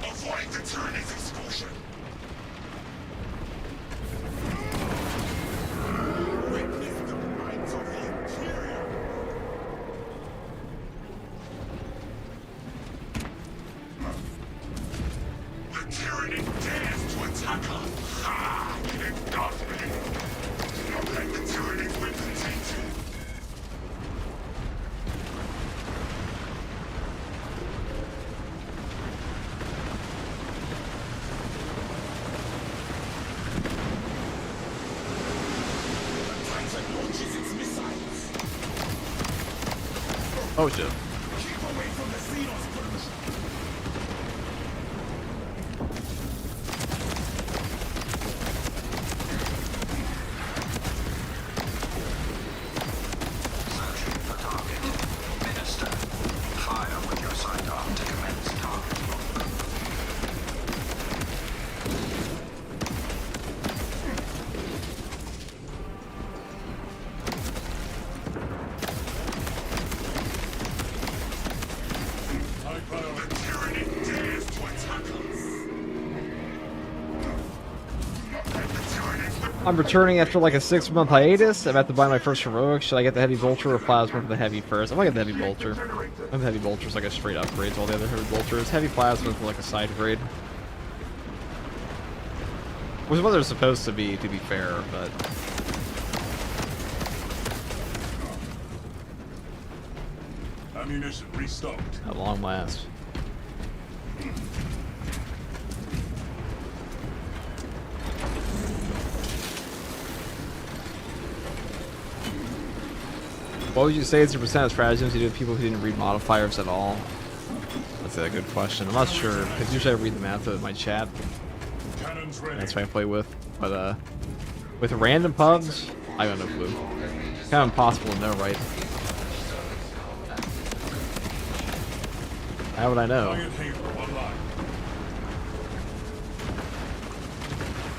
Avoid the Tyranid's explosion. Witness the might of the Imperium. launches its missiles. Oh shit. Keep away from the Xenos, Perk. Searching for target. Minister, fire with your sidearm to commence target movement. High priority. The tyranny dares to attack us. I'm returning after like a 6-month hiatus. I'm about to buy my first heroic. Should I get the heavy bolter or plasma for the heavy first? I'm gonna get the heavy bolter. I think the heavy bolter is like a straight upgrade to all the other heavy bolters. Heavy plasma is like a side grade. Which is what they're supposed to be fair, but Ammunition restocked. at long last. What would you say is the percent of stratagems you do with people who didn't read modifiers at all? That's a good question. I'm not sure, because usually I read them after my chat. Cannons ready. That's what I play with. But, with random pubs, I got no clue. Kind of impossible to know, right? How would I know? Giant Haver online.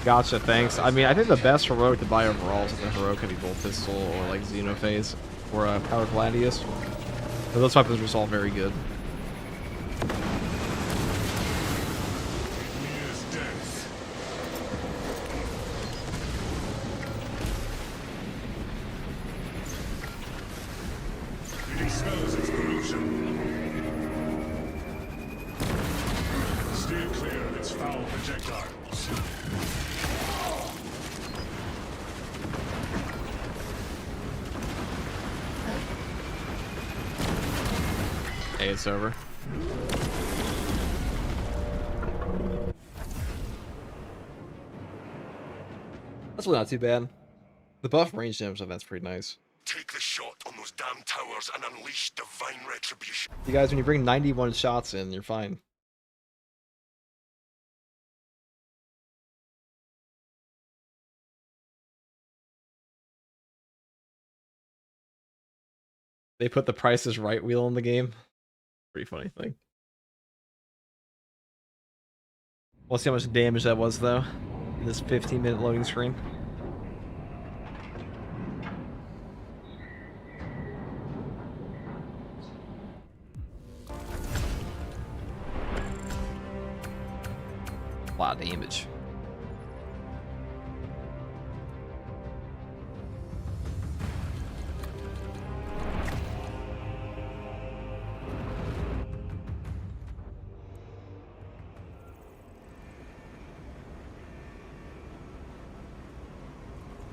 Gotcha, thanks. I mean, I think the best heroic to buy overall is the heroic heavy bolt pistol or like Xenophase or Power Gladius. But those weapons are all very good. Near's death. It expels its pollution. Steer clear of its foul projectiles. Hey, it's over. That's really not too bad. The buff range damage on that's pretty nice. Take the shot on those damn towers and unleash divine retribution. You guys, when you bring 91 shots in, you're fine. They put the Price is Right wheel in the game. Pretty funny thing. We'll see how much damage that was, though, in this 15-minute loading screen. A lot of damage.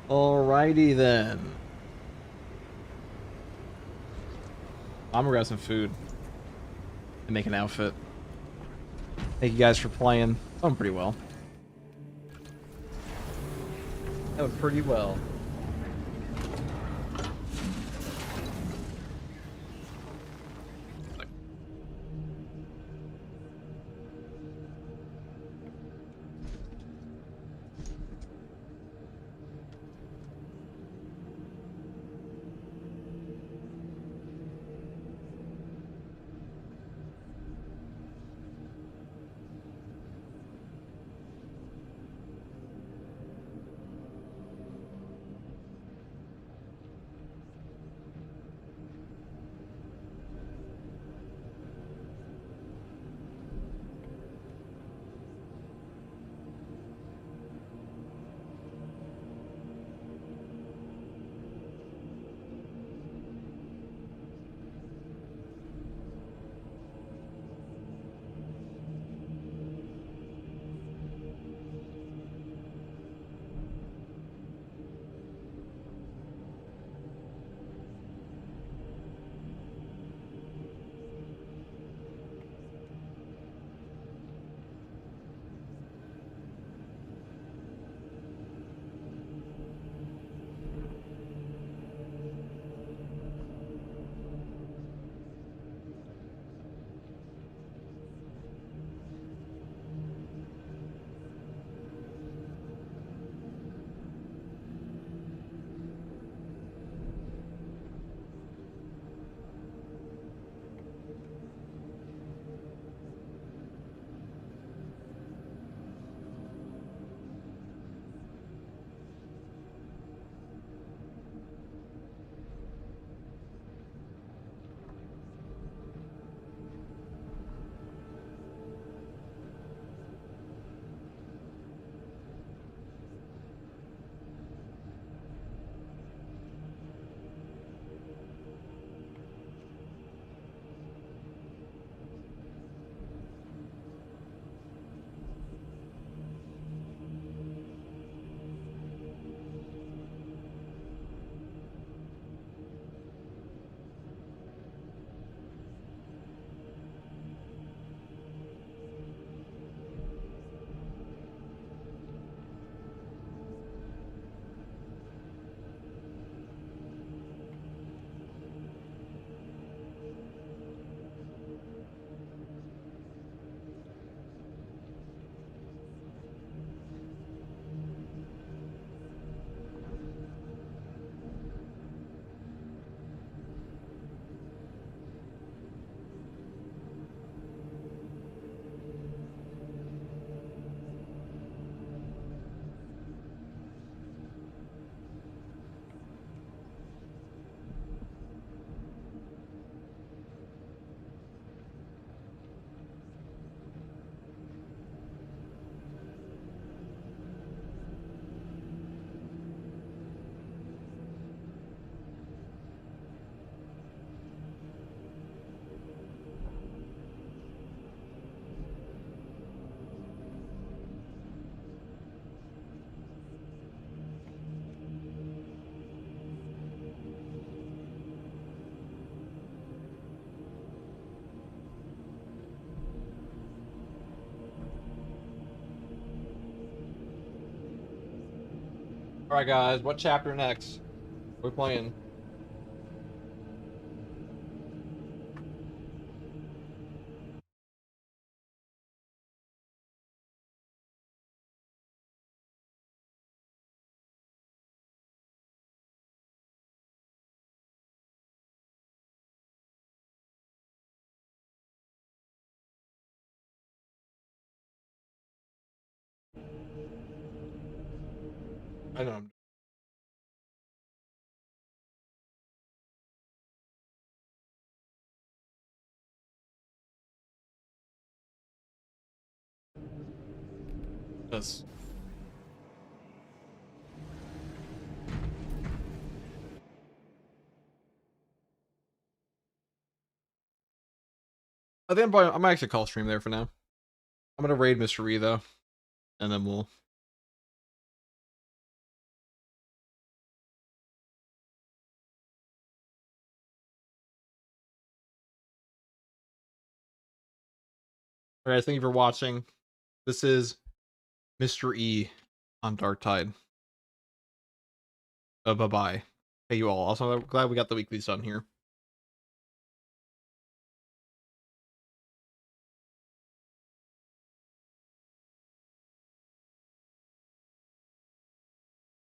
Alrighty then. I'm gonna grab some food and make an outfit. Thank you guys for playing. Doing pretty well. Doing pretty well. Alright guys, what chapter next? We're playing. I know. Yes. I think I'm actually call stream there for now. I'm gonna raid Mr. E though, and then we'll. Alright, thank you for watching. This is Mr. E on Darktide. Bye bye. Hey you all. Also, I'm glad we got the weeklies done here.